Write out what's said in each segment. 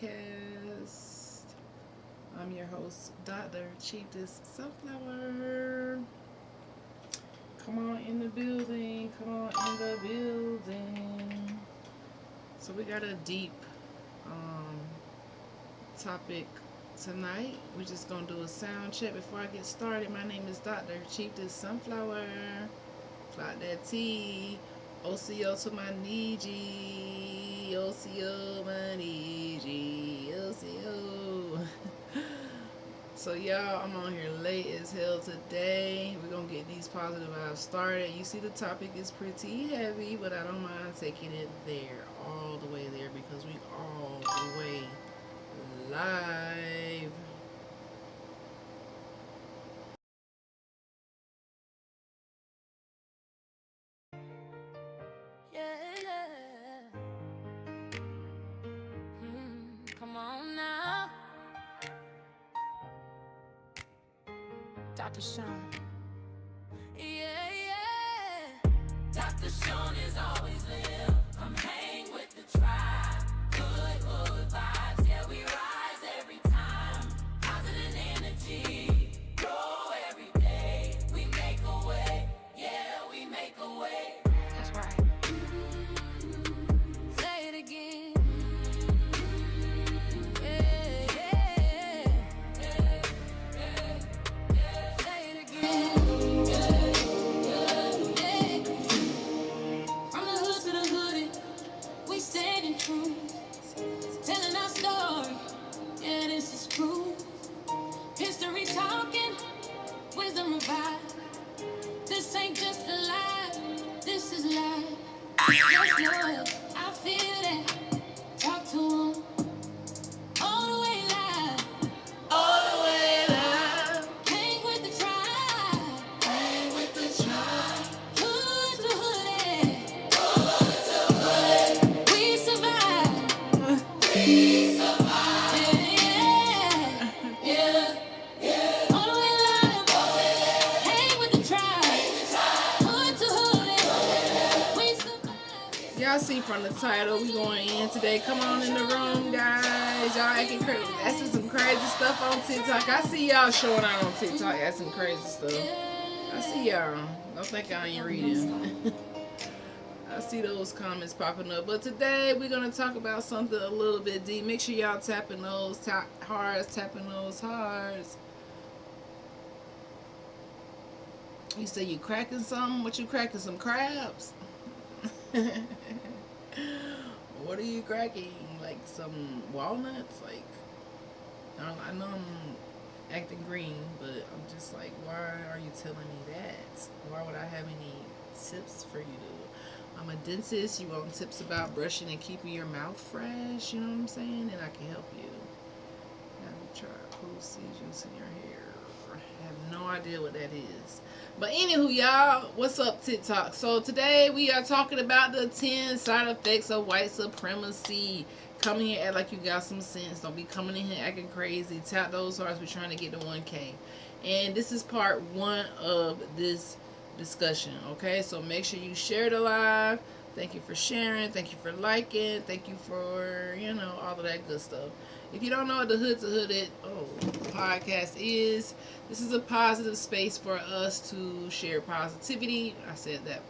podcast. I'm your host, Dr. Cheapest Sunflower. Come on in the building. Come on in the building. So we got a deep topic tonight. We're just gonna do a sound check before I get started. My name is Dr. Cheapest Sunflower. Clock that T. OCO to my Niji. OCO my Niji. OCO. So y'all, I'm on here late as hell today. We're gonna get these positive vibes started. You see the topic is pretty heavy, but I don't mind taking it there, all the way there, because we all the way live. Come on now, Dr. Sean. Yeah. Dr. Sean is always live. Come hang with the tribe. Good vibes. Yeah, we rise every time. Positive energy. Grow every day. We make a way. Yeah, we make a way. That's right. Say it again. Telling our story, yeah, this is proof. History talking, wisdom revived. This ain't just a lie, this is life. Yes, Lord, I feel that. Talk to him. All the way live. All the way live. Hang with the tribe. Hang with the tribe. Hood to hood. Hood to hood. We survive. We survive. Yeah. All the way live. Hang with the tribe. Hood to hood. We survive. Y'all see from the title, we going in today. Come on in the room, guys. Y'all acting crazy. That's just some crazy stuff on TikTok. I see y'all showing out on TikTok. That's some crazy stuff. I see y'all. Don't think I ain't reading. I see those comments popping up. But today we're gonna talk about something a little bit deep. Make sure y'all tapping those hearts, tapping those hearts. You say you cracking something? What you cracking? Some crabs? What are you cracking? Like some walnuts? Like, I know I'm acting green, but I'm just like, why are you telling me that? Why would I have any tips for you? I'm a dentist. You want tips about brushing and keeping your mouth fresh? You know what I'm saying? And I can help you. Have you tried pool seizures in your hair? I have no idea what that is. But anywho, y'all, what's up, TikTok? So today we are talking about the 10 side effects of white supremacy. Come in here, act like you got some sense. Don't be coming in here acting crazy. Tap those hearts. We're trying to get to 1K. And this is part 1 of this discussion, okay? So make sure you share the live. Thank you for sharing. Thank you for liking. Thank you for, all of that good stuff. If you don't know what the Hood to Hooded podcast is, this is a positive space for us to share positivity. I said that.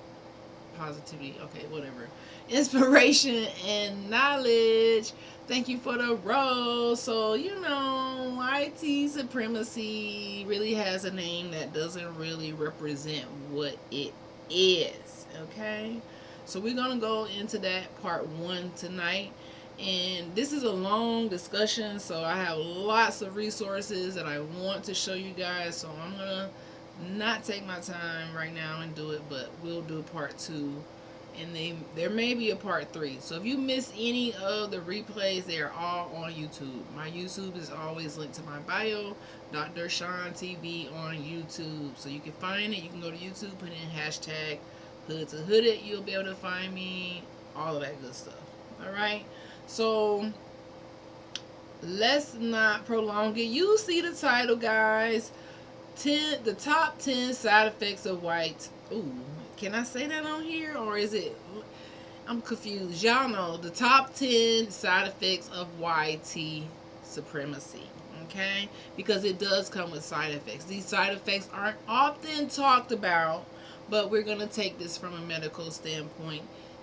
Positivity. Okay, whatever. Inspiration and knowledge. Thank you for the rose. So, IT supremacy really has a name that doesn't really represent what it is. Okay? So we're going to go into that part 1 tonight. And this is a long discussion, so I have lots of resources that I want to show you guys. So I'm going to not take my time right now and do it, but we'll do part 2. And there may be a part 3. So if you miss any of the replays, they are all on YouTube. My YouTube is always linked to my bio, Dr. Sean TV on YouTube. So you can find it. You can go to YouTube, put in hashtag Hood to Hooded. You'll be able to find me, all of that good stuff. All right. So let's not prolong it. You see the title, guys. The top 10 side effects of white. Ooh, can I say that on here, or is it? I'm confused. Y'all know the top 10 side effects of YT supremacy. Okay? Because it does come with side effects. These side effects aren't often talked about, but we're going to take this from a medical standpoint,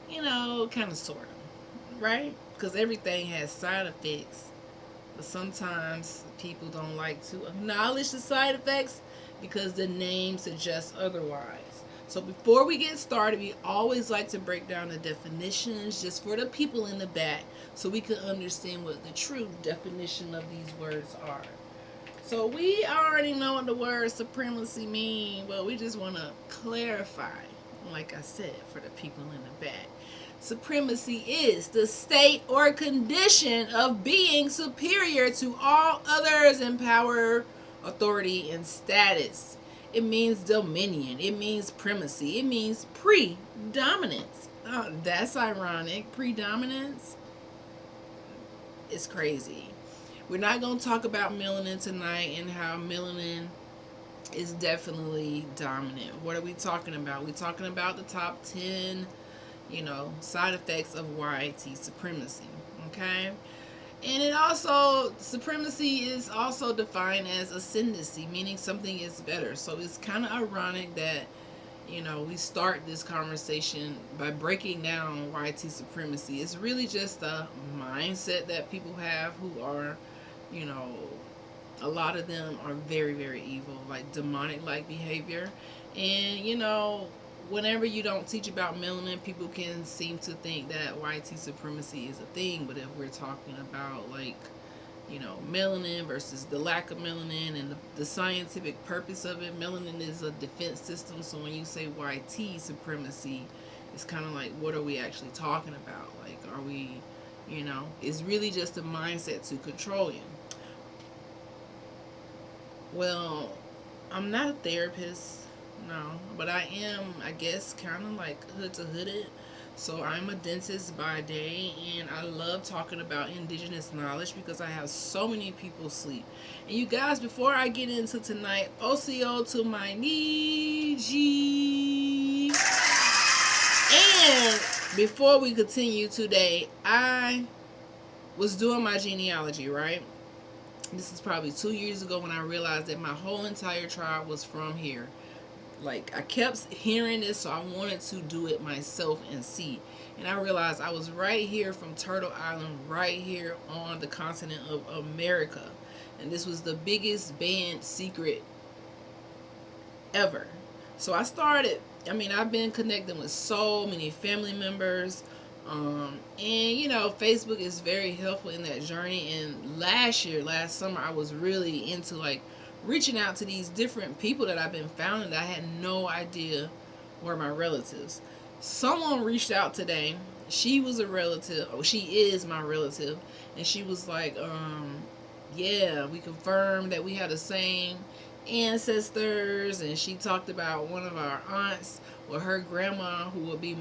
kind of sort of. Right? Because everything has side effects. But sometimes people don't like to acknowledge the side effects because the name suggests otherwise. So before we get started, we always like to break down the definitions just for the people in the back so we can understand what the true definition of these words are. So we already know what the word supremacy mean, but we just want to clarify, like I said, for the people in the back. Supremacy is the state or condition of being superior to all others in power, authority, and status. It means dominion. It means primacy. It means predominance. Oh, that's ironic. Predominance is crazy. We're not going to talk about melanin tonight and how melanin is definitely dominant. What are we talking about? We're talking about the top 10 side effects of YT supremacy. Okay? And it also, supremacy is also defined as ascendancy, meaning something is better. So it's kind of ironic that, we start this conversation by breaking down YT supremacy. It's really just a mindset that people have who are, a lot of them are very, very evil, like demonic like behavior. And, whenever you don't teach about melanin, people can seem to think that YT supremacy is a thing. But if we're talking about melanin versus the lack of melanin and the scientific purpose of it, melanin is a defense system. So when you say YT supremacy, it's kind of like, what are we actually talking about? Like, are we, it's really just a mindset to control you. Well, I'm not a therapist. No, but I am, I guess, kind of like hood to hooded. So I'm a dentist by day, and I love talking about indigenous knowledge because I have so many people sleep. And you guys, before I get into tonight, OCO to my Niji. And before we continue today, I was doing my genealogy, right? This is probably 2 years ago when I realized that my whole entire tribe was from here. Like, I kept hearing this, so I wanted to do it myself and see. And I realized I was right here from Turtle Island, right here on the continent of America. And this was the biggest band secret ever. So I started, I've been connecting with so many family members. And, Facebook is very helpful in that journey. And last summer, I was really into, like, reaching out to these different people that I've been found that I had no idea were my relatives. Someone reached out today. She was a relative. Oh, she is my relative. And she was like, yeah, we confirmed that we had the same ancestors. And she talked about one of our aunts, or her grandma, who would be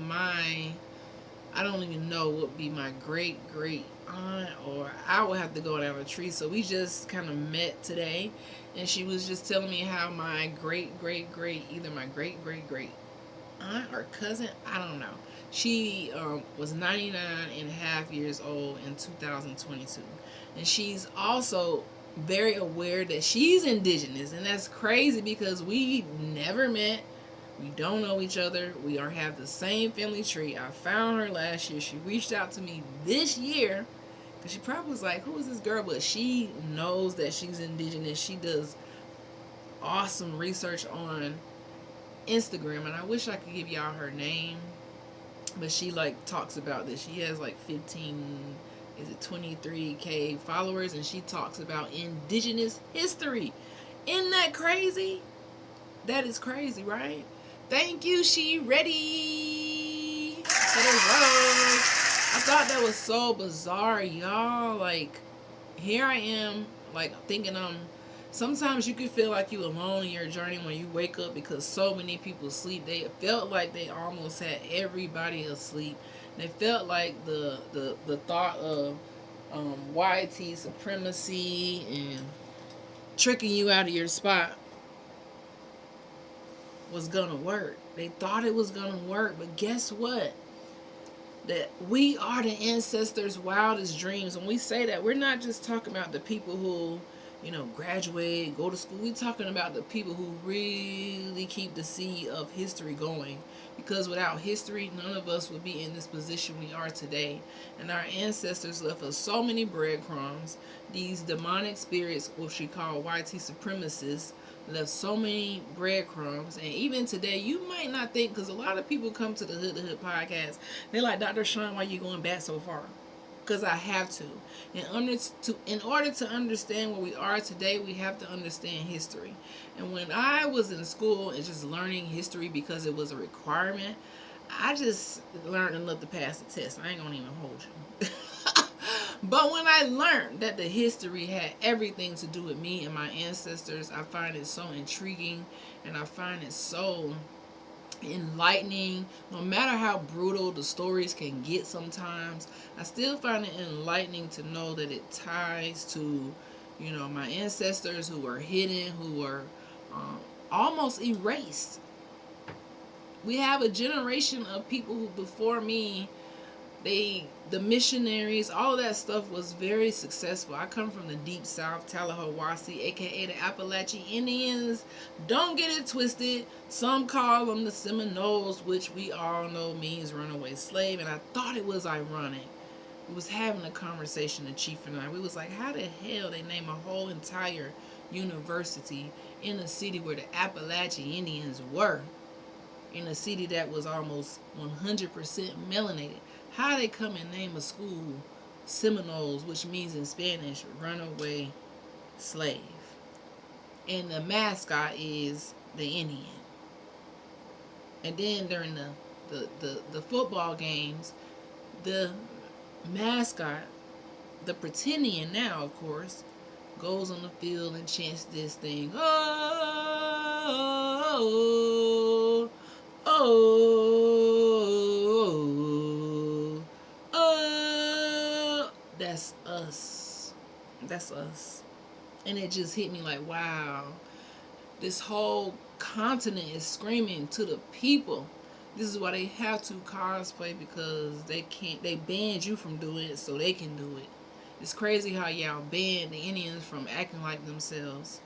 I don't even know, would be my great aunt, or I would have to go down a tree. So we just kind of met today, and she was just telling me how my either my great aunt or cousin, I don't know, she was 99 and a half years old in 2022, and she's also very aware that she's indigenous. And that's crazy because we never met. We don't know each other. We don't have the same family tree. I found her last year. She reached out to me this year because she probably was like, who is this girl? But she knows that she's indigenous. She does awesome research on Instagram. And I wish I could give y'all her name. But she, like, talks about this. She has, like, 23K followers. And she talks about indigenous history. Isn't that crazy? That is crazy, right? Thank you, she ready for the rose. I thought that was so bizarre, y'all. Like, here I am, like, thinking sometimes you can feel like you alone in your journey when you wake up because so many people sleep. They felt like they almost had everybody asleep. They felt like the thought of YT supremacy and tricking you out of your spot was gonna work. They thought it was gonna work, but guess what? that we are the ancestors' wildest dreams. When we say that, we're not just talking about the people who, graduate, go to school. We're talking about the people who really keep the seed of history going. Because without history, none of us would be in this position we are today. And our ancestors left us so many breadcrumbs. These demonic spirits, which we call YT supremacists, left so many breadcrumbs. And even today, you might not think, because a lot of people come to the Hood podcast, they're like, Dr. Sean, why are you going back so far? Because I have to. In order to understand where we are today, we have to understand history. And when I was in school and just learning history because it was a requirement, I just learned enough to pass the test. I ain't gonna even hold you. But when I learned that the history had everything to do with me and my ancestors, I find it so intriguing, and I find it so enlightening. No matter how brutal the stories can get sometimes, I still find it enlightening to know that it ties to, my ancestors who were hidden, who were almost erased. We have a generation of people who before me, the missionaries, all of that stuff was very successful. I come from the deep south, Tallahassee, aka the Appalachian Indians. Don't get it twisted. Some call them the Seminoles, which we all know means runaway slave. And I thought it was ironic. We was having a conversation, the chief and I. We was like, how the hell they name a whole entire university in a city where the Appalachian Indians were, in a city that was almost 100% melanated? How they come and name a school Seminoles, which means in Spanish runaway slave, and the mascot is the Indian. And then during the football games, the mascot, the pretendian now, of course, goes on the field and chants this thing, oh, oh, oh, oh. That's us. That's us. And it just hit me like, wow, this whole continent is screaming to the people. This is why they have to cosplay, because they banned you from doing it so they can do it. It's crazy how y'all banned the Indians from acting like themselves.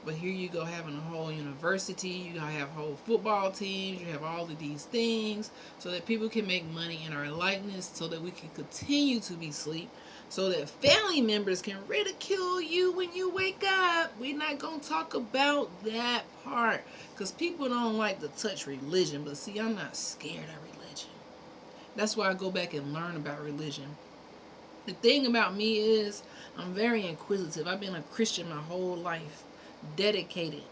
But here you go, having a whole university, you gotta have whole football teams, you have all of these things so that people can make money in our likeness, so that we can continue to be asleep, so that family members can ridicule you when you wake up. We're not gonna talk about that part, because people don't like to touch religion. But see, I'm not scared of religion. That's why I go back and learn about religion. The thing about me is I'm very inquisitive. I've been a Christian my whole life, dedicated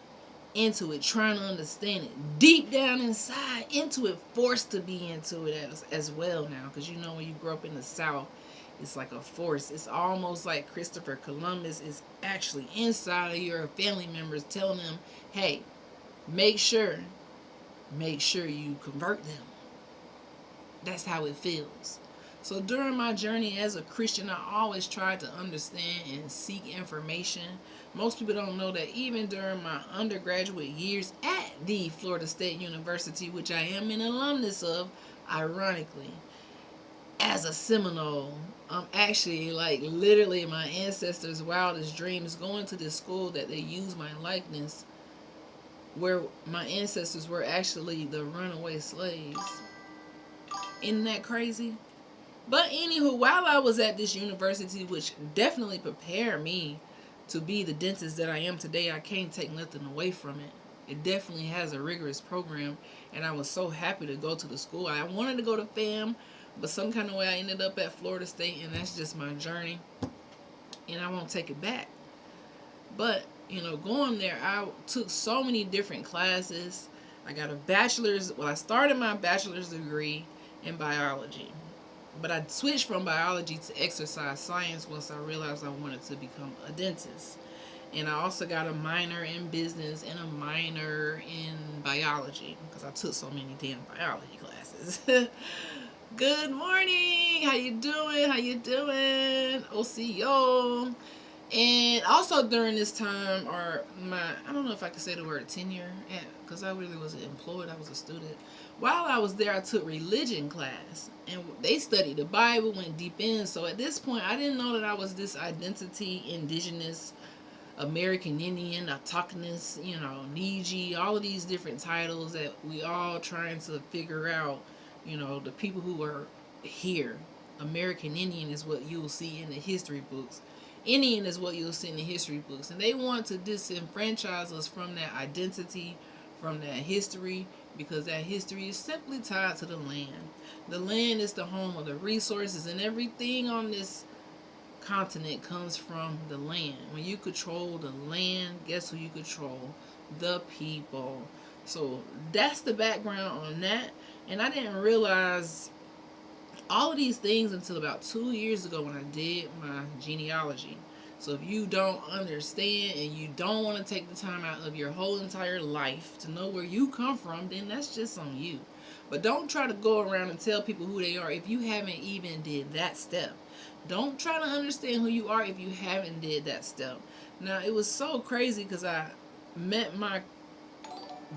into it, trying to understand it deep down inside, into it, forced to be into it as well now. Because when you grow up in the South, it's like a force. It's almost like Christopher Columbus is actually inside of your family members, telling them, hey, make sure you convert them. That's how it feels. So during my journey as a Christian, I always tried to understand and seek information. Most people don't know that even during my undergraduate years at the Florida State University, which I am an alumnus of, ironically, as a Seminole, I'm actually literally my ancestors' wildest dreams, going to this school that they use my likeness, where my ancestors were actually the runaway slaves. Isn't that crazy? But anywho, while I was at this university, which definitely prepared me to be the dentist that I am today, I can't take nothing away from it. It definitely has a rigorous program, and I was so happy to go to the school. I wanted to go to FAM, but some kind of way I ended up at Florida State, and that's just my journey, and I won't take it back. But, going there, I took so many different classes. I got a bachelor's. Well, I started my bachelor's degree in biology. But I switched from biology to exercise science once I realized I wanted to become a dentist. And I also got a minor in business and a minor in biology, because I took so many damn biology classes. Good morning. How you doing? OCO. And also during this time, or I don't know if I could say the word tenure, because I really wasn't employed, I was a student. While I was there, I took religion class, and they studied the Bible, went deep in. So at this point, I didn't know that I was this identity, indigenous, American Indian, autochthonous, Niji, all of these different titles that we all trying to figure out, the people who are here. American Indian is what you'll see in the history books. Indian is what you'll see in the history books. And they want to disenfranchise us from that identity, from that history, because that history is simply tied to the land. The land is the home of the resources, and everything on this continent comes from the land. When you control the land, guess who you control? The people. So that's the background on that. And I didn't realize all of these things until about 2 years ago when I did my genealogy. So if you don't understand and you don't want to take the time out of your whole entire life to know where you come from, then that's just on you. But don't try to go around and tell people who they are if you haven't even did that step. Don't try to understand who you are if you haven't did that step. Now, it was so crazy because I met my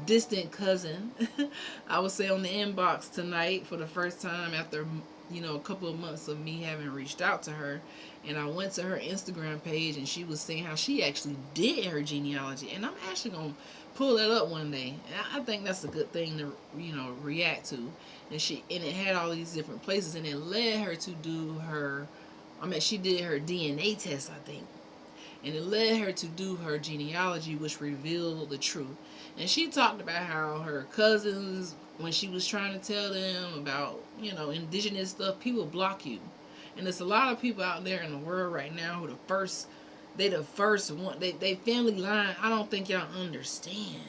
distant cousin, I would say, on the inbox tonight for the first time after, a couple of months of me having reached out to her. And I went to her Instagram page and she was saying how she actually did her genealogy. And I'm actually going to pull that up one day. And I think that's a good thing to, react to. And it had all these different places, and it led her to do her, she did her DNA test, I think. And it led her to do her genealogy, which revealed the truth. And she talked about how her cousins, when she was trying to tell them about, indigenous stuff, people block you. And there's a lot of people out there in the world right now who they the first one, they family line, I don't think y'all understand.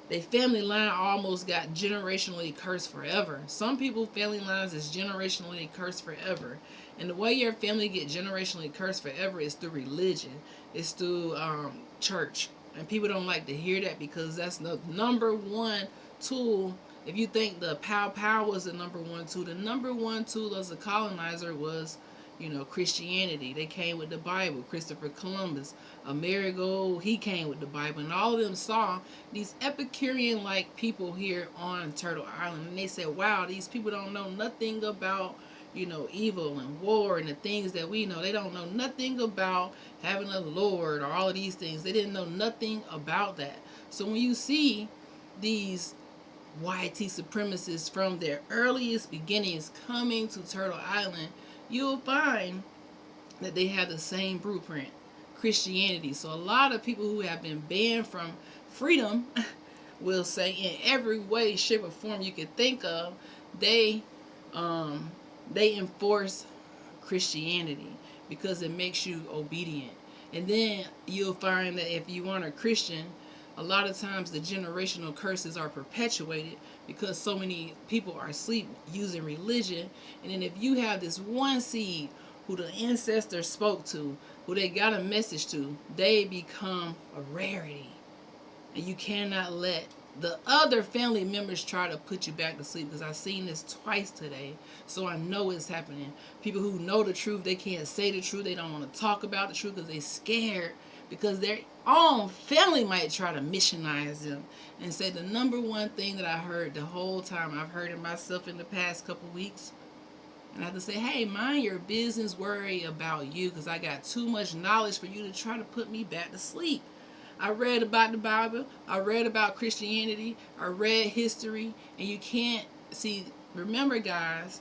They family line almost got generationally cursed forever. Some people family lines is generationally cursed forever. And the way your family get generationally cursed forever is through religion. It's through church. And people don't like to hear that because that's the number one tool. If you think the pow was the number one tool, the number one tool as a colonizer was, Christianity. They came with the Bible. Christopher Columbus, Amerigo, he came with the Bible. And all of them saw these Epicurean-like people here on Turtle Island. And they said, wow, these people don't know nothing about, evil and war and the things that we know. They don't know nothing about having a Lord or all of these things. They didn't know nothing about that. So when you see these white supremacists from their earliest beginnings coming to Turtle Island, you'll find that they have the same blueprint, Christianity. So a lot of people who have been banned from freedom will say in every way, shape, or form you could think of, they enforce Christianity because it makes you obedient. And then you'll find that if you aren't a Christian, a lot of times the generational curses are perpetuated because so many people are asleep using religion. And then if you have this one seed who the ancestors spoke to, who they got a message to, they become a rarity. And you cannot let the other family members try to put you back to sleep, because I've seen this twice today, so I know it's happening. People who know the truth, they can't say the truth, they don't want to talk about the truth because they're scared, because their own family might try to missionize them and say the number one thing that I heard the whole time, I've heard it myself in the past couple weeks, and I have to say, hey, mind your business, worry about you, because I got too much knowledge for you to try to put me back to sleep. I read about the Bible, I read about Christianity, I read history, and you can't see, remember guys,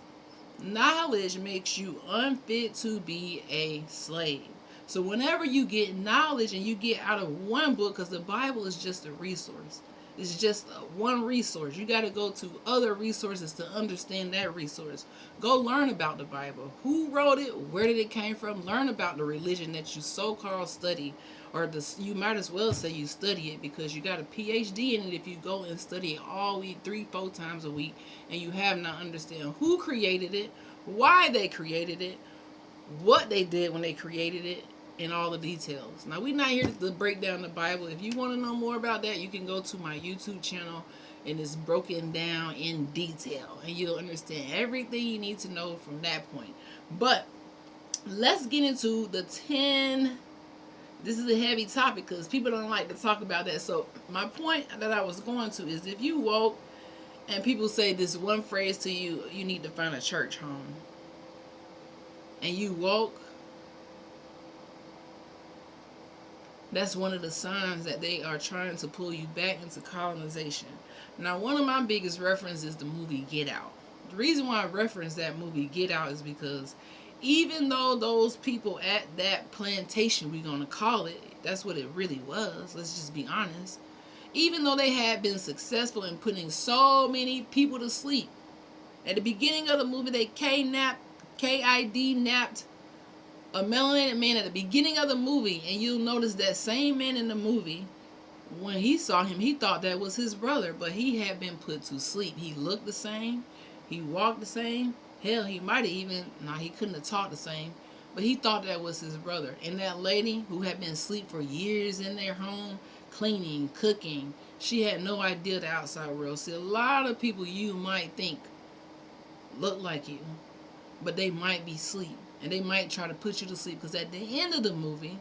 knowledge makes you unfit to be a slave. So whenever you get knowledge and you get out of one book, because the Bible is just a resource, it's just one resource. You got to go to other resources to understand that resource. Go learn about the Bible. Who wrote it? Where did it came from? Learn about the religion that you so-called study, or you might as well say you study it, because you got a PhD in it if you go and study it all week, 3-4 times a week, and you have not understand who created it, why they created it, what they did when they created it, and all the details. Now, we're not here to break down the Bible. If you want to know more about that, you can go to my YouTube channel, and it's broken down in detail, and you'll understand everything you need to know from that point. But let's get into the 10 This is a heavy topic because people don't like to talk about that. So my point that I was going to is, if you woke and people say this one phrase to you, you need to find a church home, and you woke, that's one of the signs that they are trying to pull you back into colonization. Now, one of my biggest references is the movie Get Out. The reason why I reference that movie Get Out is because even though those people at that plantation, we're going to call it, that's what it really was, let's just be honest, even though they had been successful in putting so many people to sleep, at the beginning of the movie they kidnapped a melanated man at the beginning of the movie, and you'll notice that same man in the movie, when he saw him, he thought that was his brother, but he had been put to sleep. He looked the same, he walked the same, hell, he might have even, he couldn't have talked the same, but he thought that was his brother. And that lady who had been asleep for years in their home, cleaning, cooking, she had no idea the outside world. See, a lot of people you might think look like you, but they might be asleep. And they might try to put you to sleep, because at the end of the movie,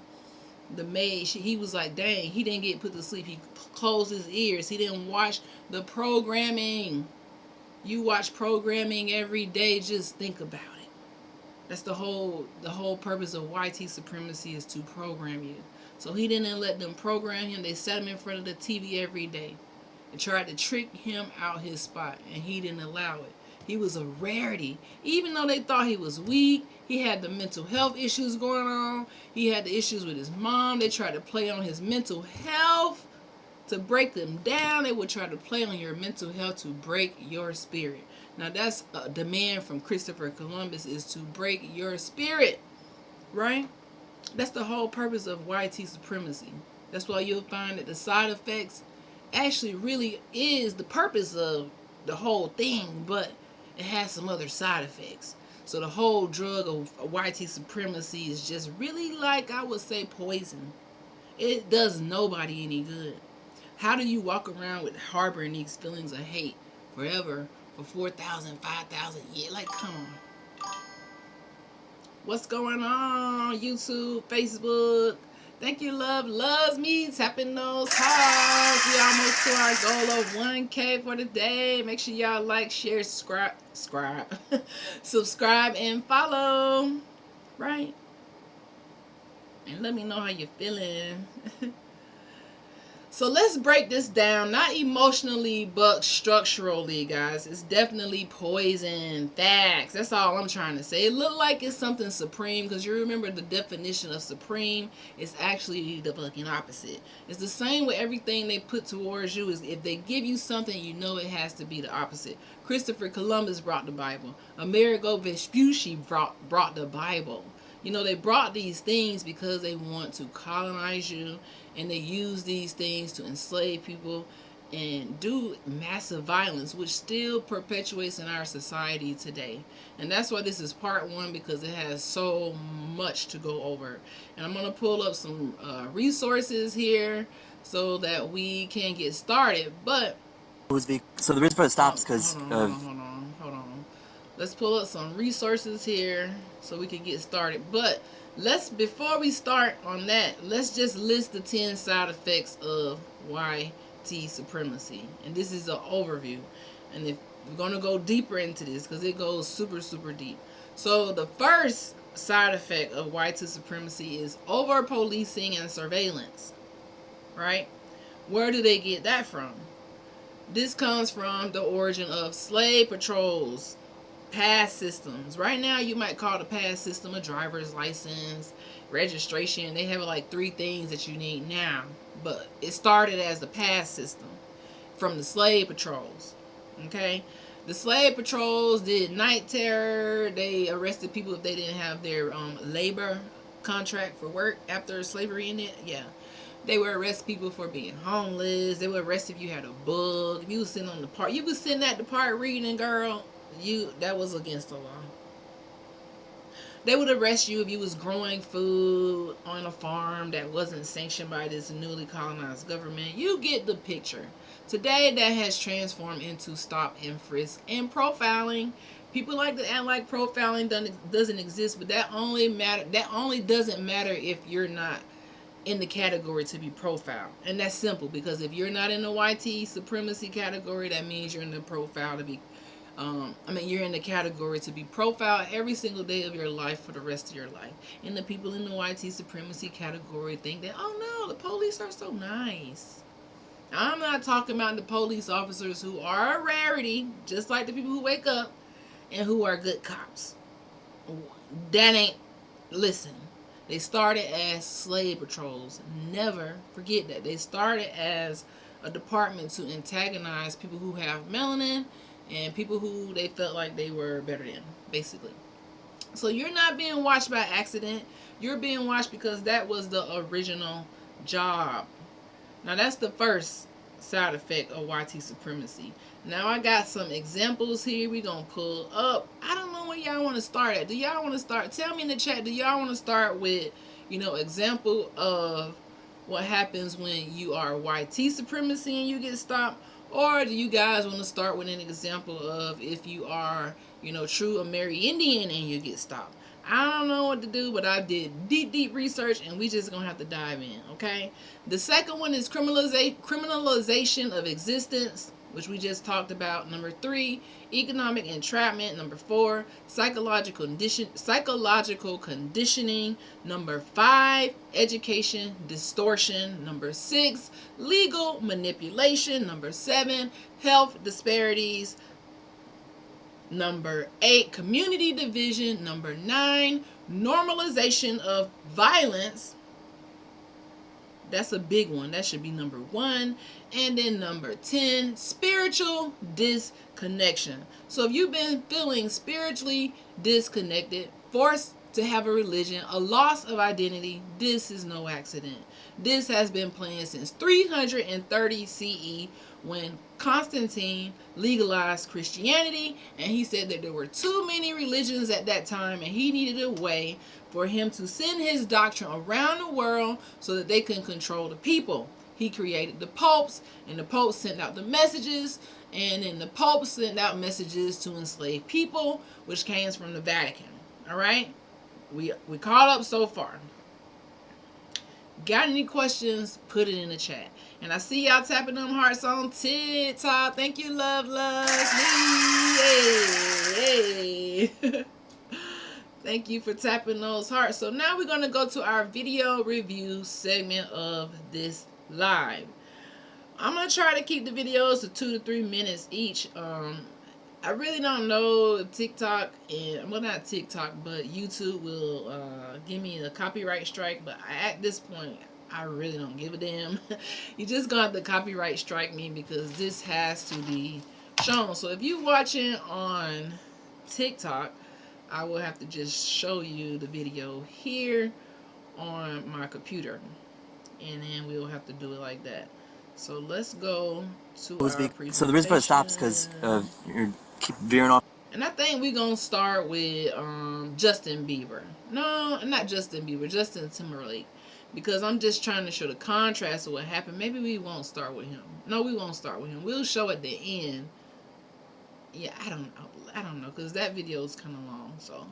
the maid, he was like, dang, he didn't get put to sleep. He closed his ears. He didn't watch the programming. You watch programming every day, just think about it. That's the whole purpose of YT supremacy, is to program you. So he didn't let them program him. They sat him in front of the TV every day and tried to trick him out his spot, and he didn't allow it. He was a rarity. Even though they thought he was weak, he had the mental health issues going on. He had the issues with his mom. They tried to play on his mental health to break them down. They would try to play on your mental health to break your spirit. Now that's a demand from Christopher Columbus, is to break your spirit, right? That's the whole purpose of YT supremacy. That's why you'll find that the side effects actually really is the purpose of the whole thing, but it has some other side effects. So the whole drug of YT supremacy is just really, like I would say, poison. It does nobody any good. How do you walk around with harboring these feelings of hate forever for 4,000, 5,000 years? Like, come on. What's going on, YouTube, Facebook? Thank you, love. Loves me. Tapping those hearts. We almost to our goal of 1K for the day. Make sure y'all like, share, subscribe, and follow. Right? And let me know how you're feeling. So let's break this down, not emotionally, but structurally, guys. It's definitely poison. Facts. That's all I'm trying to say. It looked like it's something supreme, because you remember the definition of supreme is actually the fucking opposite. It's the same with everything they put towards you. Is if they give you something, you know it has to be the opposite. Christopher Columbus brought the Bible. Amerigo Vespucci brought the Bible. You know, they brought these things because they want to colonize you, and they use these things to enslave people and do massive violence, which still perpetuates in our society today. And that's why this is part one, because it has so much to go over. And I'm going to pull up some resources here so that we can get started. But so the reason for the stop is because hold on. Let's pull up some resources here so we can get started. But before we start on that, let's just list the 10 side effects of YT supremacy. And this is an overview. And if we're going to go deeper into this, because it goes super, super deep. So the first side effect of YT supremacy is over policing and surveillance. Right? Where do they get that from? This comes from the origin of slave patrols, pass systems. Right now, you might call the pass system a driver's license, registration. They have like 3 things that you need now, but it started as the pass system from the slave patrols. Okay, the slave patrols did night terror. They arrested people if they didn't have their labor contract for work after slavery ended. Yeah, they would arrest people for being homeless. They would arrest if you had a bug. If you was sitting on the park, you was sitting at the park reading, girl, that was against the law. They would arrest you if you was growing food on a farm that wasn't sanctioned by this newly colonized government. You get the picture. Today, that has transformed into stop and frisk and profiling. People like to act like profiling doesn't exist, but that only doesn't matter if you're not in the category to be profiled. And that's simple, because if you're not in the YT supremacy category, that means you're in the profile to be you're in the category to be profiled every single day of your life for the rest of your life. And the people in the YT supremacy category think that, oh no, the police are so nice. I'm not talking about the police officers who are a rarity, just like the people who wake up and who are good cops. That ain't, listen, they started as slave patrols. Never forget that. They started as a department to antagonize people who have melanin and people who they felt like they were better than, basically. So you're not being watched by accident. You're being watched because that was the original job. Now that's the first side effect of YT supremacy. Now I got some examples here we gonna pull up. I don't know where y'all want to start at. Do y'all want to start? Tell me in the chat. Do y'all want to start with, example of what happens when you are YT supremacy and you get stopped? Or do you guys want to start with an example of if you are, true Amerindian and you get stopped? I don't know what to do, but I did deep research, and we just gonna have to dive in, okay? The second one is criminalization of existence, which we just talked about. Number 3, economic entrapment. Number 4, psychological conditioning. Number 5, education distortion. Number 6, legal manipulation. Number 7, health disparities. Number 8, community division. Number 9, normalization of violence. That's a big one. That should be number 1. And then number 10, spiritual disconnection. So if you've been feeling spiritually disconnected, forced to have a religion, a loss of identity, this is no accident. This has been planned since 330 CE, when Constantine legalized Christianity, and he said that there were too many religions at that time, and he needed a way for him to send his doctrine around the world so that they can control the people. He created the popes, and the popes sent out the messages, and then the popes sent out messages to enslave people, which came from the Vatican. All right, we caught up so far. Got any questions? Put it in the chat. And I see y'all tapping them hearts on TikTok. Thank you, love. Hey. Thank you for tapping those hearts. So now we're going to go to our video review segment of this live. I'm going to try to keep the videos to 2 to 3 minutes each. I really don't know if TikTok, not TikTok, but YouTube will give me a copyright strike. But at this point, I really don't give a damn. You just got to copyright strike me, because this has to be shown. So if you're watching on TikTok, I will have to just show you the video here on my computer, and then we'll have to do it like that. So let's go to our presentation. So the reason it stops because you keep veering off. And I think we're going to start with Justin Bieber. No, not Justin Bieber, Justin Timberlake. Because I'm just trying to show the contrast of what happened. Maybe we won't start with him. No, we won't start with him. We'll show at the end. Yeah, I don't know, because that video is kind of long. So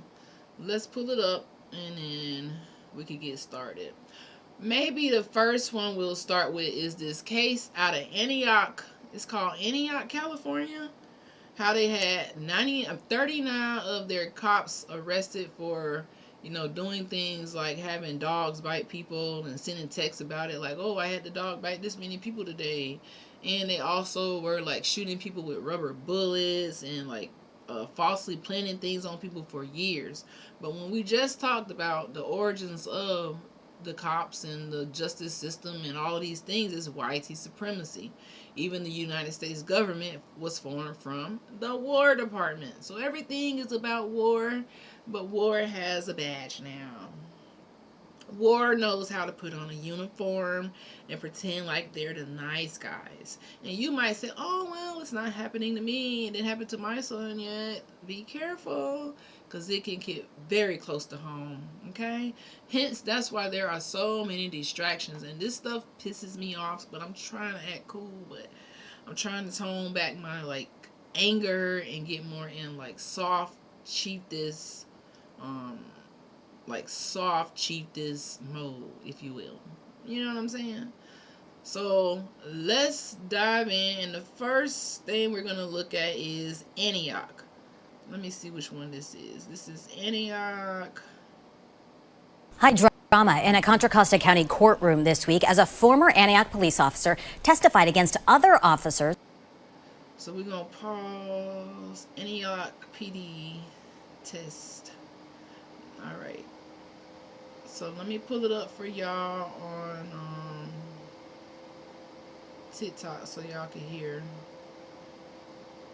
let's pull it up, and then we can get started. Maybe the first one we'll start with is this case out of Antioch. It's called Antioch, California. How they had 39 of their cops arrested for, doing things like having dogs bite people and sending texts about it, like, oh, I had the dog bite this many people today. And they also were like shooting people with rubber bullets and like falsely planting things on people for years. But when we just talked about the origins of the cops and the justice system and all of these things, is YT supremacy. Even the United States government was formed from the War Department. So everything is about war, but war has a badge now. War knows how to put on a uniform and pretend like they're the nice guys. And you might say, oh, well, it's not happening to me. It didn't happen to my son yet. Be careful, because it can get very close to home, okay? Hence, that's why there are so many distractions. And this stuff pisses me off, but I'm trying to act cool. But I'm trying to tone back my, anger and get more in, soft chiefess, soft chiefess mode, if you will. You know what I'm saying? So let's dive in. And the first thing we're going to look at is Antioch. Let me see which one this is. This is Antioch. High drama in a Contra Costa County courtroom this week as a former Antioch police officer testified against other officers. So we're going to pause Antioch PD test. All right. So let me pull it up for y'all on TikTok so y'all can hear.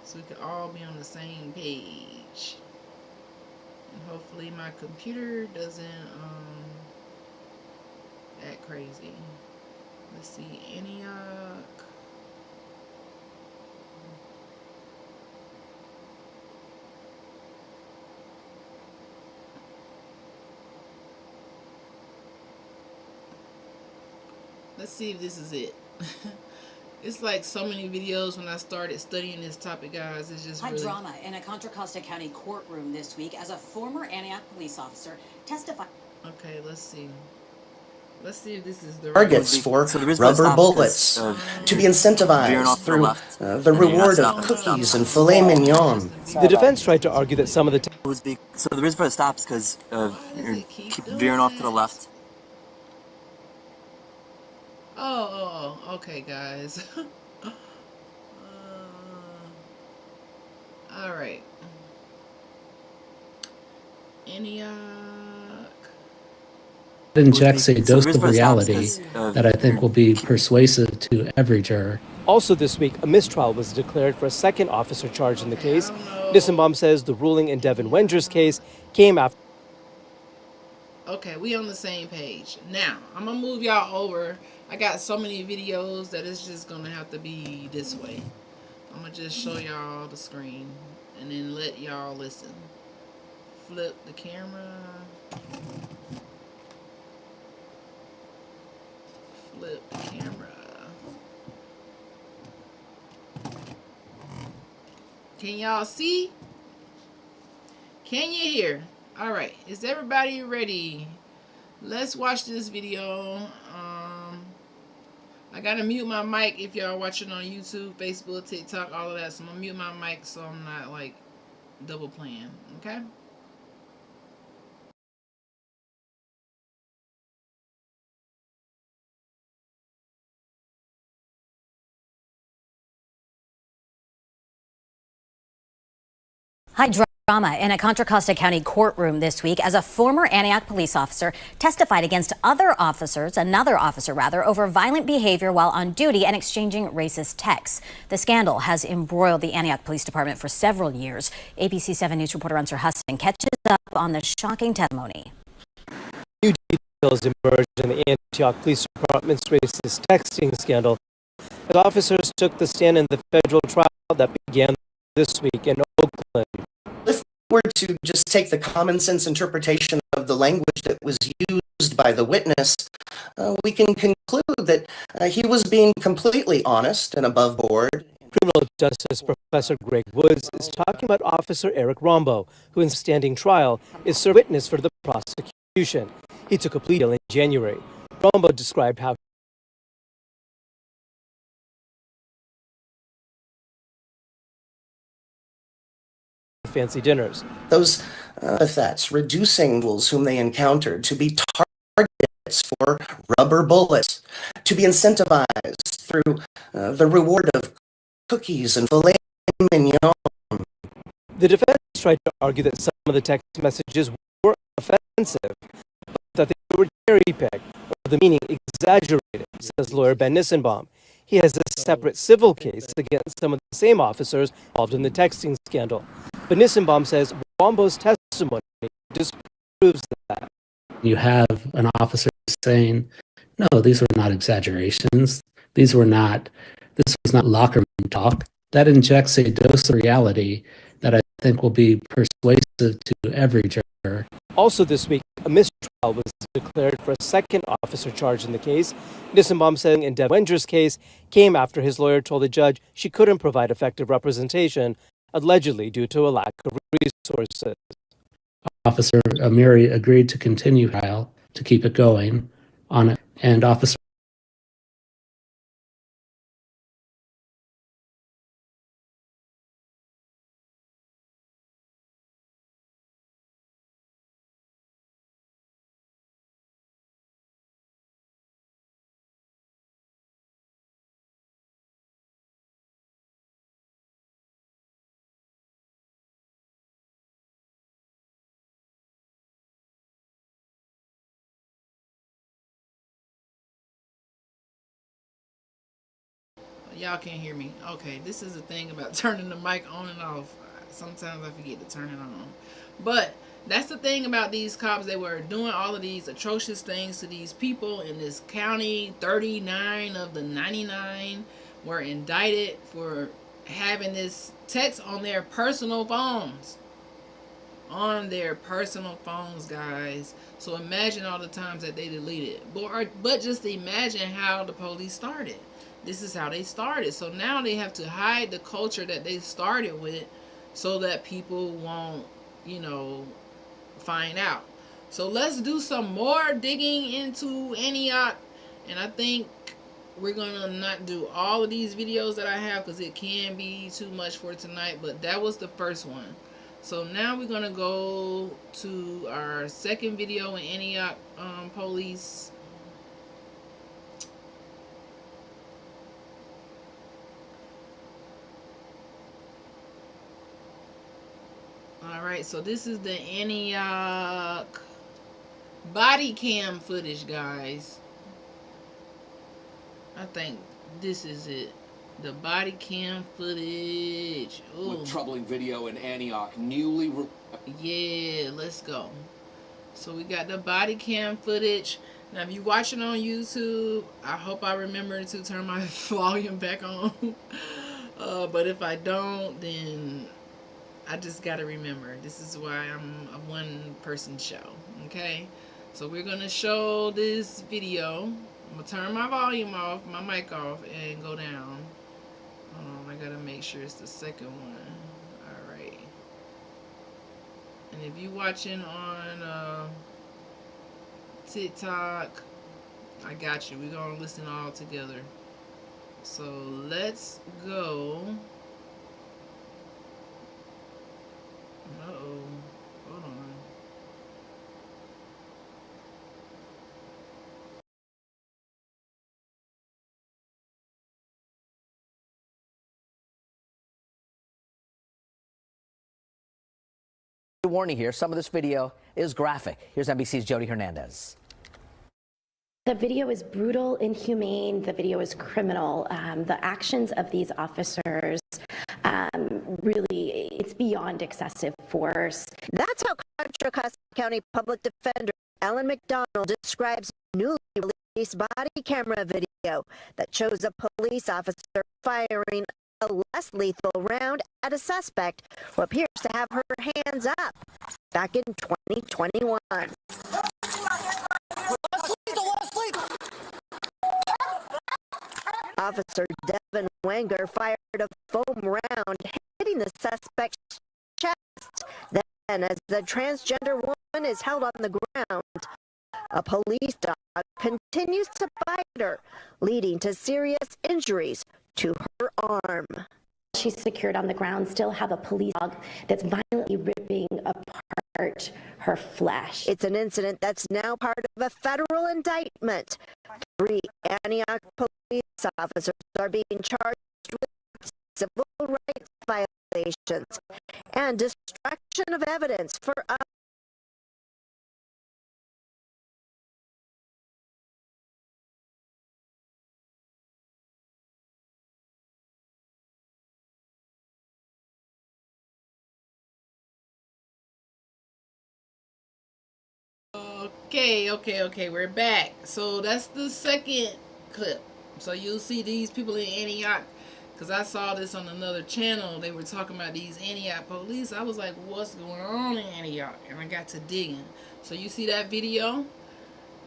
So we can all be on the same page. And hopefully my computer doesn't act crazy. Let's see, Antioch. Let's see if this is it. It's like so many videos when I started studying this topic, guys. It's just High drama in a Contra Costa County courtroom this week as a former Antioch police officer testified. Okay, let's see. Let's see if this is the targets for rubber bullets to be incentivized through the reward of cookies and filet mignon. The defense tried to argue that some of the so the reason for the stop is because you're keep veering off to the left. Oh, okay, guys. All right. Antioch. It injects a dose of reality that I think will be persuasive to every juror. Also this week, a mistrial was declared for a second officer charged in the case. Nissenbaum says the ruling in Devin Wenger's case came after. Okay, we on the same page. Now, I'm going to move y'all over. I got so many videos that it's just going to have to be this way. I'm going to just show y'all the screen and then let y'all listen. Flip the camera. Flip the camera. Can y'all see? Can you hear? All right, is everybody ready? Let's watch this video. I gotta mute my mic if y'all watching on YouTube, Facebook, TikTok, all of that. So I'm gonna mute my mic so I'm not like double playing. Okay. High drama in a Contra Costa County courtroom this week as a former Antioch police officer testified against another officer over violent behavior while on duty and exchanging racist texts. The scandal has embroiled the Antioch Police Department for several years. ABC 7 News reporter Unser Huston catches up on the shocking testimony. New details emerged in the Antioch Police Department's racist texting scandal as officers took the stand in the federal trial that began this week in Oakland. If we were to just take the common sense interpretation of the language that was used by the witness, we can conclude that he was being completely honest and above board. Criminal Justice Professor Greg Woods is talking about Officer Eric Rombo, who in standing trial is a witness for the prosecution. He took a plea deal in January. Rombo described how fancy dinners. Those epithets reducing those whom they encountered to be targets for rubber bullets, to be incentivized through the reward of cookies and filet mignon. The defense tried to argue that some of the text messages were offensive, but that they were cherry-picked or the meaning exaggerated, says lawyer Ben Nissenbaum. He has a separate civil case against some of the same officers involved in the texting scandal. But Nissenbaum says Rombo's testimony disproves that. You have an officer saying, no, these were not exaggerations. This was not locker room talk. That injects a dose of reality that I think will be persuasive to every juror. Also this week, a mistrial was declared for a second officer charged in the case. Nissenbaum saying in Devin Wenger's case came after his lawyer told the judge she couldn't provide effective representation, allegedly due to a lack of resources. Officer Amiri agreed to continue trial to keep it going on it, and Officer Y'all can't hear me. Okay, this is the thing about turning the mic on and off. Sometimes I forget to turn it on. But that's the thing about these cops. They were doing all of these atrocious things to these people in this county. 39 of the 99 were indicted for having this text on their personal phones. On their personal phones, guys. So imagine all the times that they deleted. But just imagine how the police started. This is how they started. So now they have to hide the culture that they started with so that people won't, find out. So let's do some more digging into Antioch. And I think we're going to not do all of these videos that I have because it can be too much for tonight. But that was the first one. So now we're going to go to our second video in Antioch police. Alright, so this is the Antioch body cam footage, guys. I think this is it. The body cam footage. Ooh. With troubling video in Antioch, yeah, let's go. So we got the body cam footage. Now, if you're watching on YouTube, I hope I remember to turn my volume back on. But if I don't, then I just gotta remember. This is why I'm a one-person show. Okay? So we're gonna show this video. I'm gonna turn my volume off, my mic off, and go down. I gotta make sure it's the second one. Alright. And if you watching on TikTok, I got you. We're gonna listen all together. So let's go. Uh-oh. Hold on. Warning here, some of this video is graphic. Here's NBC's Jody Hernandez. The video is brutal, inhumane. The video is criminal. The actions of these officers, really, it's beyond excessive force. That's how Contra Costa County Public Defender Ellen McDonald describes newly released body camera video that shows a police officer firing a less lethal round at a suspect who appears to have her hands up back in 2021. Officer Devin Wenger fired a foam round hitting the suspect's chest. Then, as the transgender woman is held on the ground, a police dog continues to bite her, leading to serious injuries to her arm. She's secured on the ground, still have a police dog that's violently ripping apart her flesh. It's an incident that's now part of a federal indictment. 3 Antioch police officers are being charged with civil rights violations and destruction of evidence for Okay, we're back. So that's the second clip. So you'll see these people in Antioch, because I saw this on another channel. They were talking about these Antioch police. I was like, what's going on in Antioch? And I got to digging. So you see that video?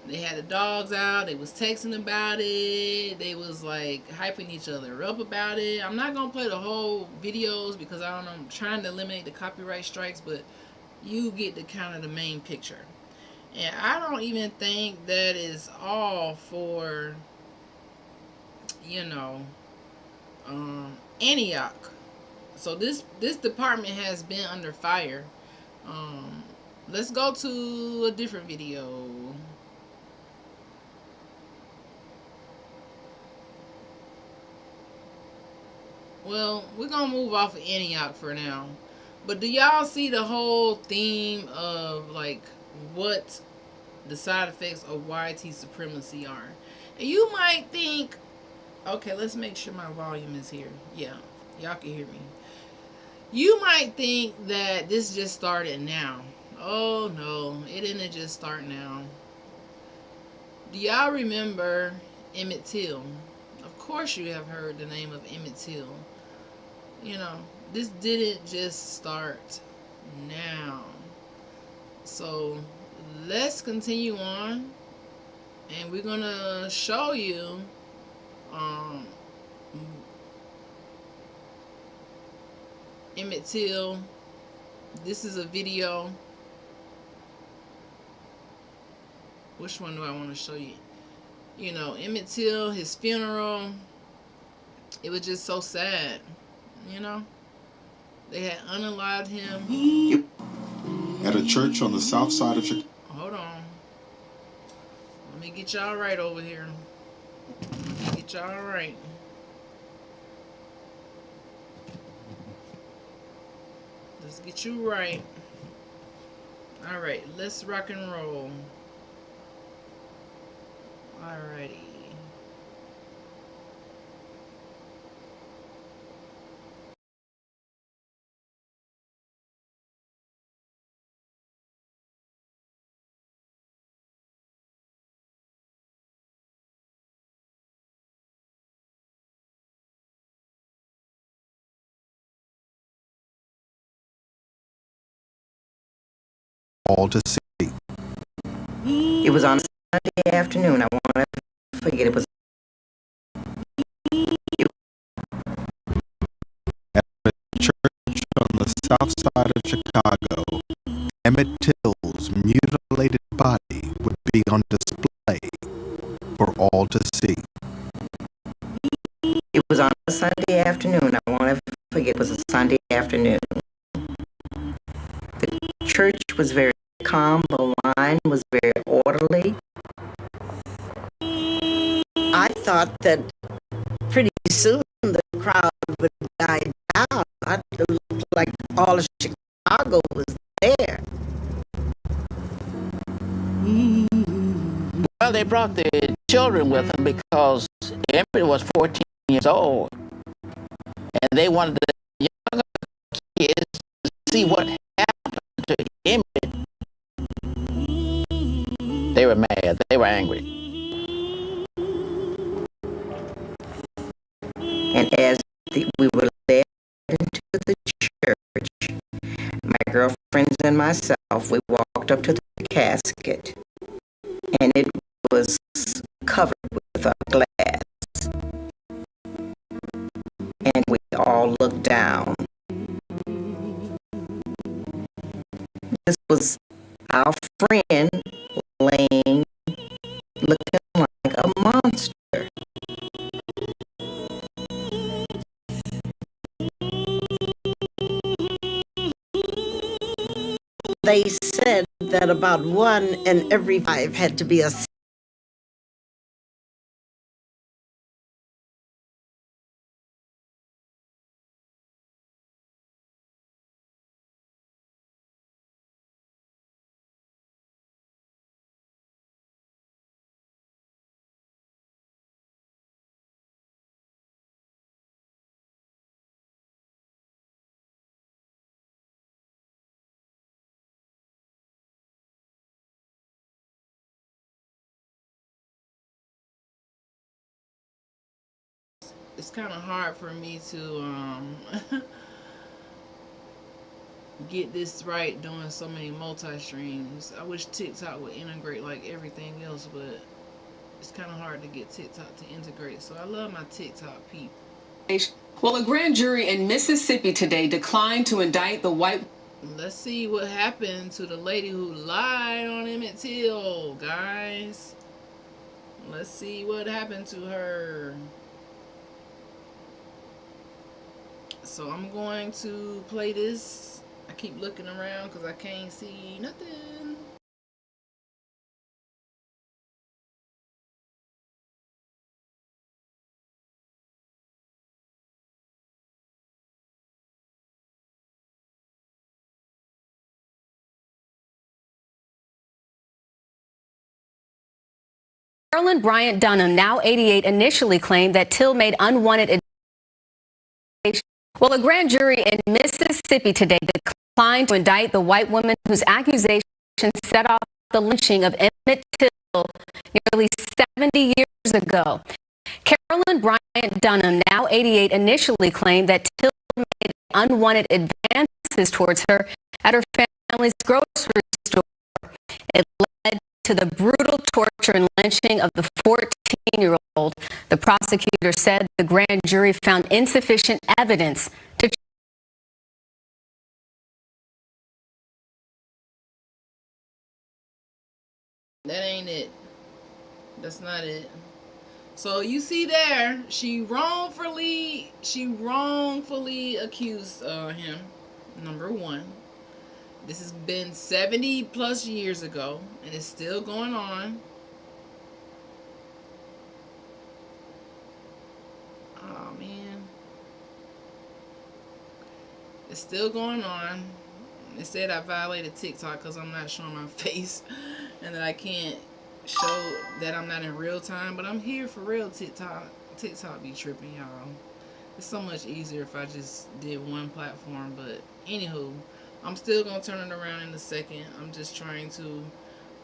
They had the dogs out. They was texting about it. They was like hyping each other up about it. I'm not going to play the whole videos because I don't know. I'm trying to eliminate the copyright strikes, but you get the kind of the main picture. And I don't even think that is all for, Antioch. So this department has been under fire. Let's go to a different video. Well, we're gonna move off of Antioch for now. But do y'all see the whole theme of like what the side effects of YT supremacy are? And you might think, Okay, let's make sure my volume is here. Yeah, y'all can hear me. You might think that this just started now. Oh no, it didn't just start now. Do y'all remember Emmett Till? Of course you have heard the name of Emmett Till. You know, this didn't just start now. So let's continue on, and we're gonna show you Emmett Till. This is a video. Which one do I want to show you? You know, Emmett Till, his funeral. It was just so sad. You know, they had unalived him at a church on the south side of Chicago. Hold on. Let me get y'all right over here. Let me get y'all right. Let's get you right. Alright, let's rock and roll. Alrighty. All to see. It was on a Sunday afternoon. I won't ever forget. It was at a church on the south side of Chicago. Emmett Till's mutilated body would be on display for all to see. It was on a Sunday afternoon. I won't ever forget. It was a Sunday afternoon. The church was very calm. The line was very orderly. I thought that pretty soon the crowd would die down. It looked like all of Chicago was there. Well, they brought the children with them because Emmett was 14 years old, and they wanted the younger kids to see what happened to Emmett. They were mad. They were angry. And as we were led into the church, my girlfriends and myself, we walked up to the casket, and it was covered with a glass. And we all looked down. This was our friend laying, looking like a monster. They said that about 1 in every 5 had to be a It's kind of hard for me to get this right doing so many multi-streams. I wish TikTok would integrate like everything else, but it's kind of hard to get TikTok to integrate. So I love my TikTok people. Well, a grand jury in Mississippi today declined to indict the white. Let's see what happened to the lady who lied on Emmett Till, guys. Let's see what happened to her. So I'm going to play this. I keep looking around because I can't see nothing. Carolyn Bryant Dunham, now 88, initially claimed that Till made unwanted advances. Well, a grand jury in Mississippi today declined to indict the white woman whose accusations set off the lynching of Emmett Till nearly 70 years ago. Carolyn Bryant Dunham, now 88, initially claimed that Till made unwanted advances towards her at her family's grocery store. It led to the brutal torture and lynching of the 14-year-old. The prosecutor said the grand jury found insufficient evidence to That ain't it. That's not it. So you see there, she wrongfully accused him. Number one. This has been 70 plus years ago, and it's still going on. Oh man, it's still going on. They said I violated TikTok because I'm not showing my face, and that I can't show that I'm not in real time, but I'm here for real. TikTok be tripping, y'all. It's so much easier if I just did one platform, but anywho, I'm still gonna turn it around in a second. I'm just trying to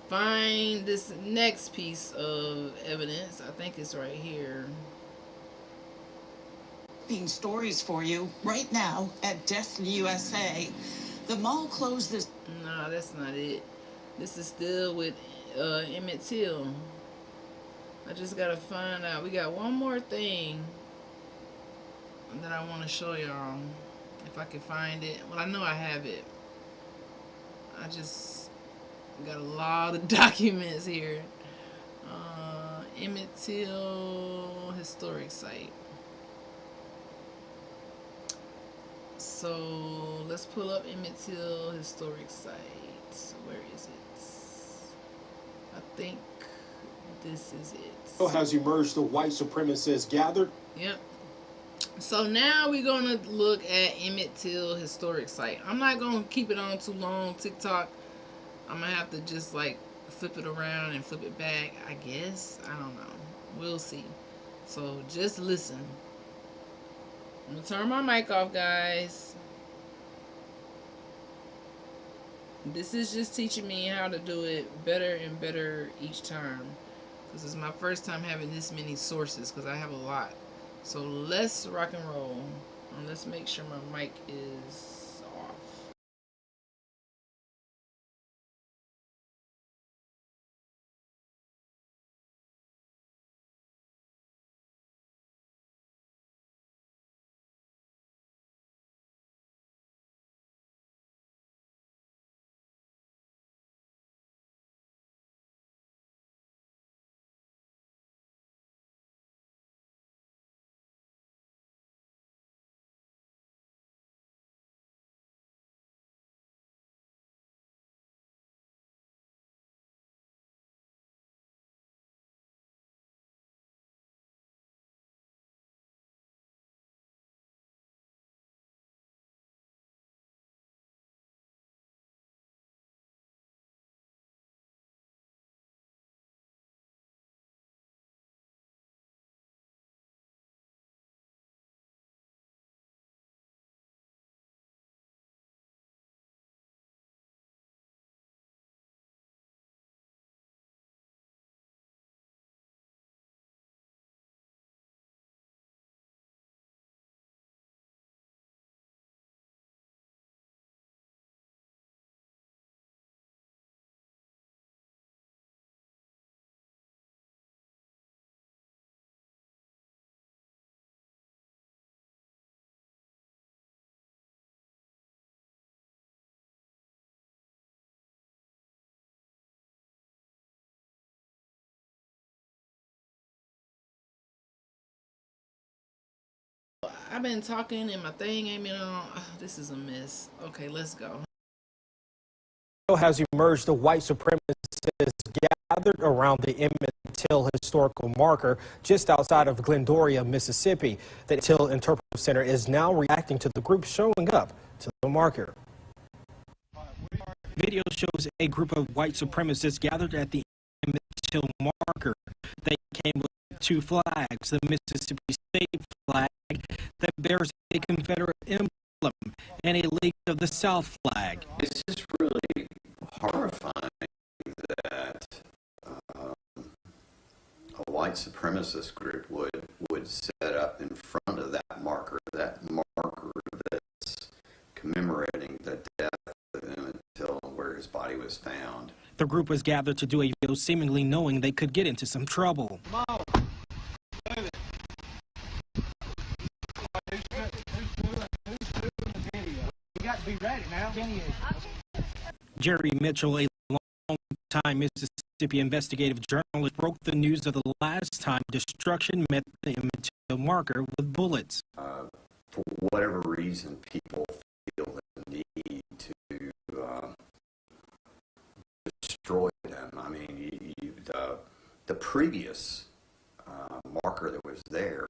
find this next piece of evidence. I think it's right here. Stories for you right now at Death USA. The mall closed this. No, that's not it. This is still with Emmett Till. I just gotta find out. We got one more thing that I want to show y'all. If I can find it. Well, I know I have it. I just got a lot of documents here. Emmett Till historic site. So let's pull up Emmett Till historic site. Where is it? I think this is it. Has emerged the white supremacists gathered. Yep. So now we're gonna look at Emmett Till historic site. I'm not gonna keep it on too long. TikTok, I'm gonna have to just like flip it around and flip it back, I guess. I don't know. We'll see. So just listen. I'm gonna turn my mic off, guys. This is just teaching me how to do it better and better each time. This is my first time having this many sources because I have a lot. So let's rock and roll. And let's make sure my mic is off. I've been talking and my thing ain't been on. Oh, this is a mess. Okay, let's go. Has emerged the white supremacists gathered around the Emmett Till historical marker just outside of Glendoria, Mississippi. The Till Interpretive Center is now reacting to the group showing up to the marker. Video shows a group of white supremacists gathered at the Emmett Till marker. They two flags, the Mississippi State flag that bears a Confederate emblem and a League of the South flag. It's just really horrifying that a white supremacist group would set up in front of that marker that's commemorating the death of Emmett Till where his body was found. The group was gathered to do a video seemingly knowing they could get into some trouble. Jerry Mitchell, a long-time Mississippi investigative journalist, broke the news of the last time destruction met the Emmett Till marker with bullets. For whatever reason, people feel the need to destroy them. I mean, the previous marker that was there,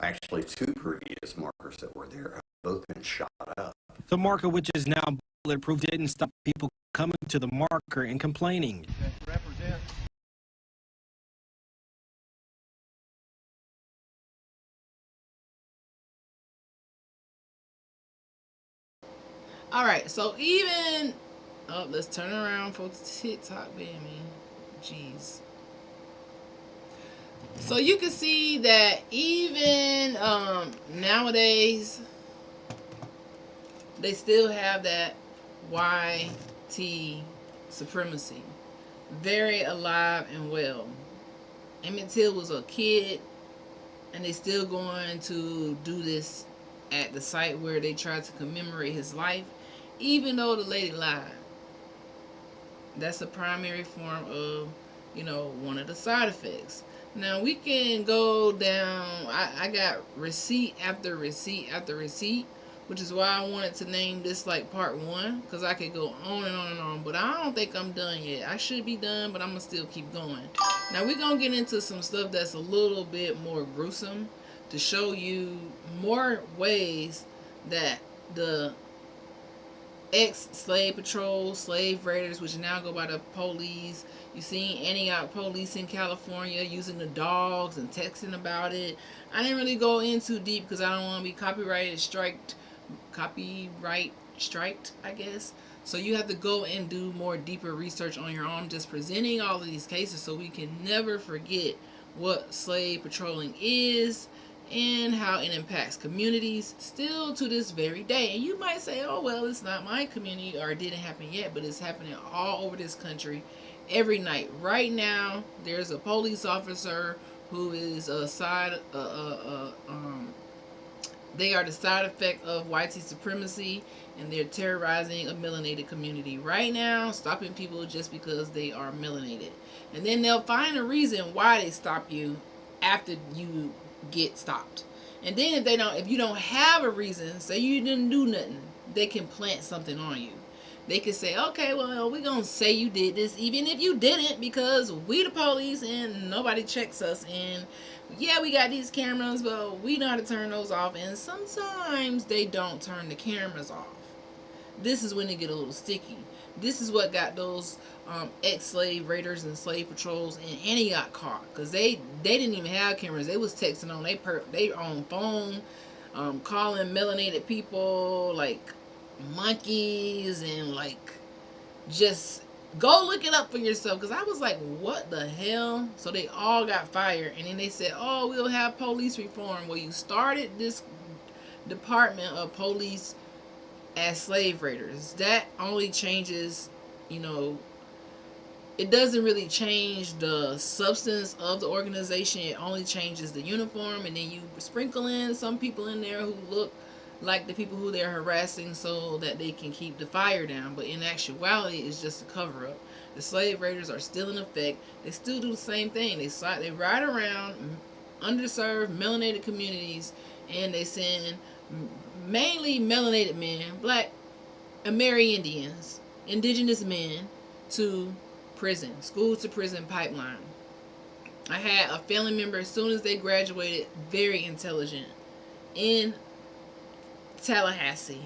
actually two previous markers that were there, have both been shot up. The marker, which is now bulletproof, didn't stop people coming to the marker and complaining. All right, so even let's turn around for TikTok, baby. Jeez. So you can see that even nowadays they still have that YT supremacy very alive and well. Emmett Till was a kid, and they still going to do this at the site where they tried to commemorate his life, even though the lady lied. That's a primary form of, one of the side effects. Now we can go down. I got receipt after receipt after receipt, which is why I wanted to name this like part 1, because I could go on and on and on, but I don't think I'm done yet. I should be done, but I'm gonna still keep going. Now we're gonna get into some stuff that's a little bit more gruesome to show you more ways that the ex-slave patrol, slave raiders, which now go by the police. You seen Antioch police in California using the dogs and texting about it. I didn't really go in too deep because I don't want to be copyright striked, I guess. So you have to go and do more deeper research on your own. I'm just presenting all of these cases so we can never forget what slave patrolling is and how it impacts communities still to this very day. And you might say, oh, well, it's not my community or it didn't happen yet, but it's happening all over this country every night. Right now, there's a police officer who is they are the side effect of white supremacy, and they're terrorizing a melanated community right now, stopping people just because they are melanated. And then they'll find a reason why they stop you after you get stopped. And then if you don't have a reason, say you didn't do nothing, they can plant something on you. They can say, okay, well, we're gonna say you did this even if you didn't, because we the police and nobody checks us, and yeah, we got these cameras, but we know how to turn those off, and sometimes they don't turn the cameras off. This is when they get a little sticky. This is what got those ex-slave raiders and slave patrols in Antioch caught, because they didn't even have cameras. They was texting on their own phone, calling melanated people like monkeys, and like, just go look it up for yourself, because I was like, what the hell? So they all got fired, and then they said, oh, we'll have police reform. Well, you started this department of police as slave raiders. That only changes, it doesn't really change the substance of the organization. It only changes the uniform, and then you sprinkle in some people in there who look like the people who they're harassing so that they can keep the fire down. But in actuality, it's just a cover-up. The slave raiders are still in effect. They still do the same thing. They ride around underserved, melanated communities, and they send mainly melanated men, black Amerindians, indigenous men, to prison, school to prison pipeline. I had a family member, as soon as they graduated, very intelligent, in Tallahassee,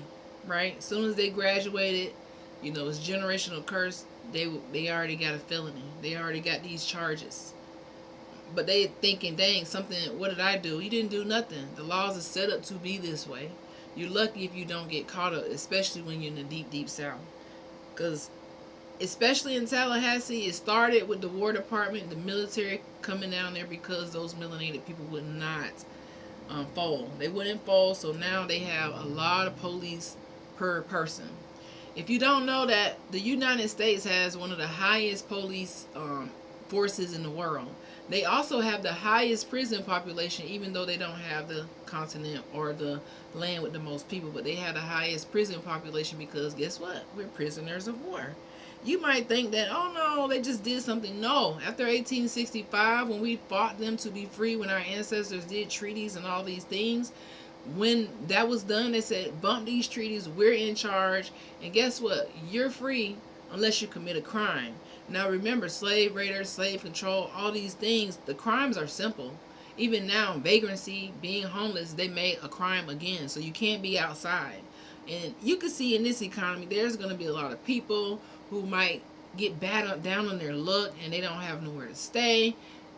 right? As soon as they graduated, it's generational curse. They already got a felony. They already got these charges. But they thinking, dang, something, what did I do? You didn't do nothing. The laws are set up to be this way. You're lucky if you don't get caught up, especially when you're in the deep, deep South. Because especially in Tallahassee, it started with the War Department, the military coming down there because those melanated people would not fold. They wouldn't fold, so now they have a lot of police per person. If you don't know that, the United States has one of the highest police forces in the world. They also have the highest prison population, even though they don't have the continent or the land with the most people, but they have the highest prison population because guess what? We're prisoners of war. You might think that, oh no, they just did something. No, after 1865, when we fought them to be free, when our ancestors did treaties and all these things, when that was done, they said, bump these treaties, we're in charge, and guess what? You're free unless you commit a crime. Now remember, slave raiders, slave control, all these things, the crimes are simple. Even now, vagrancy, being homeless, they made a crime again, so you can't be outside. And you can see in this economy, there's going to be a lot of people who might get down on their luck and they don't have nowhere to stay.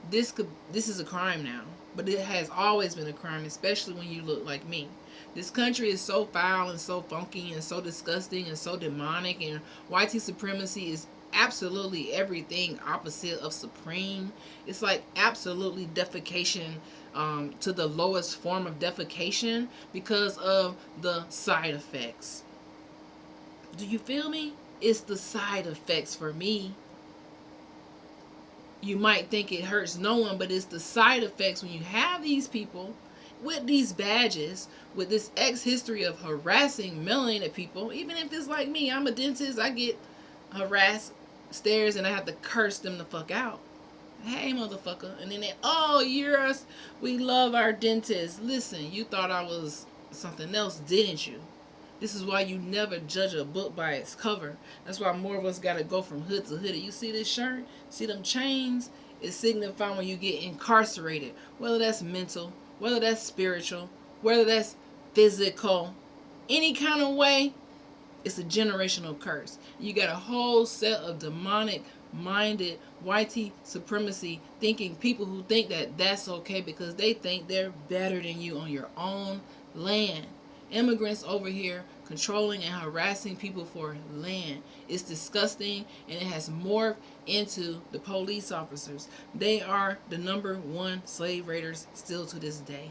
This is a crime now, but it has always been a crime, especially when you look like me. This country is so foul and so funky and so disgusting and so demonic, and white supremacy is absolutely everything opposite of supreme. It's like absolutely defecation to the lowest form of defecation because of the side effects. Do you feel me? It's the side effects for me. You might think it hurts no one, but it's the side effects when you have these people with these badges, with this history of harassing melanated people. Even if it's like me, I'm a dentist, I get harassed stairs and I have to curse them the fuck out. Hey, motherfucker. And then they, oh, you're us. We love our dentists. Listen, you thought I was something else, didn't you? This is why you never judge a book by its cover. That's why more of us got to go from hood to hood. You see this shirt? See them chains? It signifies when you get incarcerated. Whether that's mental, whether that's spiritual, whether that's physical, any kind of way, it's a generational curse. You got a whole set of demonic minded whitey supremacy thinking people who think that that's okay because they think they're better than you on your own land. Immigrants over here controlling and harassing people for land. It's disgusting, and it has morphed into the police officers. They are the #1 slave raiders still to this day.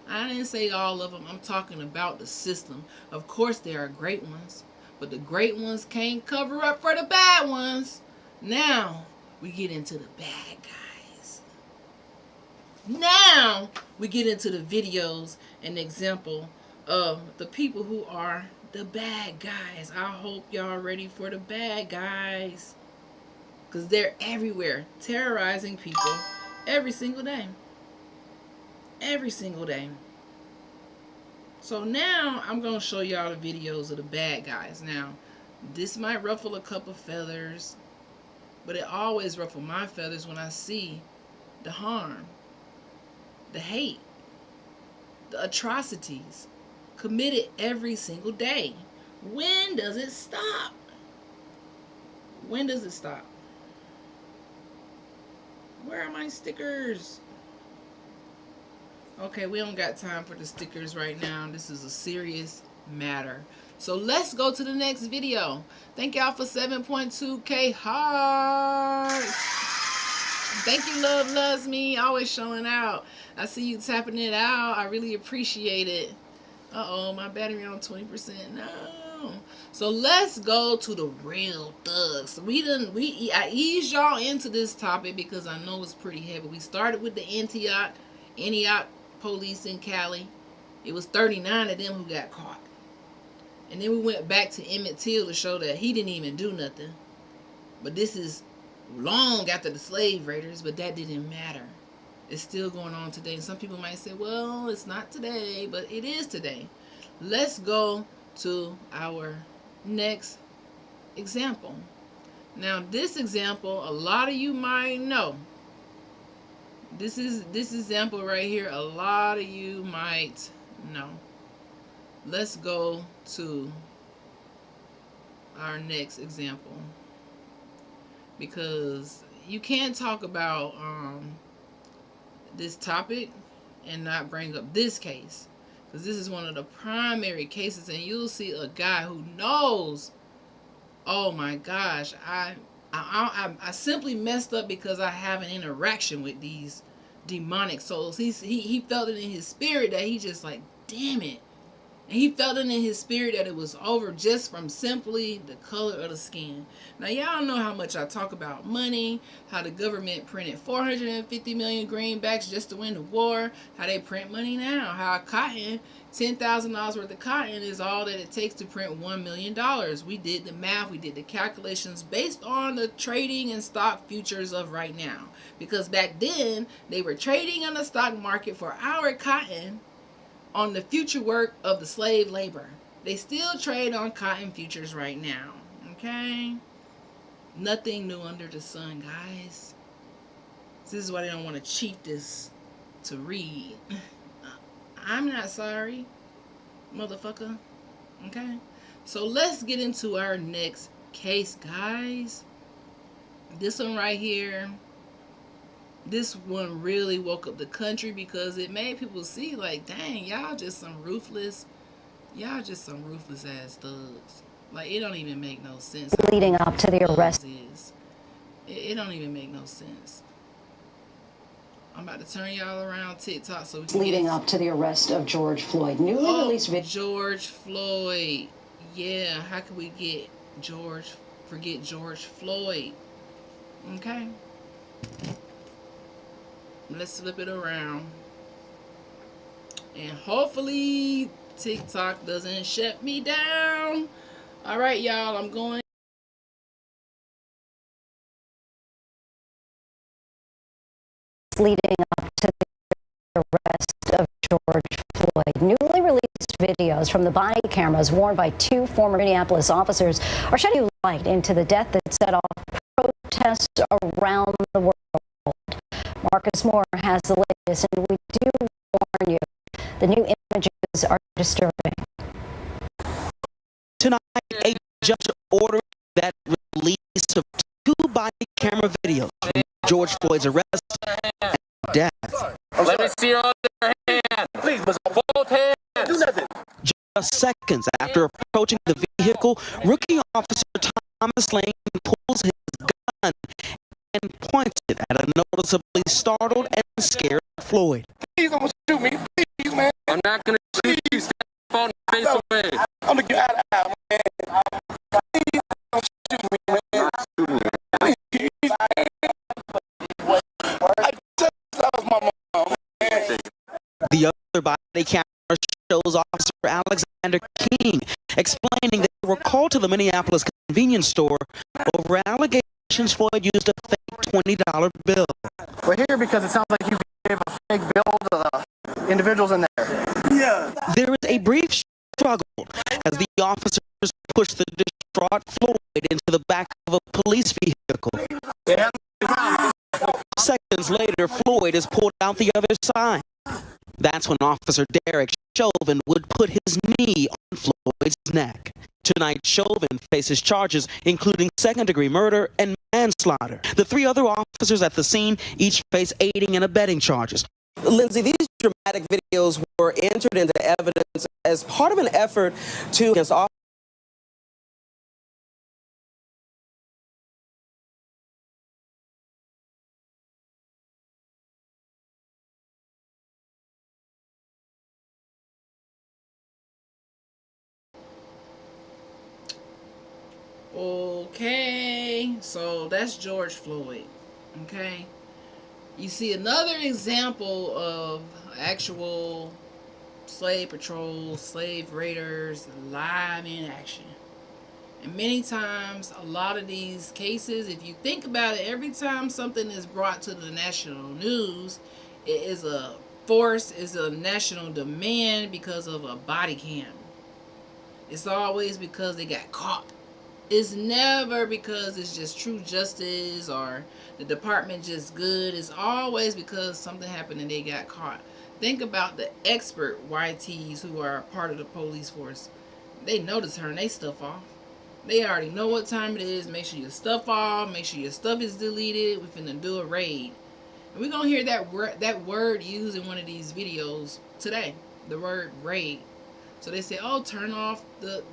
I didn't say all of them. I'm talking about the system. Of course there are great ones, but the great ones can't cover up for the bad ones. Now we get into the bad guys. Now we get into the videos and example of the people who are the bad guys. I hope y'all ready for the bad guys, because they're everywhere terrorizing people every single day. Every single day. So now I'm going to show y'all the videos of the bad guys. Now, this might ruffle a couple feathers, but it always ruffles my feathers when I see the harm, the hate, the atrocities committed every single day. When does it stop? When does it stop? Where are my stickers? Okay, we don't got time for the stickers right now. This is a serious matter. So let's go to the next video. Thank y'all for 7.2K hearts. Thank you, Love Loves Me. Always showing out. I see you tapping it out. I really appreciate it. Uh-oh, my battery on 20%. No. So let's go to the real thugs. I eased y'all into this topic because I know it's pretty heavy. We started with the Antioch police in Cali. It was 39 of them who got caught. And then we went back to Emmett Till to show that he didn't even do nothing. But this is long after the slave raiders, but that didn't matter. It's still going on today. And some people might say, well, it's not today, but it is today. Let's go to our next example. Now, this example, a lot of you might know. This example right here, a lot of you might know. Let's go to our next example, because you can't talk about this topic and not bring up this case, because this is one of the primary cases, and you'll see a guy who knows. Oh my gosh, I simply messed up because I have an interaction with these demonic souls. He felt it in his spirit that he just like, damn it. And he felt it in his spirit that it was over just from simply the color of the skin. Now, y'all know how much I talk about money, how the government printed 450 million greenbacks just to win the war, how they print money now, how cotton, $10,000 worth of cotton is all that it takes to print $1 million. We did the math, we did the calculations based on the trading and stock futures of right now. Because back then, they were trading on the stock market for our cotton on the future work of the slave labor. They still trade on cotton futures right now. Okay? Nothing new under the sun, guys. This is why they don't want to cheat this to read. I'm not sorry, motherfucker. Okay? So let's get into our next case, guys. This one right here. This one really woke up the country because it made people see, like, dang, y'all just some ruthless ass thugs. Like, it don't even make no sense. Leading up to the arrest. It don't even make no sense. I'm about to turn y'all around TikTok so we can Leading up to the arrest of George Floyd. Newly released video. George Floyd. Yeah, how could we forget George Floyd? Okay. Let's flip it around. And hopefully TikTok doesn't shut me down. All right, y'all, I'm going. Leading up to the arrest of George Floyd. Newly released videos from the body cameras worn by two former Minneapolis officers are shedding light into the death that set off protests around the world. Marcus Moore has the latest, and we do warn you, the new images are disturbing. Tonight, a judge ordered that release of two body camera videos from George Floyd's arrest and death. Let me see your other hand. Please, both hands. Do nothing. Just seconds after approaching the vehicle, rookie officer Thomas Lane pulls his gun and points it at a noticeably startled and scared Floyd. Please don't shoot me. Please, man. I'm not going to shoot you. Stand up on the face away. I'm going to get out of here, man. Please don't shoot me, man. Not shooting you. Please. I just lost my mom, man. The other body camera shows Officer Alexander King explaining that they were called to the Minneapolis convenience store over allegations Floyd used a fake $20 bill. We're here because it sounds like you gave a fake bill to the individuals in there. Yeah. There is a brief struggle as the officers push the distraught Floyd into the back of a police vehicle. Yeah. Seconds later, Floyd is pulled out the other side. That's when Officer Derek Chauvin would put his knee on Floyd's neck. Tonight, Chauvin faces charges including second-degree murder and manslaughter. The three other officers at the scene each face aiding and abetting charges. Lindsay, these dramatic videos were entered into evidence as part of an effort to against Okay, so that's George Floyd. Okay, you see another example of actual slave patrol, slave raiders live in action. And many times, a lot of these cases, if you think about it, every time something is brought to the national news, it is a force, is a national demand because of a body cam. It's always because they got caught. It's never because it's just true justice or the department just good. It's always because something happened and they got caught. Think about the expert YTs who are part of the police force. They know to turn their stuff off. They already know what time it is. Make sure your stuff off. Make sure your stuff is deleted. We're finna do a raid. And we're gonna hear that word used in one of these videos today. The word raid. So they say, oh, turn off the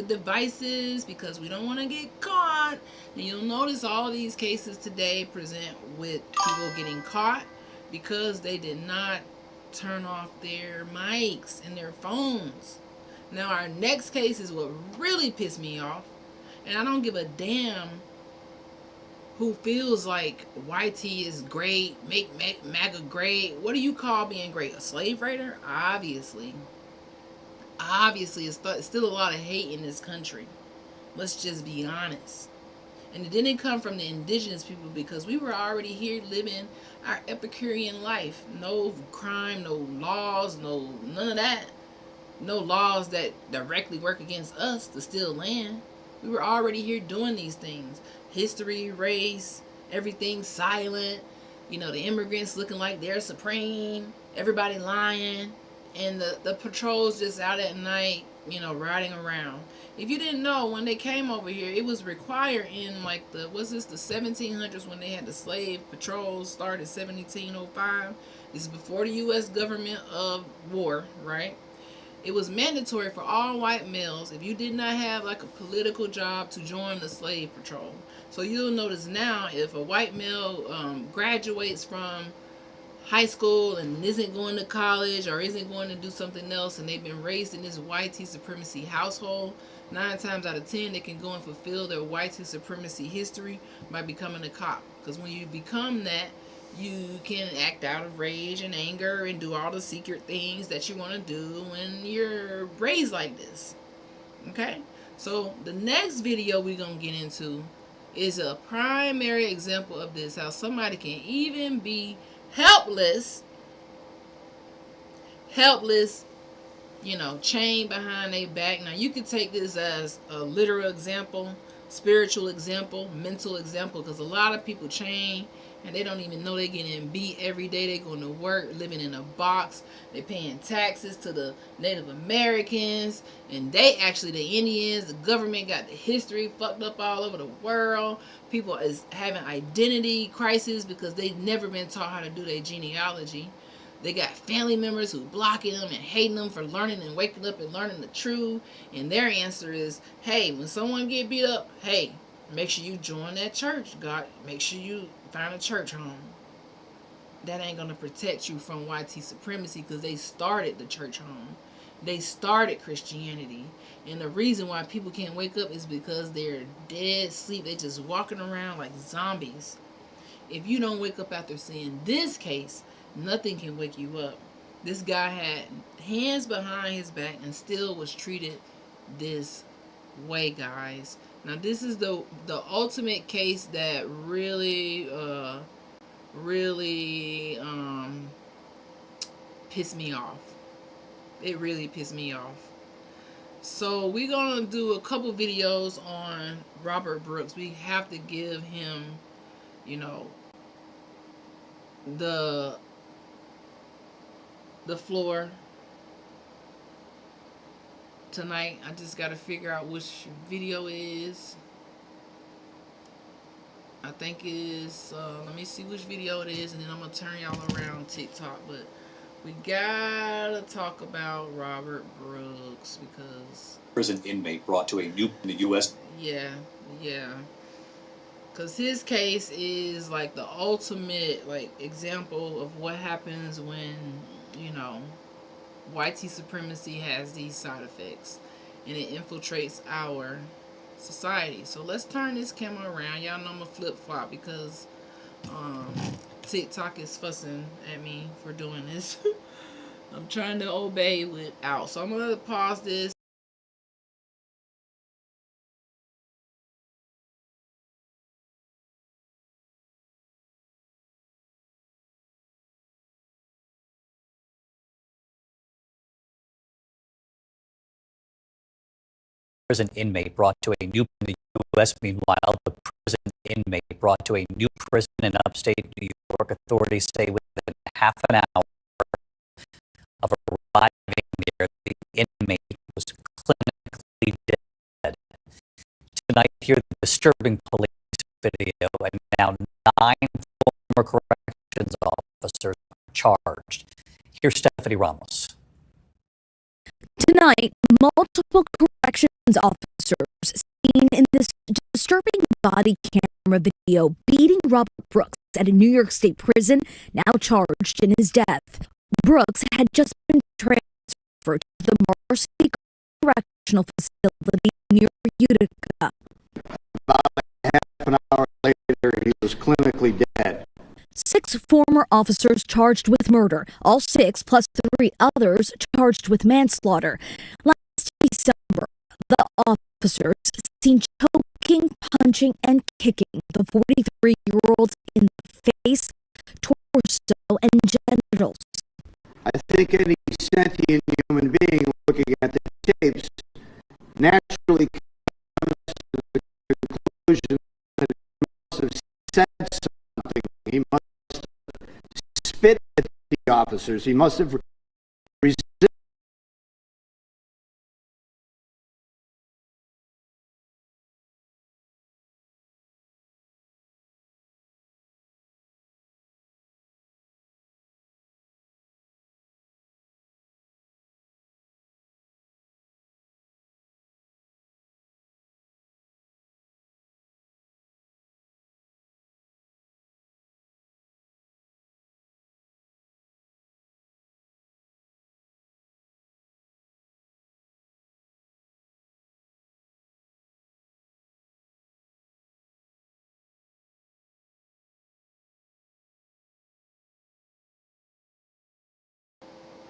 devices because we don't want to get caught. And you'll notice all these cases today present with people getting caught because they did not turn off their mics and their phones. Now our next case is what really pissed me off, and I don't give a damn who feels like YT is great, make MAGA great. What do you call being great? A slave raider? Obviously, it's still a lot of hate in this country. Let's just be honest. And it didn't come from the indigenous people because we were already here living our Epicurean life. No crime, no laws, none of that. No laws that directly work against us to steal land. We were already here doing these things. History, race, everything silent. You know, the immigrants looking like they're supreme. Everybody lying. And the patrols just out at night, you know, riding around. If you didn't know, when they came over here, it was required in like the 1700s when they had the slave patrols started in 1705. This is before the U.S. government of war, right? It was mandatory for all white males, if you did not have like a political job, to join the slave patrol. So you'll notice now, if a white male graduates from high school and isn't going to college or isn't going to do something else, and they've been raised in this white supremacy household, 9 times out of 10 they can go and fulfill their white supremacy history by becoming a cop. Because when you become that, you can act out of rage and anger and do all the secret things that you want to do when you're raised like this. Okay? So the next video we're going to get into is a primary example of this, how somebody can even be helpless, you know, chained behind their back. Now you could take this as a literal example, spiritual example, mental example, because a lot of people chain and they don't even know they're getting beat every day. They're going to work, living in a box. They're paying taxes to the Native Americans, and they actually the Indians. The government got the history fucked up all over the world. People is having identity crisis because they've never been taught how to do their genealogy. They got family members who blocking them and hating them for learning and waking up and learning the truth. And their answer is, hey, when someone get beat up, hey, make sure you join that church. God, make sure you find a church home. That ain't going to protect you from YT supremacy because they started the church home. They started Christianity. And the reason why people can't wake up is because they're dead asleep. They're just walking around like zombies. If you don't wake up after seeing this case, nothing can wake you up. This guy had hands behind his back and still was treated this way, guys. Now this is the ultimate case that really pissed me off. It really pissed me off. So we're gonna do a couple videos on Robert Brooks. We have to give him, you know, the floor tonight. I just got to figure out which video it is. I think it is, let me see which video it is, and then I'm going to turn y'all around TikTok. But we got to talk about Robert Brooks because... prison inmate brought to a new in the U.S. Yeah. Because his case is like the ultimate like example of what happens when, you know, YT supremacy has these side effects and it infiltrates our society. So let's turn this camera around. Y'all know I'm a flip-flop because TikTok is fussing at me for doing this. I'm trying to obey without. So I'm going to pause this. Prison inmate brought to a new in the U.S. Meanwhile, the prison inmate brought to a new prison in upstate New York. Authorities say within half an hour of arriving there, the inmate was clinically dead. Tonight, hear the disturbing police video, and now 9 former Here's Stephanie Ramos. Tonight, multiple corrections officers seen in this disturbing body camera video beating Robert Brooks at a New York State prison, now charged in his death. Brooks had just been transferred to the Marcy Correctional Facility near Utica. About half an hour later, he was clinically dead. 6 former officers charged with murder, all 6 plus 3 others charged with manslaughter. Last December, the officers seen choking, punching, and kicking the 43-year-old in the face, torso, and genitals. I think any sentient human being looking at the tapes naturally comes to the conclusion that he must have said something. He must have spit at the officers. He must have resisted.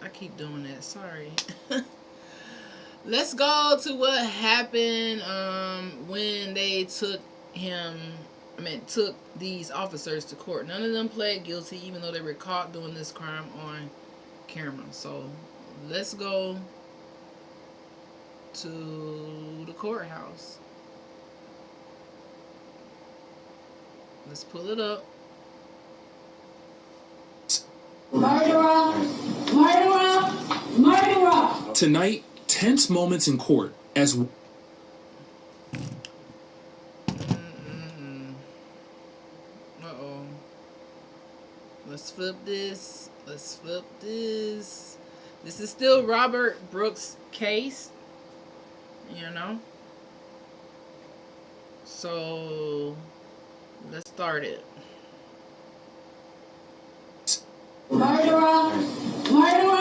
I keep doing that. Sorry. Let's go to what happened when they took these officers to court. None of them pled guilty, even though they were caught doing this crime on camera. So let's go to the courthouse. Let's pull it up. Murderer! Murderer! Murderer! Tonight, tense moments in court as Let's flip this. Let's flip this. This is still Robert Brooks' case, you know. So let's start it. Murderer! Murderer!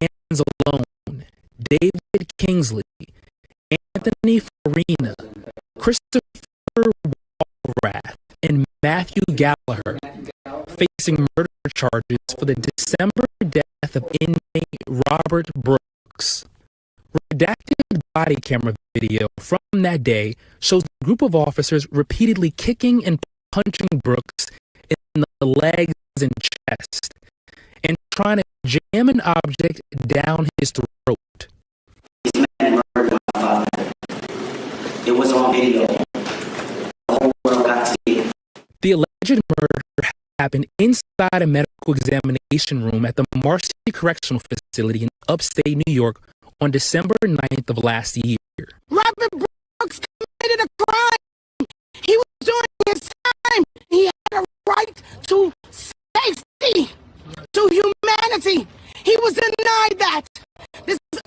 Hands alone, David Kingsley, Anthony Farina, Christopher Walrath, and Matthew Gallagher facing murder charges for the December death of inmate Robert Brooks. Redacted body camera video from that day shows a group of officers repeatedly kicking and punching Brooks in the legs and chest, and trying to jam an object down his throat. These men murdered my father. It was on video. The whole world got to see it. The alleged murder happened inside a medical examination room at the Marcy Correctional Facility in upstate New York on December 9th of last year. Robert Brooks committed a crime. He was doing his time. He had a right to safety, to humanity. He was denied that. This is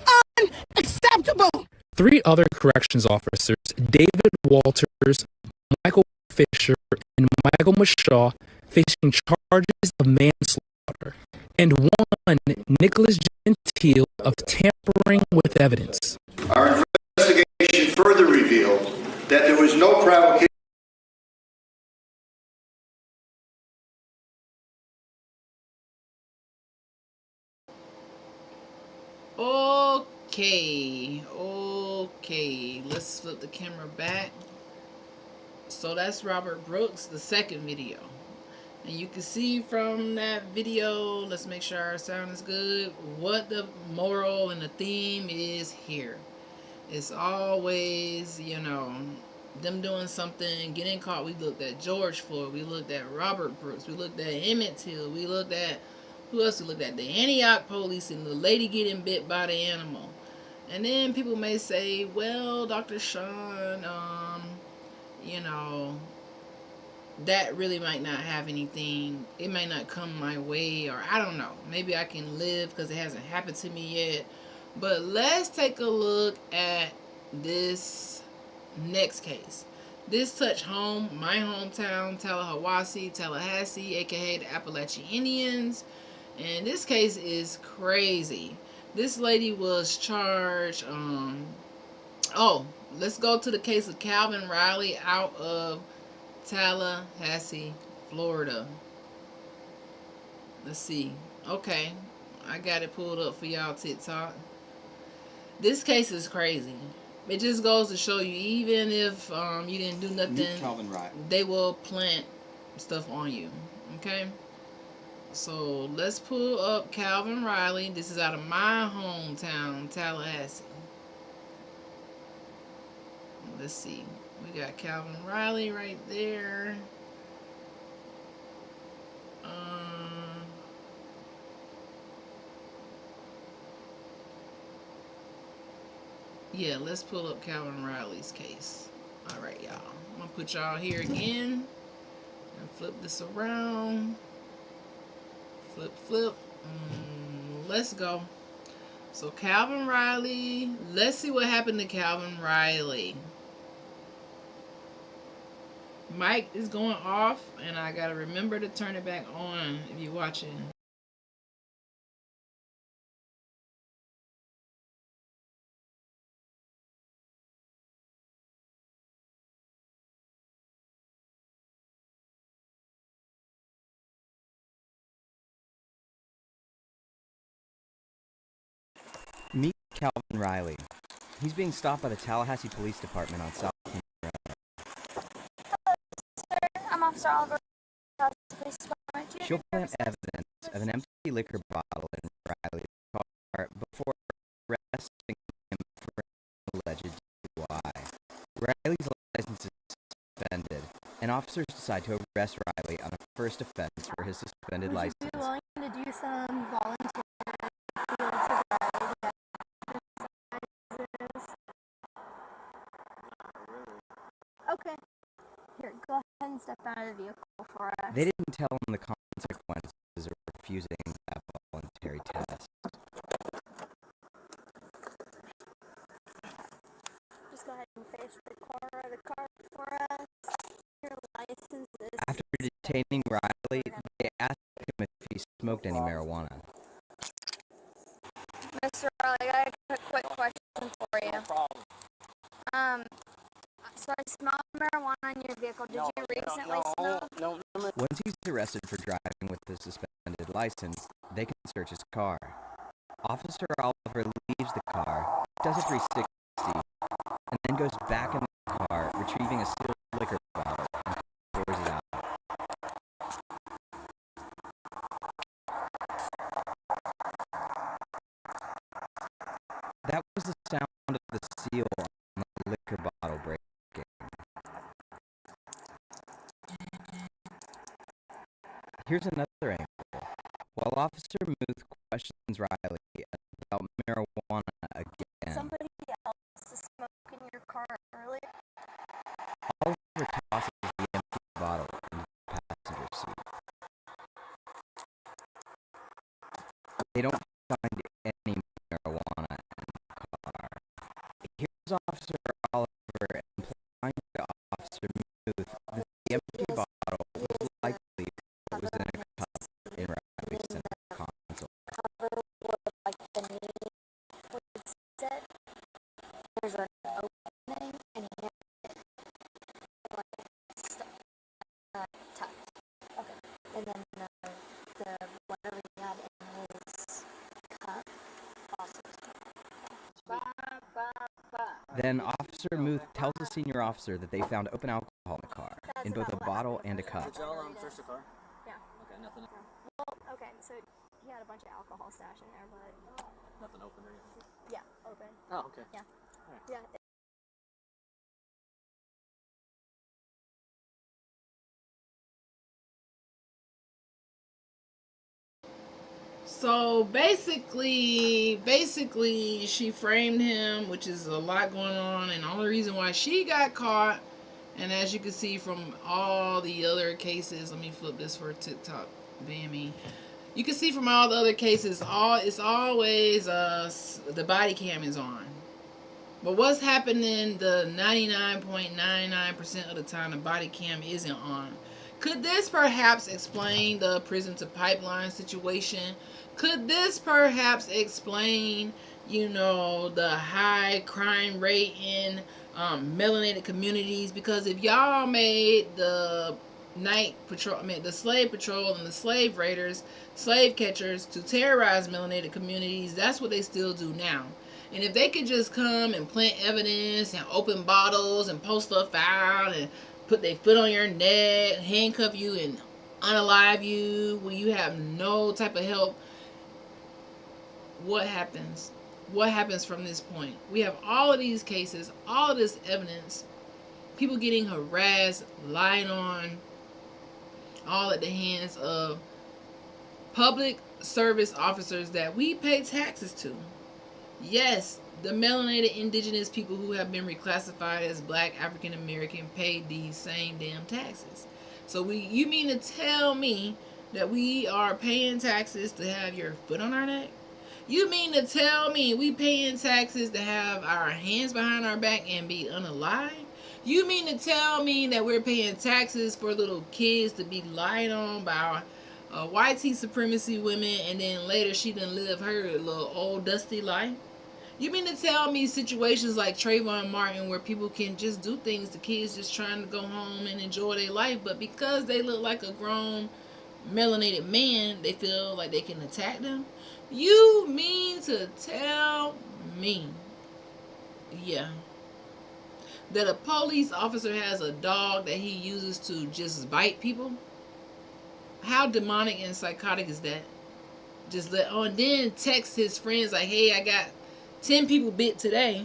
unacceptable. 3 other corrections officers, David Walters, Michael Fisher, and Michael Mashaw, facing charges of manslaughter, and 1, Nicholas Gentile, of tampering with evidence. Our investigation further revealed that there was no provocation. Okay, let's flip the camera back. So that's Robert Brooks, the second video. And you can see from that video, let's make sure our sound is good, what the moral and the theme is here. It's always, you know, them doing something, getting caught. We looked at George Floyd. We looked at Robert Brooks. We looked at Emmett Till. We looked at, who else? We looked at the Antioch police and the lady getting bit by the animal. And then people may say, well, Dr. Sean, you know, that really might not have anything. It may not come my way, or I don't know. Maybe I can live because it hasn't happened to me yet. But let's take a look at this next case. This touched home, my hometown, Tallahassee, aka the Appalachian Indians. And this case is crazy. This lady was charged. Let's go to the case of Calvin Riley out of Tallahassee, Florida. Let's see. Okay, I got it pulled up for y'all, TikTok. This case is crazy. It just goes to show you, even if you didn't do nothing, Calvin Riley. they will plant stuff on you. Okay? So let's pull up Calvin Riley. This is out of my hometown, Tallahassee. Let's see. We got Calvin Riley right there. Yeah, let's pull up Calvin Riley's case. Alright, y'all. I'm going to put y'all here again. And flip this around. Flip. Let's go. So Calvin Riley. Let's see what happened to Calvin Riley. Mic is going off, and I got to remember to turn it back on if you're watching. Meet Calvin Riley. He's being stopped by the Tallahassee Police Department on South King Road. Hello, sir. I'm Officer Oliver. Police Department. She'll plant evidence of an empty liquor bottle in Riley's car before arresting him for an alleged DUI. Riley's license is suspended, and officers decide to arrest Riley on a first offense for his suspended license. Would you be willing to do some volunteer field sobriety exercises? Okay. Here, go ahead and step out of the vehicle for us. They didn't tell him the consequences of refusing that voluntary test. Just go ahead and face the corner of the car for us. Your license is... After detaining Riley, they asked him if he smoked any marijuana. Mr. Riley, I got a quick question for you. No problem. So I smelled marijuana in your vehicle. Did you recently smoke? No. Once he's arrested for driving with a suspended license, they can search his car. Officer Oliver leaves the car, does a 360, and then goes back in the car, retrieving a sealed liquor bottle and pours it out. That was the sound of the seal on the liquor bottle breaking. Here's another angle. While Officer Muth questions Riley about marijuana again, Somebody else was smoking in your car earlier? Oliver tosses the empty bottle into the passenger seat. They don't find any marijuana in the car. Here's Officer Oliver implying to Officer Muth that the empty bottle was likely what was in a cup in Riley's center console. Cover with like the knee where you sit. There's an opening and you have it like tucked. Okay. And then the whatever you had in his cup also. Then Officer Muth tells the senior officer that they found open alcohol in the car, in both a bottle and a cup. Did y'all search the car? Yeah. Okay, nothing. Well, okay, so he had a bunch of alcohol stashed in there, but... Nothing open or anything? Yeah, open. Oh, okay. Yeah. All right. Yeah. So basically, she framed him, which is a lot going on, and the only reason why she got caught, and as you can see from all the other cases, let me flip this for TikTok, Bammy. You can see from all the other cases, it's always the body cam is on. But what's happening the 99.99% of the time, the body cam isn't on. Could this perhaps explain the prison to pipeline situation? Could this perhaps explain, the high crime rate in melanated communities? Because if y'all made the night patrol, the slave patrol and the slave raiders, slave catchers to terrorize melanated communities, that's what they still do now. And if they could just come and plant evidence and open bottles and post stuff out and put their foot on your neck, handcuff you and unalive you when you have no type of help, what happens? What happens from this point? We have all of these cases, all of this evidence, people getting harassed, lied on, all at the hands of public service officers that we pay taxes to. Yes, the melanated indigenous people who have been reclassified as Black African American paid these same damn taxes. So you mean to tell me that we are paying taxes to have your foot on our neck? You mean to tell me we paying taxes to have our hands behind our back and be unalive? You mean to tell me that we're paying taxes for little kids to be lied on by white supremacy women, and then later she done live her little old dusty life? You mean to tell me situations like Trayvon Martin, where people can just do things to kids just trying to go home and enjoy their life, but because they look like a grown melanated man, they feel like they can attack them? You mean to tell me, yeah, that a police officer has a dog that he uses to just bite people? How demonic and psychotic is that? Just and then text his friends like, hey, I got 10 people bit today.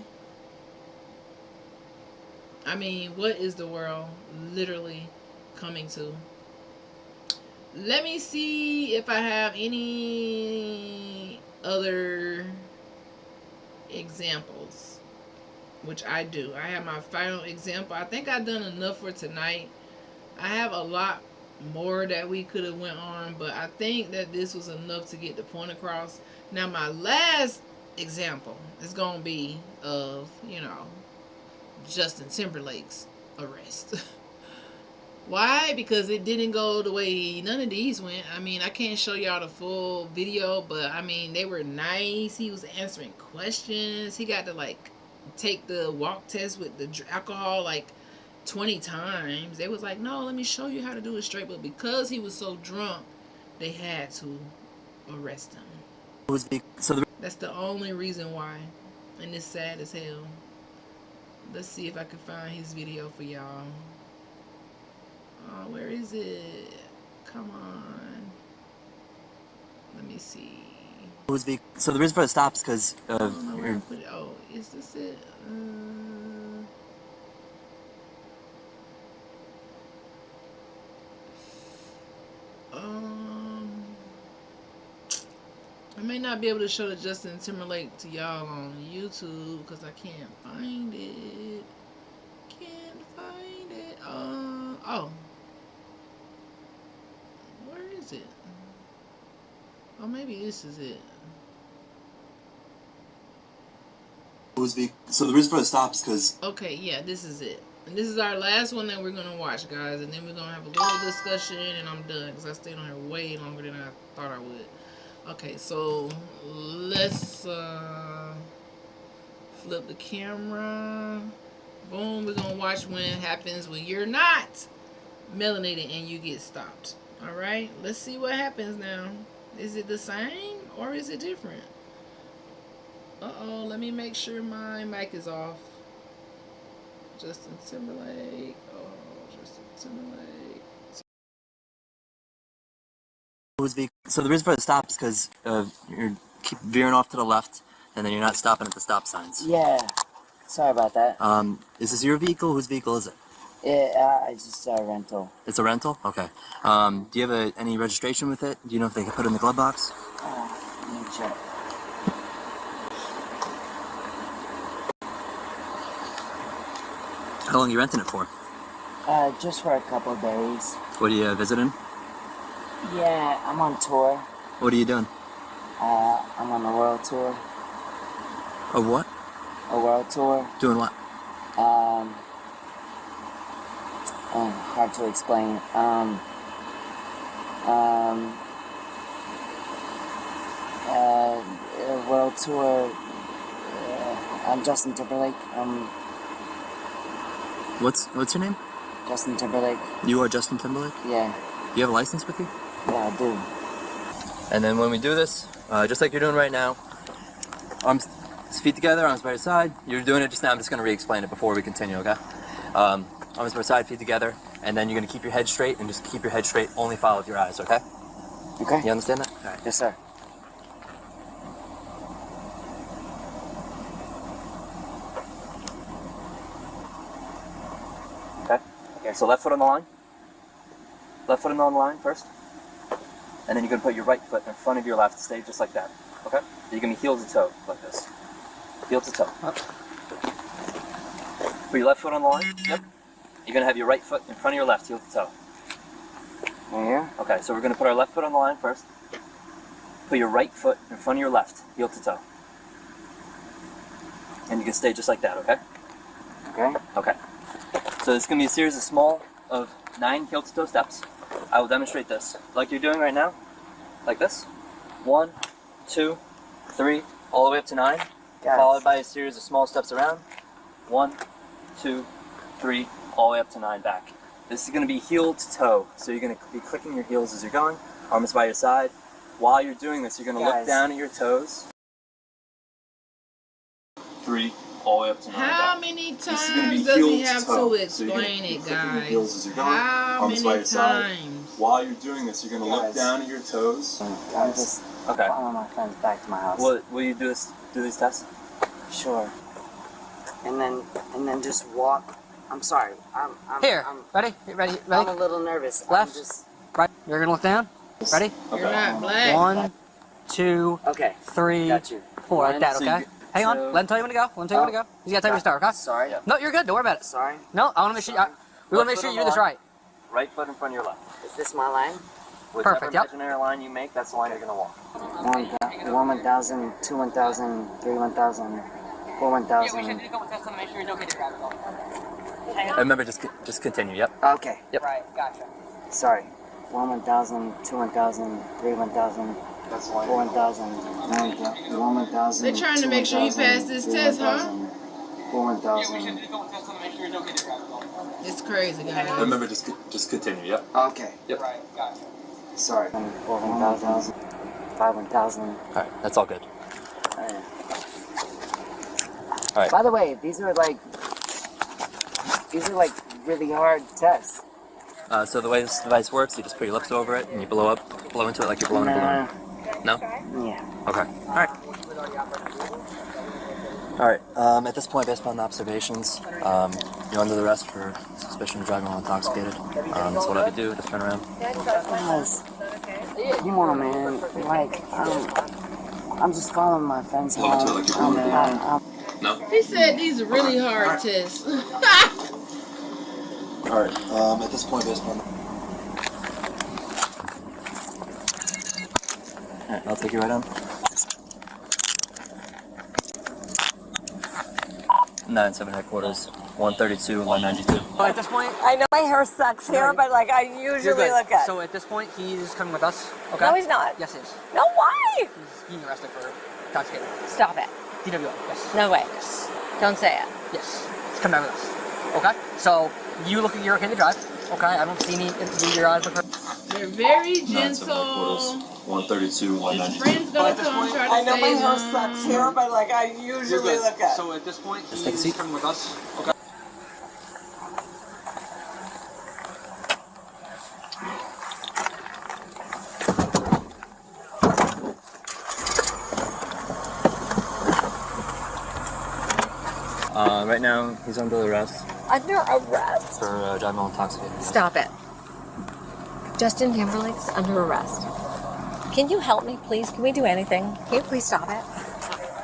I mean, what is the world literally coming to? Let me see if I have any other examples, which I do. I have my final example. I think I've done enough for tonight. I have a lot more that we could have went on, but I think that this was enough to get the point across. Now, my last example is going to be of, Justin Timberlake's arrest. Why? Because it didn't go the way none of these went. I mean, I can't show y'all the full video, but I mean, they were nice. He was answering questions. He got to take the walk test with the alcohol 20 times. They was like, no, let me show you how to do it straight. But because he was so drunk, they had to arrest him. That's the only reason why. And it's sad as hell. Let's see if I can find his video for y'all. Oh, where is it? Come on. Let me see. So the reason for the stop is because oh, is this it? I may not be able to show the Justin Timberlake to y'all on YouTube because I can't find it. Oh. Where is it? Oh, maybe this is it. So the reason for the stop is because... Okay, yeah, this is it. And this is our last one that we're going to watch, guys. And then we're going to have a little discussion and I'm done because I stayed on here way longer than I thought I would. Okay, so let's flip the camera. Boom, we're going to watch when it happens when you're not melanated and you get stopped. All right, let's see what happens now. Is it the same or is it different? Uh-oh, let me make sure my mic is off. Justin Timberlake. Oh, Justin Timberlake. So the reason for the stop is because you keep veering off to the left and then you're not stopping at the stop signs. Yeah, sorry about that. Is this your vehicle? Whose vehicle is it? It's just a rental. It's a rental? Okay. Do you have any registration with it? Do you know if they can put it in the glove box? Let me check. How long are you renting it for? Just for a couple of days. What are you visiting? Yeah, I'm on tour. What are you doing? I'm on a world tour. A what? A world tour. Doing what? Hard to explain. A world tour. I'm Justin Timberlake. What's your name? Justin Timberlake. You are Justin Timberlake? Yeah. You have a license with you? Yeah, I do. And then when we do this, just like you're doing right now, arms, feet together, arms by your side. You're doing it just now. I'm just going to re-explain it before we continue, okay? Arms by your side, feet together, and then you're going to keep your head straight and just keep your head straight. Only follow with your eyes, okay? Okay. You understand that? All right. Yes, sir. Okay, so left foot on the line. Left foot on the line first. And then you're going to put your right foot in front of your left, stay just like that. Okay? You're going to be heel to toe, like this. Heel to toe. Up. Put your left foot on the line. Yep. You're going to have your right foot in front of your left, heel to toe. Here? Okay, so we're going to put our left foot on the line first. Put your right foot in front of your left, heel to toe. And you can stay just like that, okay? Okay. Okay. So it's going to be a series of 9 heel to toe steps. I will demonstrate this like you're doing right now, like this. 1, 2, 3, all the way up to 9, followed by a series of small steps around. 1, 2, 3, all the way up to 9 back. This is going to be heel to toe, so you're going to be clicking your heels as you're going, arms by your side. While you're doing this, you're going to look down at your toes. 3, all the way up to 9 back. How many times does he have to explain it, guys? How many times? While you're doing this, you're going to look down at your toes. I'm just following my friends back to my house. Will you do these tests? Sure. And then just walk. I'm sorry. Here. Ready? I'm a little nervous. Left. Right. You're gonna look down. Ready? You're not black. 1, 2, 3, 4. Like that. Okay. Hang on. Let him tell you when to go. He's gotta tell you when to start. Okay. Sorry. No, you're good. Don't worry about it. Sorry. No, I want to make sure. We want to make sure you do this right. Right foot in front of your left. Is this my line? Whichever imaginary line you make, that's the line you're going to walk. 1,000, 2, 1,000, 3, 1,000, 4, 1,000. Remember, just continue. Yep. Okay. Yep. Right. Gotcha. Sorry. 1,000, 2, 1,000, 3, 1,000, 4, 1,000, 1,000. They're trying to make sure you pass this test, huh? 4, 1,000. It's crazy, guys. Remember, just continue. Yep. Okay. Yep. Right. Gotcha. Sorry. 4, 1,000, 5, 1,000. All right. That's all good. All right. By the way, these are like really hard tests. So the way this device works, you just put your lips over it and you blow into it like you're blowing a balloon. No? Yeah. Okay. All right. All right. At this point, based upon the observations, you're under arrest for suspicion of driving while intoxicated. So what I would do, just turn around. Guys, come on, man. Like, I'm just following my friends home. No. He said these are really hard tests. All right. At this point, based upon. All right. I'll take you right on. 9-7 headquarters, 132 and 192. So at this point, I know my hair sucks here, but like I usually look at. So at this point, he's coming with us. Okay. No, he's not. Yes, he is. No, why? He's being arrested for intoxicated. Stop it. DWI. Yes. No way. Yes. Don't say it. Yes. He's coming back with us. Okay. So you're okay to drive. Okay. I don't see any. Your eyes look. They're very gentle. 132, 192. His friends gonna come try to I know my save hair him. sucks here, but like I usually look at. So at this point, he's coming with us. Okay. Right now, he's under arrest. Under arrest? For driving while intoxicated. Stop it. Justin Timberlake's under arrest. Can you help me, please? Can we do anything? Can you please stop it?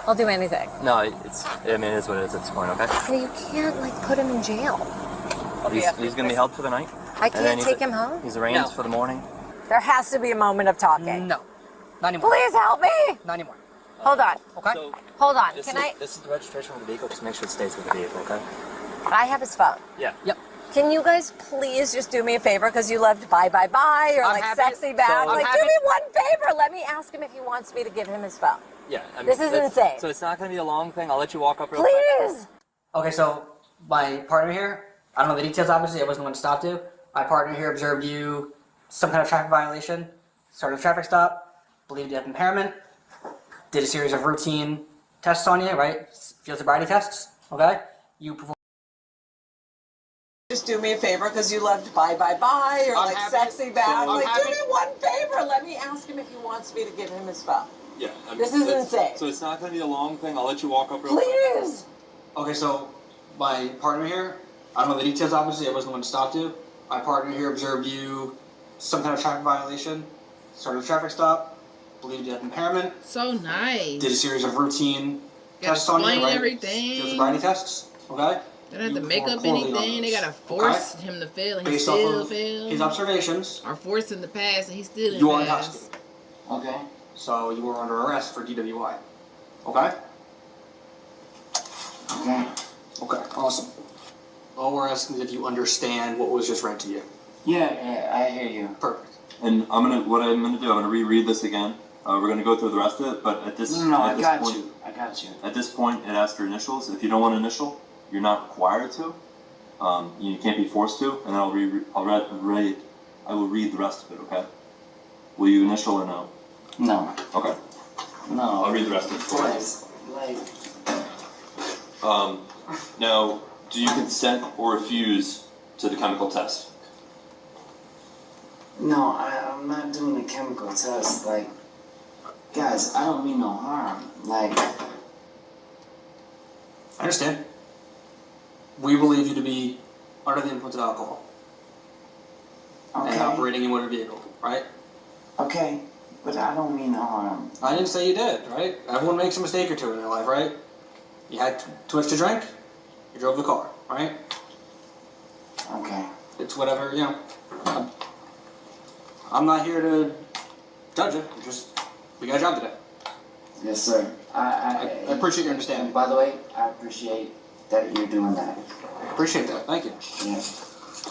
I'll do anything. No, it is what it is at this point, okay? No, you can't, like, put him in jail. He's going to be held for the night. I can't take him home? He's arraigned for the morning. There has to be a moment of talking. No. Not anymore. Please help me! Not anymore. Hold on. Okay. So, Hold on. this is the registration of the vehicle. Just make sure it stays with the vehicle, okay? I have his phone. Yeah. Yep. Can you guys please just do me a favor because you loved Bye Bye Bye or I'm like happy- Sexy Back? so- Like, I'm do happy- me one favor. Let me ask him if he wants me to give him his phone. Yeah. I mean, This is that's- insane. So it's not going to be a long thing. I'll let you walk up real quick. Please! Okay, so my partner here, I don't know the details obviously, I wasn't the one to stop to. My partner here observed you some kind of traffic violation, started a traffic stop, believed you had impairment, did a series of routine tests on you, right? Field sobriety tests, okay? You performed. Just do me a favor because you loved Bye Bye Bye or I'm like happy- Sexy Back. so- I'm Like, do happy- me one favor. Let me ask him if he wants me to give him his phone. Yeah. I mean, This is that's- insane. So it's not going to be a long thing. I'll let you walk up real quick. Please! Okay, so my partner here, I don't know the details obviously, I wasn't the one to stop to. My partner here observed you some kind of traffic violation, started a traffic stop, believed you had impairment, So nice. did a series of routine Gotta tests on you, explain right? everything. Field sobriety tests, okay? They don't have to You make up performed poorly on anything. They those, gotta force okay? him to fail, and he Based off still of fails. his observations, Or forced him to pass, and he still didn't you are pass. intoxicated. Okay. So you were under arrest for DWI. Okay? Okay. Okay, awesome. All we're asking is if you understand what was just read to you. Yeah, I hear you. Perfect. And I'm gonna reread this again. We're gonna go through the rest of it, but at this No, at I this got point, you. I got you. At this point, it asks for initials. If you don't want to initial, you're not required to. You can't be forced to, and I will read the rest of it. Okay? Will you initial or no? No. Okay. No. I'll read the rest of it for you. Like, Now, do you consent or refuse to the chemical test? no, I'm not doing the chemical test. Like, guys, I don't mean no harm. Like, I understand. We believe you to be under the influence of alcohol. okay. And operating a motor vehicle, right? Okay, but I don't mean no harm. I didn't say you did, right? Everyone makes a mistake or two in their life, right? You had too much to drink, you drove the car, right? Okay. It's whatever, you know. I'm not here to judge it. We got a job today. Yes, sir. I appreciate your understanding. By the way, I appreciate that you're doing that. Appreciate that. Thank you. Yeah.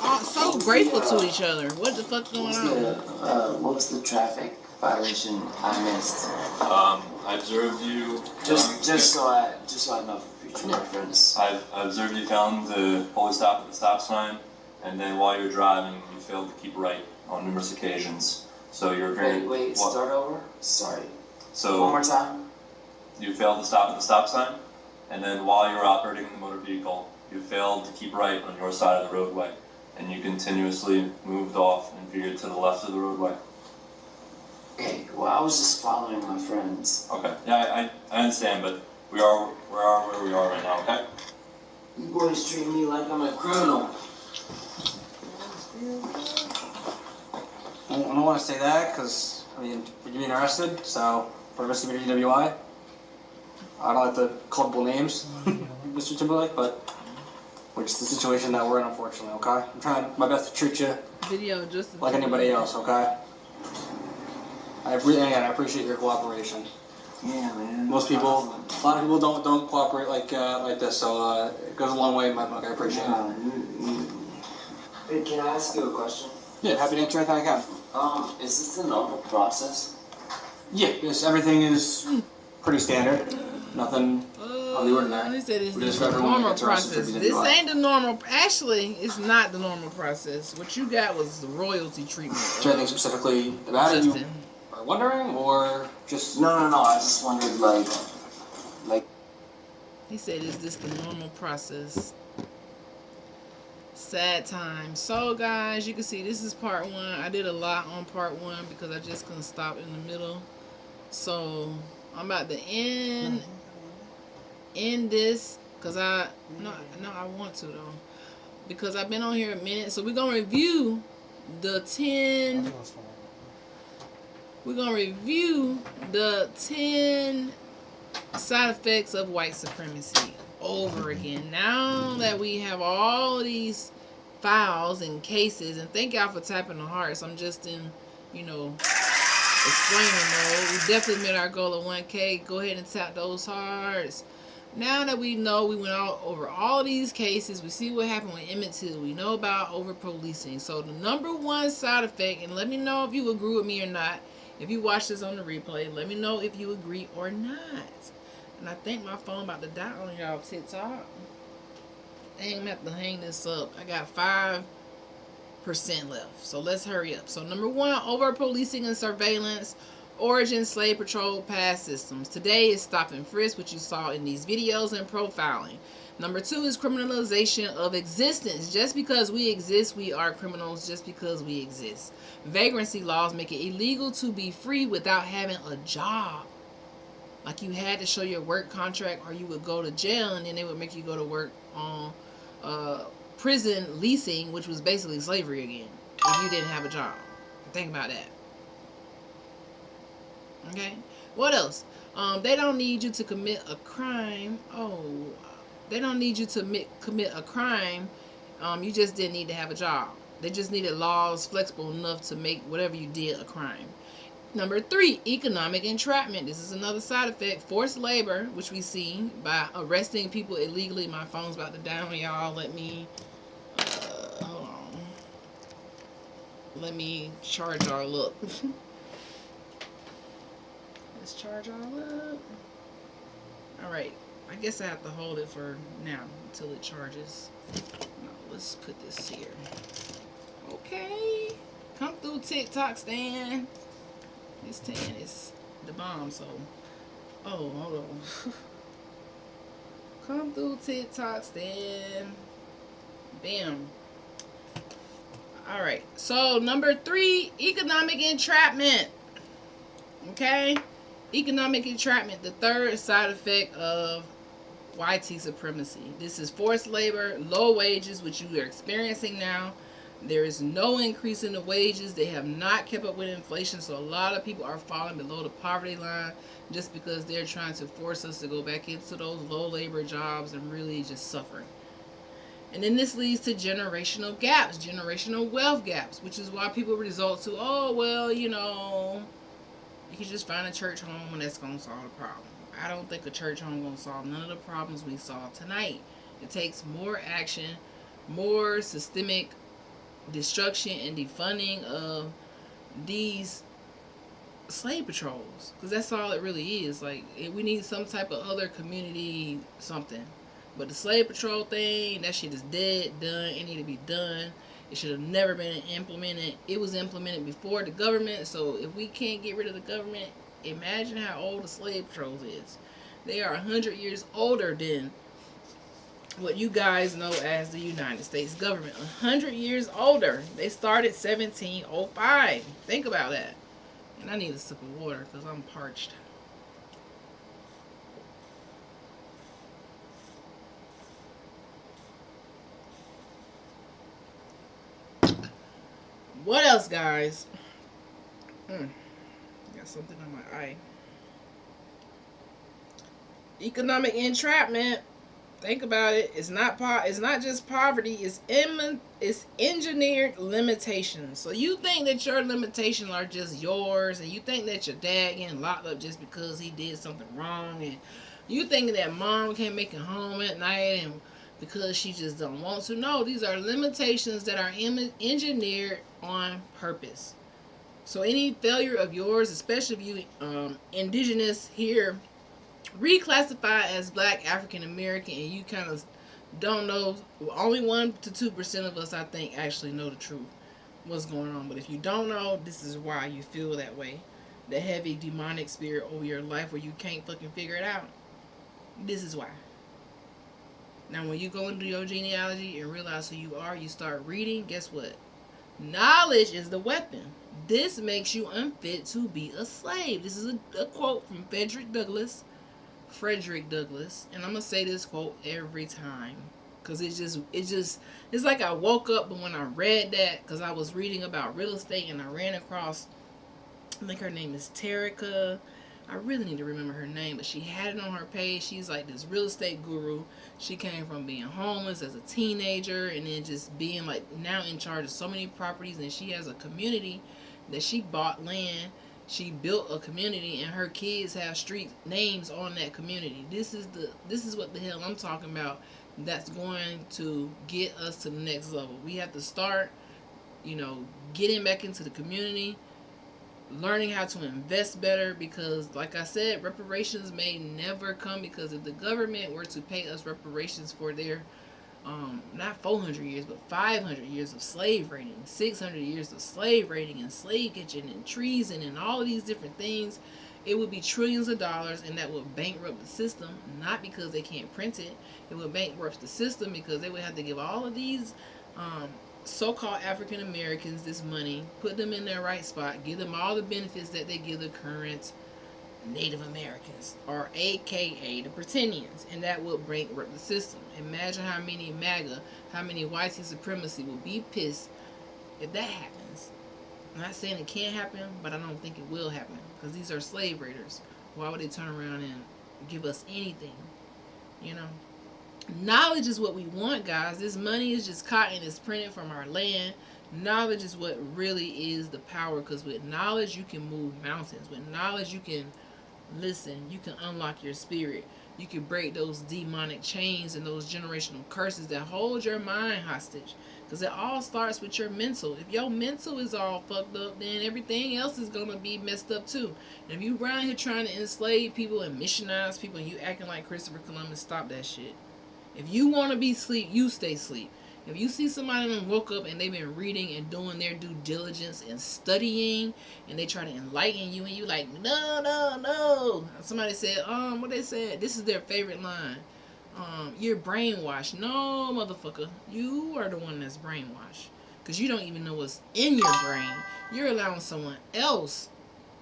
Oh, so grateful to each other. What the fuck's going on? What was the traffic violation I missed? I observed you. Just so I know for future reference. I observed you failing to fully stop at the stop sign, and then while you're driving, you failed to keep right on numerous occasions. So you're very. Wait, start over? Sorry. So one more time. You failed to stop at the stop sign, and then while you were operating the motor vehicle, you failed to keep right on your side of the roadway, and you continuously moved off and veered to the left of the roadway. Okay, well, I was just following my friends. Okay, yeah, I understand, but we are where we are right now, okay? You boys treat me like I'm a criminal. I don't want to say that because, I mean, you're being arrested, so for misdemeanor DWI. I don't like to call names, Mr. Timberlake, but which is the situation that we're in, unfortunately, okay? I'm trying my best to treat you Video just like anybody else, okay? I appreciate your cooperation. Yeah, man. A lot of people don't cooperate like this, so it goes a long way in my book. I appreciate it. Hey, can I ask you a question? Yeah, happy to answer anything I can. Is this the normal process? Yeah, yes, everything is pretty standard. Nothing on the ordinary. He said it's We just the got everyone normal gets arrested for process. This DWI. ain't the normal. Actually, it's not the normal process. What you got was the royalty treatment. Is there anything specifically about it you are wondering, or just? No. I just wondered, like. He said, "Is this the normal process?" Sad time. So, guys, you can see this is part 1. I did a lot on part 1 because I just couldn't stop in the middle. So I'm about to end this because I want to though, because I've been on here a minute. So we're gonna review the 10 we're going to review the 10 side effects of white supremacy over again. Now that we have all of these files and cases, and thank y'all for tapping the hearts. I'm just in, explaining mode. We definitely met our goal of 1K. Go ahead and tap those hearts. Now that we know, we went over all these cases, we see what happened with Emmett Till, we know about over-policing. So the number one side effect, and let me know if you agree with me or not, if you watch this on the replay, let me know if you agree or not. And I think my phone about to die on y'all TikTok. Dang, I'm gonna have to hang this up. I got 5% left, so let's hurry up. So number one, over-policing and surveillance. Origin, slave patrol, pass systems. Today is stop and frisk, which you saw in these videos, and profiling. Number two is criminalization of existence. Just because we exist, we are criminals just because we exist. Vagrancy laws make it illegal to be free without having a job. Like you had to show your work contract or you would go to jail, and then they would make you go to work on prison leasing, which was basically slavery again, if you didn't have a job. Think about that. Okay, what else? They don't need you to commit a crime. They don't need you to commit a crime. You just didn't need to have a job. They just needed laws flexible enough to make whatever you did a crime. Number three, economic entrapment. This is another side effect. Forced labor, which we see by arresting people illegally. My phone's about to die on y'all. Let me hold on. Let me charge y'all up. Let's charge all up. Alright, I guess I have to hold it for now until it charges. No, let's put this here. Okay. Come through TikTok stand. This 10 is the bomb, so. Oh, hold on. Come through TikTok stand. Bam. Alright, so number three, economic entrapment. Okay? Economic entrapment, the third side effect of YT supremacy. This is forced labor, low wages, which you are experiencing now. There is no increase in the wages. They have not kept up with inflation, so a lot of people are falling below the poverty line just because they're trying to force us to go back into those low labor jobs and really just suffering. And then this leads to generational gaps, generational wealth gaps, which is why people resort to, you can just find a church home and that's going to solve the problem. I don't think a church home is going to solve none of the problems we saw tonight. It takes more action, more systemic destruction and defunding of these slave patrols. Because that's all it really is. Like, we need some type of other community something. But the slave patrol thing, that shit is dead, done. It need to be done. It should have never been implemented. It was implemented before the government, so if we can't get rid of the government, imagine how old the slave patrols is. They are 100 years older than what you guys know as the United States government. 100 years older. They started 1705. Think about that. And I need a sip of water because I'm parched. What else, guys? Got something on my eye. Economic entrapment. Think about it. It's not just poverty. It's engineered limitations. So you think that your limitations are just yours, and you think that your dad getting locked up just because he did something wrong, and you think that mom can't make it home at night and because she just don't want to. No, these are limitations that are engineered on purpose. So any failure of yours, especially if you indigenous here, reclassify as Black, African American, and you kind of don't know. Only 1 to 2% of us, I think, actually know the truth, what's going on. But if you don't know, this is why you feel that way. The heavy demonic spirit over your life where you can't fucking figure it out. This is why. Now, when you go into your genealogy and realize who you are, you start reading, guess what? Knowledge is the weapon. This makes you unfit to be a slave. This is a quote from Frederick Douglass. And I'm going to say this quote every time. Because it's like I woke up, but when I read that, because I was reading about real estate and I ran across I think her name is Terica. I really need to remember her name, but she had it on her page. She's like this real estate guru. She came from being homeless as a teenager and then just being like now in charge of so many properties, and she has a community that she bought land. She built a community and her kids have street names on that community. This is what the hell I'm talking about. That's going to get us to the next level. We have to start, getting back into the community, learning how to invest better, because like I said, reparations may never come, because if the government were to pay us reparations for their not 400 years but 500 years of slave raiding, 600 years of slave raiding and slave catching and treason and all of these different things, it would be trillions of dollars, and that would bankrupt the system. Not because they can't print it, it would bankrupt the system because they would have to give all of these so-called African Americans this money, put them in their right spot, give them all the benefits that they give the current Native Americans, or AKA the Pretendians, and that will bankrupt the system. Imagine how many MAGA, how many white supremacy will be pissed if that happens. I'm not saying it can't happen, but I don't think it will happen, because these are slave raiders. Why would they turn around and give us anything? Knowledge is what we want, guys. This money is just cotton. It's printed from our land. Knowledge is what really is the power, because with knowledge you can move mountains. With knowledge you can listen. You can unlock your spirit. You can break those demonic chains and those generational curses that hold your mind hostage, because it all starts with your mental. If your mental is all fucked up, then everything else is going to be messed up too. And if you around here trying to enslave people and missionize people and you acting like Christopher Columbus, stop that shit. If you want to be asleep, you stay asleep. If you see somebody that woke up and they've been reading and doing their due diligence and studying, and they try to enlighten you, and you like, no. Somebody said, what they said, this is their favorite line. You're brainwashed. No, motherfucker. You are the one that's brainwashed, because you don't even know what's in your brain. You're allowing someone else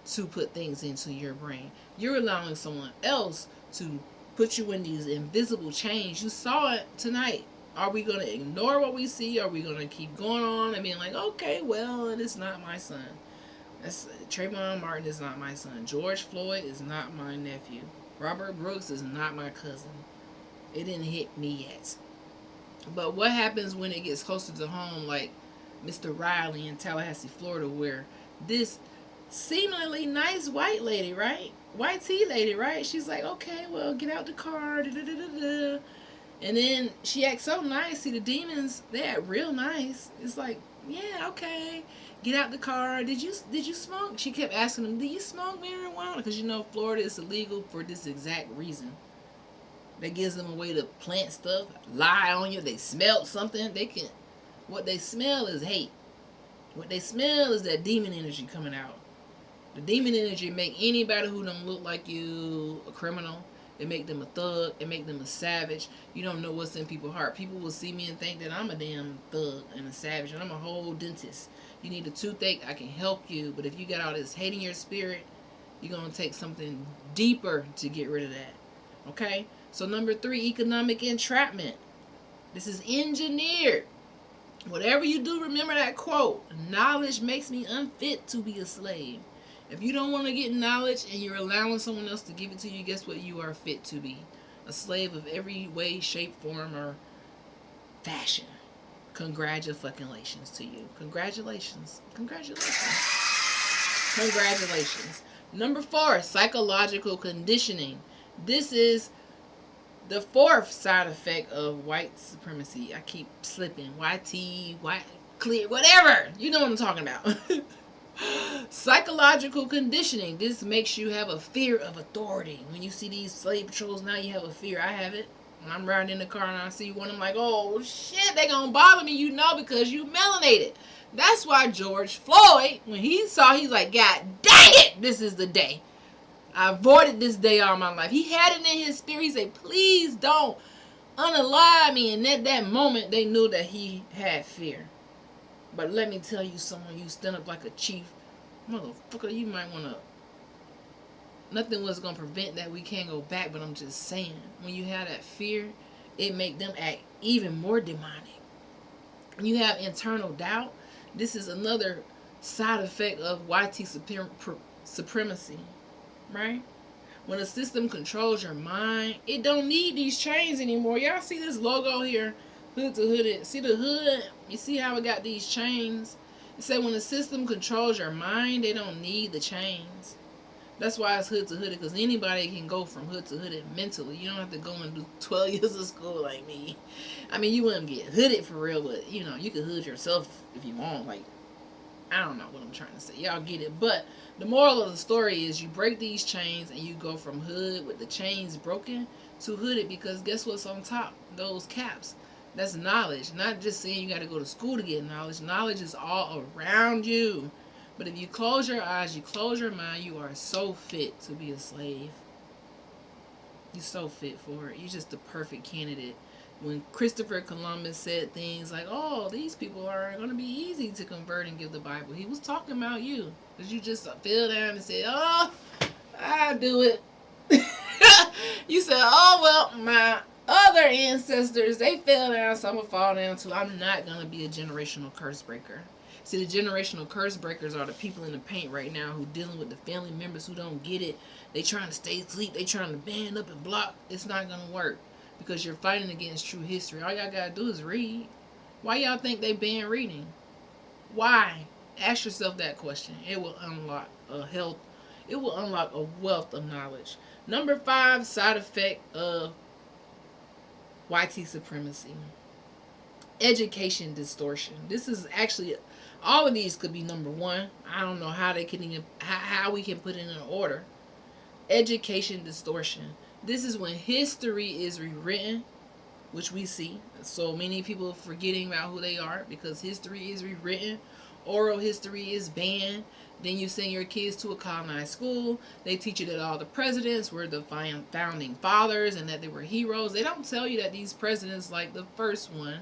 to put things into your brain. You're allowing someone else to put you in these invisible chains. You saw it tonight. Are we going to ignore what we see? Are we going to keep going on and being like, okay, well, it is not my son. Trayvon Martin is not my son. George Floyd is not my nephew. Robert Brooks is not my cousin. It didn't hit me yet. But what happens when it gets closer to home, like Mr. Riley in Tallahassee, Florida, where this seemingly nice white lady, right? White tea lady, right? She's like, okay, well, get out the car. Da-da-da-da-da. And then she acts so nice. See, the demons, they act real nice. It's like, yeah, okay. Get out the car. Did you smoke? She kept asking them, do you smoke marijuana? Because Florida is illegal for this exact reason. That gives them a way to plant stuff, lie on you. They smelled something. What they smell is hate. What they smell is that demon energy coming out. The demon energy make anybody who don't look like you a criminal. It make them a thug. It make them a savage. You don't know what's in people's heart. People will see me and think that I'm a damn thug and a savage, and I'm a whole dentist. You need a toothache, I can help you. But if you got all this hate in your spirit, you're going to take something deeper to get rid of that. Okay? So number 3, economic entrapment. This is engineered. Whatever you do, remember that quote. Knowledge makes me unfit to be a slave. If you don't want to get knowledge and you're allowing someone else to give it to you, guess what? You are fit to be a slave of every way, shape, form, or fashion. Congratulations to you. Congratulations. Number 4, psychological conditioning. This is the 4th side effect of white supremacy. I keep slipping. white, clear, whatever. You know what I'm talking about. Psychological conditioning. This makes you have a fear of authority. When you see these slave patrols now, you have a fear. I have it. When I'm riding in the car and I see one, I'm like, oh shit, they gonna bother me, because you melanated. That's why George Floyd, when he saw, he's like, God dang it, this is the day. I avoided this day all my life. He had it in his spirit. He said, please don't unalive me. And at that moment, they knew that he had fear. But let me tell you something. You stand up like a chief. Motherfucker, you might want to... Nothing was going to prevent that. We can't go back. But I'm just saying. When you have that fear, it make them act even more demonic. When you have internal doubt, this is another side effect of white supremacy, right? When a system controls your mind, it don't need these chains anymore. Y'all see this logo here, hood to hooded. See the hood? You see how it got these chains? It said when the system controls your mind, they don't need the chains. That's why it's hood to hooded, because anybody can go from hood to hooded mentally. You don't have to go and do 12 years of school like me. I mean, you wouldn't get hooded for real, but you know, you could hood yourself if you want. Like, I don't know what I'm trying to say. Y'all get it. But the moral of the story is you break these chains and you go from hood with the chains broken to hooded, because guess what's on top? Those caps. That's knowledge. Not just saying you got to go to school to get knowledge. Knowledge is all around you. But if you close your eyes, you close your mind, you are so fit to be a slave. You're so fit for it. You're just the perfect candidate. When Christopher Columbus said things like, oh, these people are going to be easy to convert and give the Bible, he was talking about you. Because you just fell down and said, oh, I'll do it. You said, oh, well, my other ancestors, they fell down, so I'm going to fall down too. I'm not going to be a generational curse breaker. See, the generational curse breakers are the people in the paint right now who dealing with the family members who don't get it. They trying to stay asleep. They trying to band up and block. It's not going to work because you're fighting against true history. All y'all got to do is read. Why y'all think they ban reading? Why? Ask yourself that question. It will unlock it will unlock a wealth of knowledge. Number 5 side effect of YT supremacy. Education distortion. This is actually, all of these could be number 1. I don't know how they can even, how we can put it in order. Education distortion. This is when history is rewritten, which we see. So many people forgetting about who they are because history is rewritten. Oral history is banned. Then you send your kids to a colonized school. They teach you that all the presidents were the founding fathers and that they were heroes. They don't tell you that these presidents, like the first one,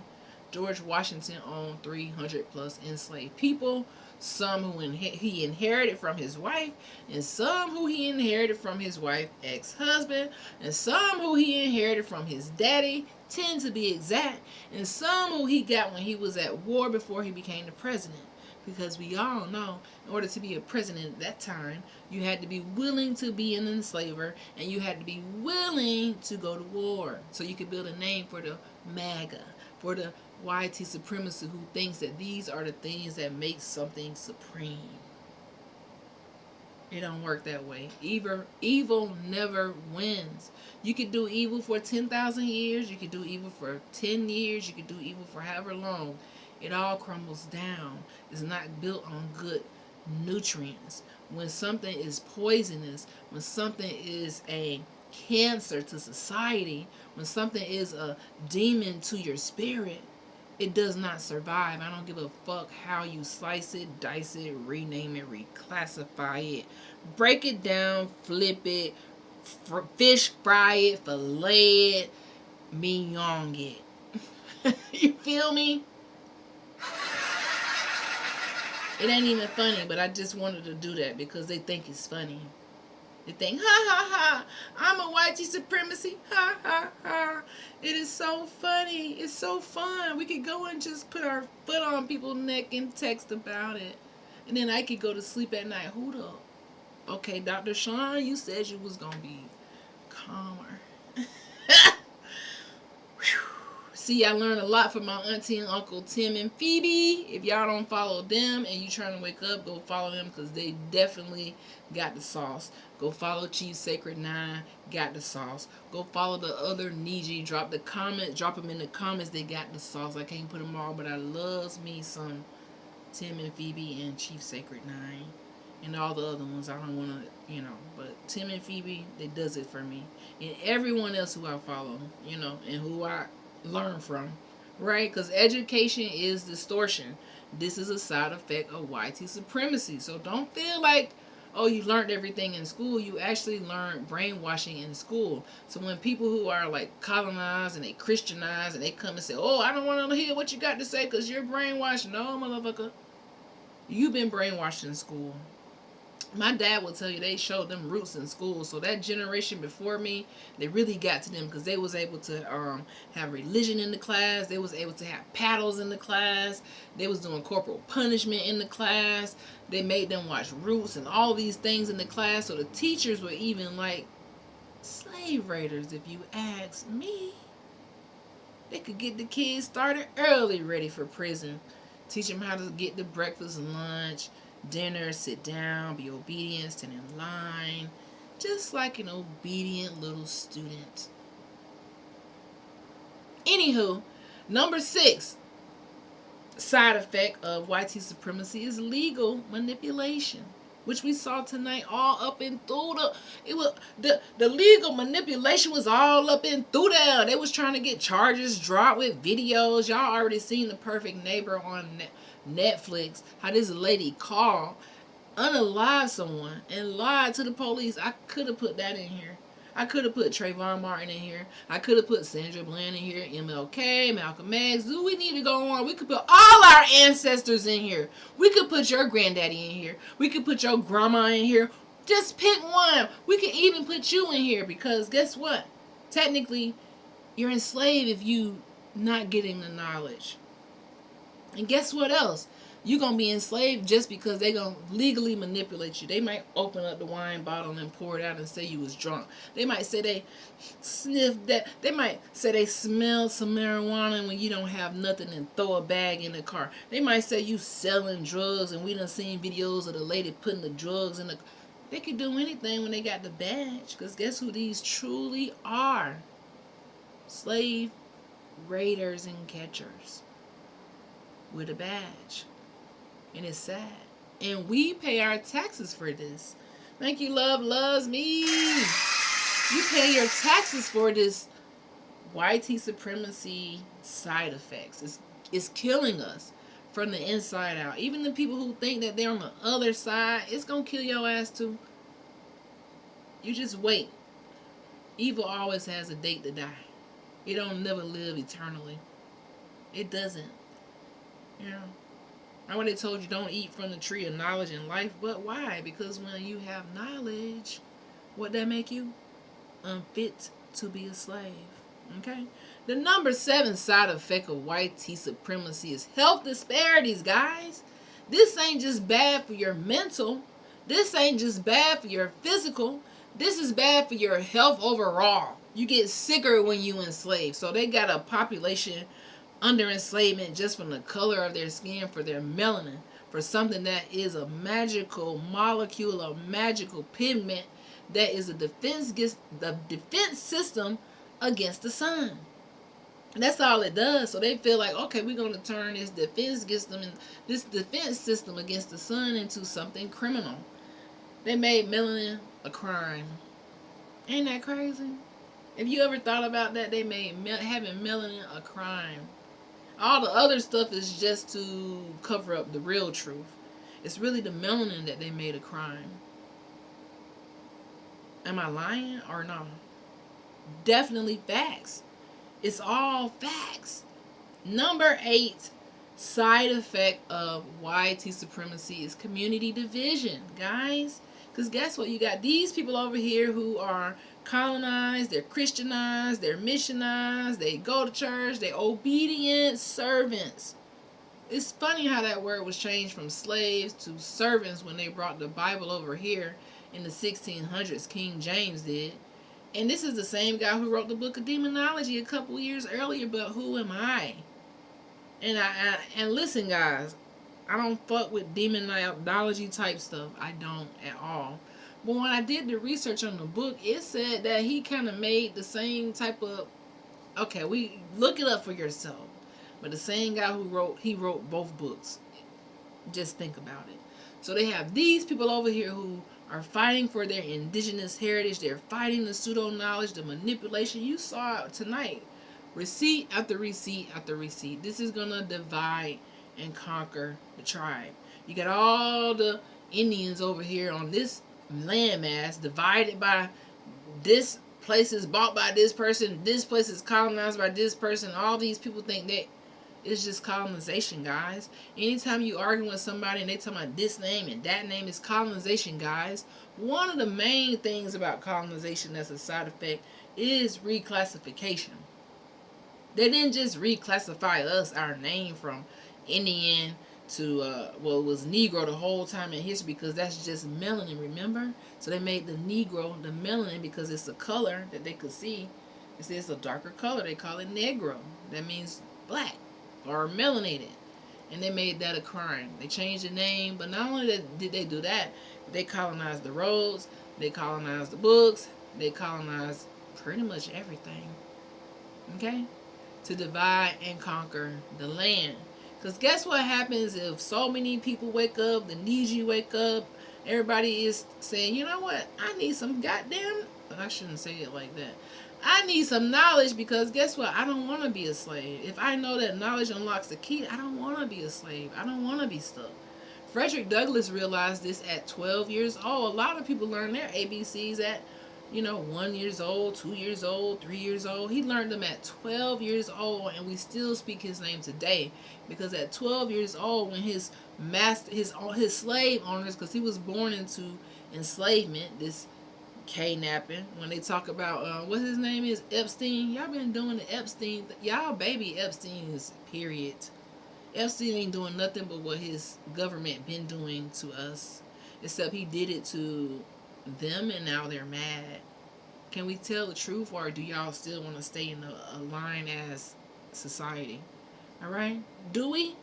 George Washington, owned 300 plus enslaved people. Some who he inherited from his wife, and some who he inherited from his wife's ex-husband, and some who he inherited from his daddy, 10 to be exact, and some who he got when he was at war before he became the president. Because we all know, in order to be a president at that time, you had to be willing to be an enslaver, and you had to be willing to go to war. So you could build a name for the MAGA, for the YT supremacy, who thinks that these are the things that make something supreme. It don't work that way. Evil never wins. You could do evil for 10,000 years. You could do evil for 10 years. You could do evil for however long. It all crumbles down. It's not built on good nutrients. When something is poisonous, when something is a cancer to society, when something is a demon to your spirit, it does not survive. I don't give a fuck how you slice it, dice it, rename it, reclassify it, break it down, flip it, fish fry it, fillet it, mignon it. You feel me? It ain't even funny, but I just wanted to do that because they think it's funny. They think, ha ha ha, I'm a YT supremacy, ha ha ha. It is so funny. It's so fun. We could go and just put our foot on people's neck and text about it. And then I could go to sleep at night. Hold up. Okay, Dr. Sean, you said you was going to be calmer. See, I learned a lot from my auntie and uncle Tim and Phoebe. If y'all don't follow them and you trying to wake up, go follow them because they definitely got the sauce. Go follow Chief Sacred 9, got the sauce. Go follow the other Niji. Drop them in the comments. They got the sauce. I can't put them all, but I loves me some Tim and Phoebe and Chief Sacred 9. And all the other ones, I don't want to, but Tim and Phoebe, they does it for me. And everyone else who I follow, and who I learn from, right? Because education is distortion. This is a side effect of YT supremacy. So don't feel like, oh, you learned everything in school. You actually learned brainwashing in school. So when people who are like colonized and they Christianize and they come and say, oh, I don't want to hear what you got to say because you're brainwashed. No, motherfucker. You've been brainwashed in school. My dad will tell you they showed them roots in school. So that generation before me, they really got to them because they was able to have religion in the class. They was able to have paddles in the class. They was doing corporal punishment in the class. They made them watch roots and all these things in the class. So the teachers were even like slave raiders, if you ask me. They could get the kids started early, ready for prison. Teach them how to get the breakfast and lunch, dinner, sit down, be obedient, stand in line, just like an obedient little student. Anywho, number 6 side effect of white supremacy is legal manipulation, which we saw tonight all up and through the legal manipulation was all up and through there. They was trying to get charges dropped with videos. Y'all already seen The Perfect Neighbor on Netflix, how this lady called, unalived someone and lied to the police. I could have put that in here. I could have put Trayvon Martin in here. I could have put Sandra Bland in here, MLK, Malcolm X. Do we need to go on? We could put all our ancestors in here. We could put your granddaddy in here. We could put your grandma in here. Just pick one. We could even put you in here because guess what? Technically, you're enslaved if you not getting the knowledge. And guess what else? You're going to be enslaved just because they're going to legally manipulate you. They might open up the wine bottle and pour it out and say you was drunk. They might say they sniffed that. They might say they smelled some marijuana when you don't have nothing and throw a bag in the car. They might say you selling drugs and we done seen videos of the lady putting the drugs in the... They could do anything when they got the badge because guess who these truly are? Slave raiders and catchers with a badge. And it's sad. And we pay our taxes for this. Thank you, Love Loves Me. You pay your taxes for this white supremacy side effects. It's killing us from the inside out. Even the people who think that they're on the other side, it's going to kill your ass too. You just wait. Evil always has a date to die. It don't never live eternally. It doesn't. You know. I already told you don't eat from the tree of knowledge and life, but why? Because when you have knowledge, what that make you? Unfit to be a slave. Okay? The number 7 side effect of white supremacy is health disparities, guys. This ain't just bad for your mental. This ain't just bad for your physical. This is bad for your health overall. You get sicker when you enslave. So they got a population under enslavement just from the color of their skin, for their melanin, for something that is a magical molecule, a magical pigment that is a defense system against the sun. And that's all it does. So they feel like, okay, we're going to turn this defense system against the sun into something criminal. They made melanin a crime. Ain't that crazy? If you ever thought about that, they made having melanin a crime. All the other stuff is just to cover up the real truth. It's really the melanin that they made a crime. Am I lying or no? Definitely facts. It's all facts. Number 8 side effect of white supremacy is community division, guys. Because guess what? You got these people over here who are colonized, they're Christianized, they're missionized, they go to church, they're obedient servants. It's funny how that word was changed from slaves to servants when they brought the Bible over here in the 1600s. King James did. And this is the same guy who wrote the book of demonology a couple years earlier, but who am I? And listen, guys, I don't fuck with demonology type stuff. I don't at all. But when I did the research on the book, it said that he kind of made the same type of... Okay, we look it up for yourself. But the same guy who wrote both books. Just think about it. So they have these people over here who are fighting for their indigenous heritage. They're fighting the pseudo-knowledge, the manipulation. You saw it tonight. Receipt after receipt after receipt. This is going to divide and conquer the tribe. You got all the Indians over here on this landmass divided by this place is bought by this person, this place is colonized by this person. All these people think that It's just colonization, guys. Anytime you argue with somebody and they talk about this name and that name, is colonization, guys. One of the main things about colonization that's a side effect is reclassification. They didn't just reclassify us, our name, from Indian to, well, it was Negro the whole time in history, because that's just melanin, remember? So they made the Negro the melanin because it's a color that they could see. It's a darker color. They call it Negro. That means black or melanated. And they made that a crime. They changed the name, but not only did they do that, they colonized the roads, they colonized the books, they colonized pretty much everything. Okay? To divide and conquer the land. Because guess what happens if so many people wake up, the Niji wake up, everybody is saying, you know what, I need some goddamn, I shouldn't say it like that. I need some knowledge, because guess what, I don't want to be a slave. If I know that knowledge unlocks the key, I don't want to be a slave. I don't want to be stuck. Frederick Douglass realized this at 12 years old. A lot of people learn their ABCs at 1 years old, 2 years old, 3 years old. He learned them at 12 years old, and we still speak his name today, because at 12 years old, when his slave owners, because he was born into enslavement, this kidnapping, when they talk about what his name is, Epstein. Y'all been doing the Epstein, y'all baby Epstein's, period. Epstein ain't doing nothing but what his government been doing to us, except he did it to them and now they're mad. Can we tell the truth, or do y'all still want to stay in a line as society? All right, do we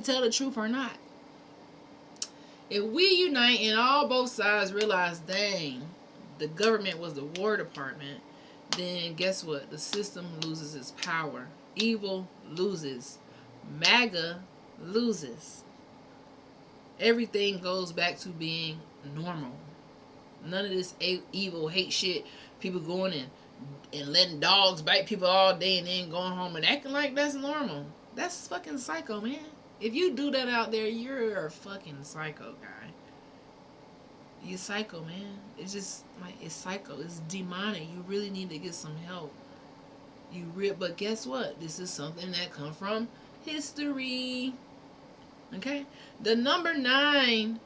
tell the truth or not? If we unite and all both sides realize, dang, the government was the War Department, then guess what? The system loses its power. Evil loses. MAGA loses. Everything goes back to being normal. None of this evil hate shit. People going and letting dogs bite people all day and then going home and acting like that's normal. That's fucking psycho, man. If you do that out there, you're a fucking psycho guy. You're psycho, man. It's just like, it's psycho. It's demonic. You really need to get some help. But guess what? This is something that comes from history. Okay? The number 9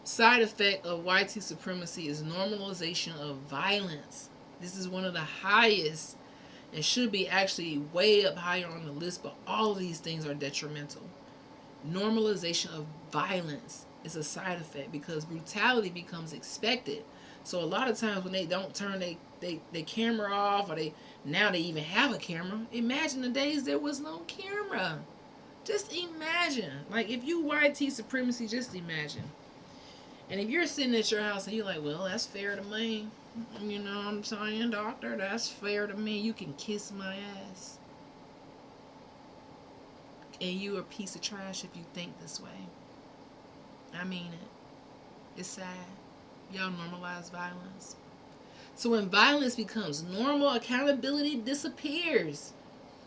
side effect of white supremacy is normalization of violence. This is one of the highest and should be actually way up higher on the list, but all of these things are detrimental. Normalization of violence is a side effect because brutality becomes expected. So a lot of times when they don't turn they camera off, or they even have a camera. Imagine the days there was no camera. Just imagine. Like, if you white supremacy, just imagine. And if you're sitting at your house and you're like, well, that's fair to me. You know what I'm saying, doctor? That's fair to me. You can kiss my ass. And you're a piece of trash if you think this way. I mean it. It's sad. Y'all normalize violence. So when violence becomes normal, accountability disappears.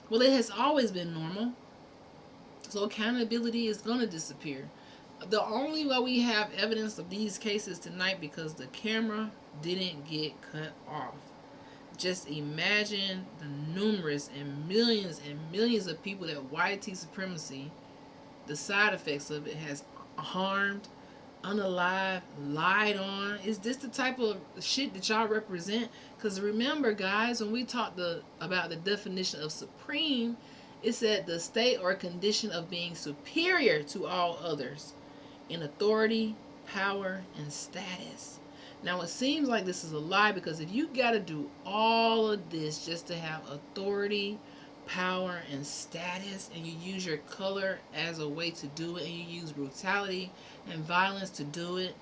Well, it has always been normal. So accountability is going to disappear. The only way we have evidence of these cases tonight because the camera didn't get cut off. Just imagine the numerous and millions of people that white supremacy, the side effects of it, has harmed, unalive, lied on. Is this the type of shit that y'all represent? Because remember, guys, when we talked about the definition of supreme, it said the state or condition of being superior to all others in authority, power, and status. Now, it seems like this is a lie, because if you got to do all of this just to have authority, power, and status, and you use your color as a way to do it, and you use brutality and violence to do it,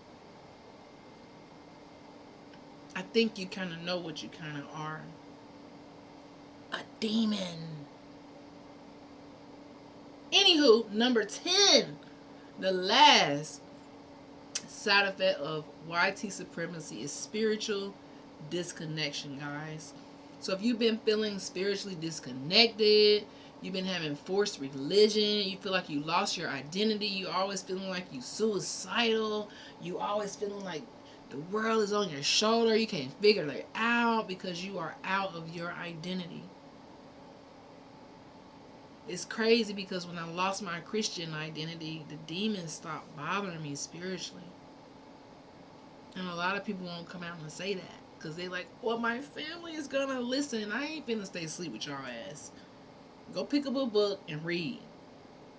I think you kind of know what you kind of are. A demon. Anywho, number 10. The last side effect of YT supremacy is spiritual disconnection, guys. So if you've been feeling spiritually disconnected, you've been having forced religion, you feel like you lost your identity, you always feeling like you suicidal, you always feeling like the world is on your shoulder, you can't figure it out because you are out of your identity. It's crazy because when I lost my Christian identity, the demons stopped bothering me spiritually. And a lot of people won't come out and say that because they like, well, my family is gonna listen. I ain't finna stay asleep with y'all ass. Go pick up a book and read,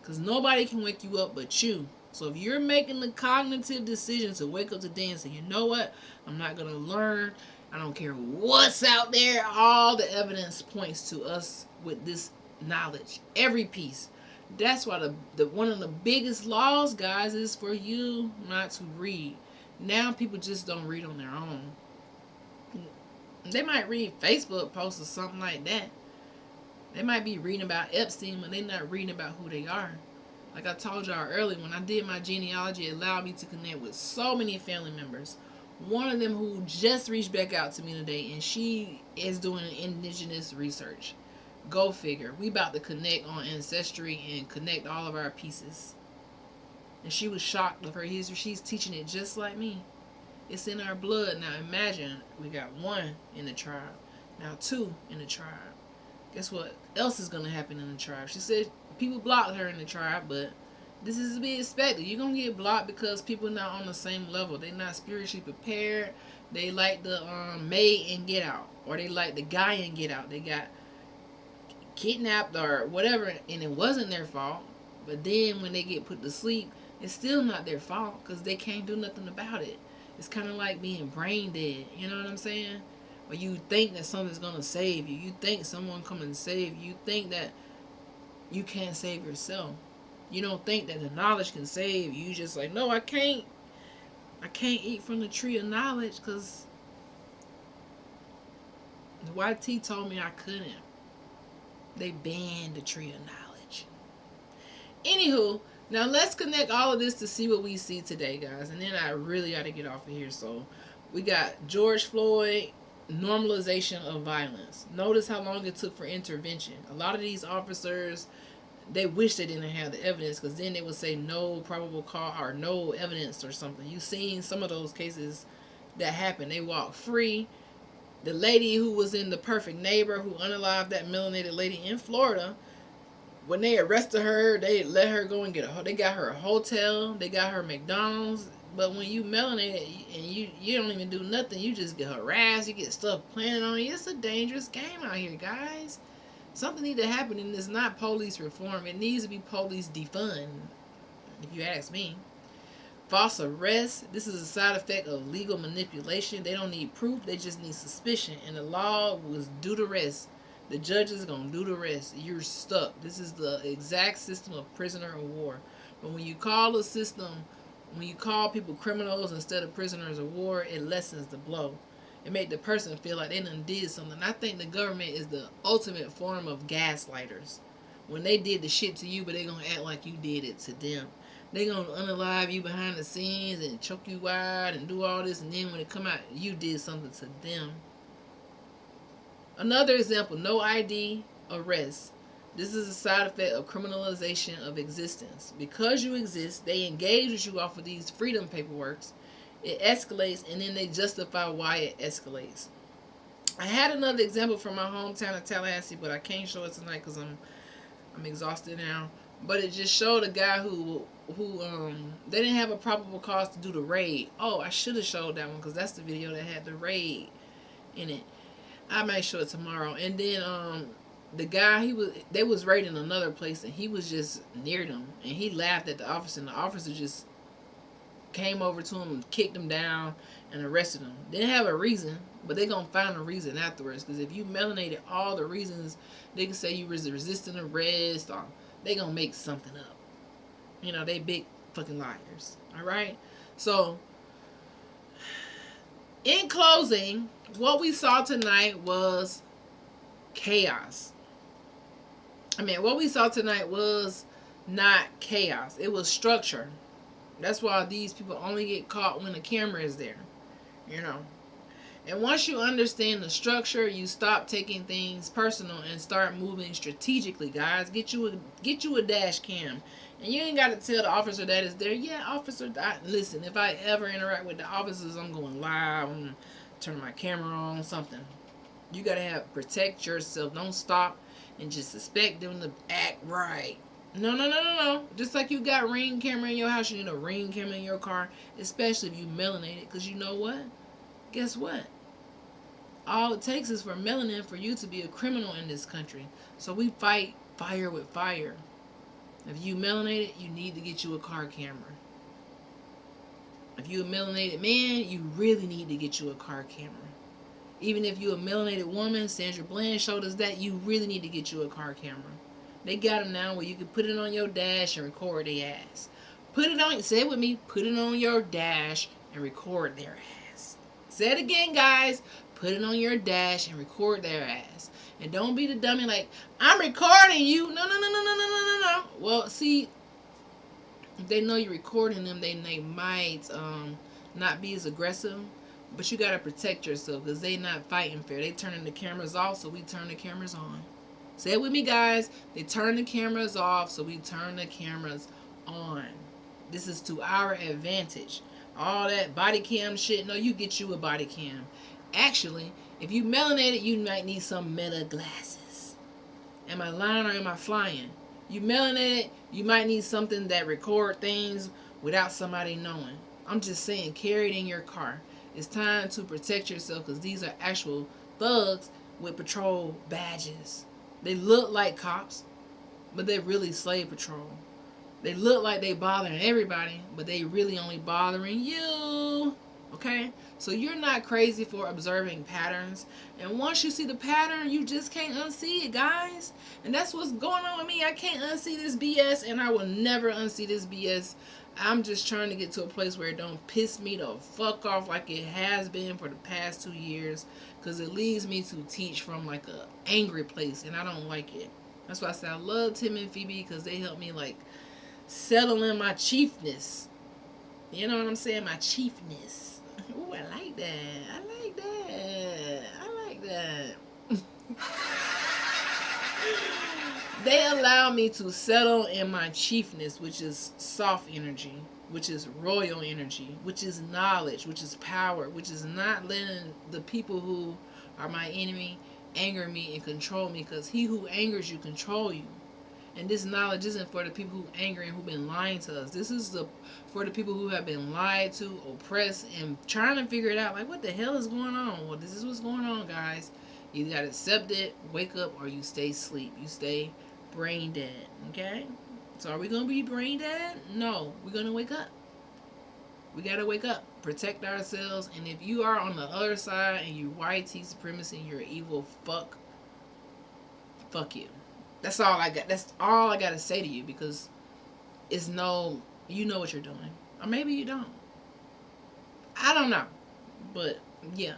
because nobody can wake you up but you. So if you're making the cognitive decision to wake up today and say, you know what, I'm not gonna learn, I don't care what's out there, all the evidence points to us with this knowledge, every piece. That's why the one of the biggest laws, guys, is for you not to read. Now people just don't read on their own. They might read Facebook posts or something like that. They might be reading about Epstein, but they're not reading about who they are. Like I told y'all earlier, when I did my genealogy, it allowed me to connect with so many family members. One of them who just reached back out to me today, and she is doing indigenous research. Go figure. We about to connect on Ancestry and connect all of our pieces. And she was shocked of her history. She's teaching it just like me. It's in our blood. Now imagine we got 1 in the tribe. Now 2 in the tribe. Guess what else is going to happen in the tribe? She said people blocked her in the tribe, but this is to be expected. You're going to get blocked because people are not on the same level. They're not spiritually prepared. They like the maid in Get Out. Or they like the guy in Get Out. They got kidnapped or whatever, and it wasn't their fault. But then when they get put to sleep, it's still not their fault because they can't do nothing about it. It's kind of like being brain dead. You know what I'm saying? Or you think that something's going to save you. You think someone come and save you. You think that you can't save yourself. You don't think that the knowledge can save you. You just like, no, I can't eat from the tree of knowledge because the YT told me I couldn't. They banned the tree of knowledge. Anywho, now let's connect all of this to see what we see today, guys. And then I really got to get off of here. So we got George Floyd, normalization of violence. Notice how long it took for intervention. A lot of these officers, they wish they didn't have the evidence because then they would say no probable cause or no evidence or something. You've seen some of those cases that happen. They walk free. The lady who was in The Perfect Neighbor, who unalived that melanated lady in Florida, when they arrested her, they let her go and they got her a hotel, they got her McDonald's. But when you melanated and you don't even do nothing, you just get harassed, you get stuff planted on you. It's a dangerous game out here, guys. Something needs to happen, and it's not police reform. It needs to be police defund, if you ask me. False arrest. This is a side effect of legal manipulation. They don't need proof. They just need suspicion. And the law was do the rest. The judge is going to do the rest. You're stuck. This is the exact system of prisoner of war. But when you call a system, when you call people criminals instead of prisoners of war, it lessens the blow. It make the person feel like they done did something. I think the government is the ultimate form of gaslighters. When they did the shit to you, but they going to act like you did it to them. They going to unalive you behind the scenes and choke you out and do all this. And then when it come out, you did something to them. Another example, no ID arrest. This is a side effect of criminalization of existence. Because you exist, they engage with you off of these freedom paperworks. It escalates, and then they justify why it escalates. I had another example from my hometown of Tallahassee, but I can't show it tonight because I'm exhausted now. But it just showed a guy who they didn't have a probable cause to do the raid. Oh, I should have showed that one because that's the video that had the raid in it. I might show it tomorrow. And then the guy, they was raiding another place, and he was just near them, and he laughed at the officer, and the officer just came over to him and kicked him down and arrested him. Didn't have a reason, but they gonna find a reason afterwards. Because if you melanated all the reasons, they can say you was resisting arrest, or they gonna make something up. You know, they big fucking liars. All right. So, in closing, what we saw tonight was chaos. What we saw tonight was not chaos. It was structure. That's why these people only get caught when the camera is there. You know. And once you understand the structure, you stop taking things personal and start moving strategically, guys. Get you a dash cam. And you ain't got to tell the officer that it's there. Yeah, officer, listen, if I ever interact with the officers, I'm going live. I'm turning my camera on, something. You got to protect yourself. Don't stop and just expect them to act right. No, no, no, no, no. Just like you got Ring camera in your house, you need a Ring camera in your car, especially if you melanated. Because you know what? Guess what? All it takes is for melanin for you to be a criminal in this country. So we fight fire with fire. If you melanated, you need to get you a car camera. If you're a melanated man, you really need to get you a car camera. Even if you're a melanated woman, Sandra Bland showed us that you really need to get you a car camera. They got them now where you can put it on your dash and record their ass. Put it on, say it with me, put it on your dash and record their ass. Say it again, guys. Put it on your dash and record their ass. And don't be the dummy like, I'm recording you. No, no, no, no, no, no, no, no. Well, see, if they know you're recording them, they might not be as aggressive. But you got to protect yourself because they not fighting fair. They turning the cameras off, so we turn the cameras on. Say it with me, guys. They turn the cameras off, so we turn the cameras on. This is to our advantage. All that body cam shit, no, you get you a body cam. Actually, if you melanated, you might need some meta glasses. Am I lying or am I flying? You melanated, you might need something that record things without somebody knowing. I'm just saying, carry it in your car. It's time to protect yourself because these are actual thugs with patrol badges. They look like cops, but they're really slave patrol. They look like they bothering everybody, but they really only bothering you. Okay? So you're not crazy for observing patterns. And once you see the pattern, you just can't unsee it, guys. And that's what's going on with me. I can't unsee this BS, and I will never unsee this BS. I'm just trying to get to a place where it don't piss me the fuck off like it has been for the past 2 years. Because it leads me to teach from like a angry place, and I don't like it. That's why I say I love Tim and Phoebe because they help me like settle in my chiefness. You know what I'm saying? My chiefness. Ooh, I like that. I like that. I like that. They allow me to settle in my chiefness, which is soft energy, which is royal energy, which is knowledge, which is power, which is not letting the people who are my enemy anger me and control me, because he who angers you control you. And this knowledge isn't for the people who anger and who've been lying to us. This is for the people who have been lied to, oppressed, and trying to figure it out. Like, what the hell is going on? Well, this is what's going on, guys. You gotta accept it, wake up, or you stay asleep. You stay brain dead, okay? So are we gonna be brain dead? No, we're gonna wake up. We gotta wake up, protect ourselves. And if you are on the other side and you YT supremacy and you're evil fuck you. That's all I got. That's all I gotta say to you, because it's no, you know what you're doing, or maybe you don't. I don't know, but yeah,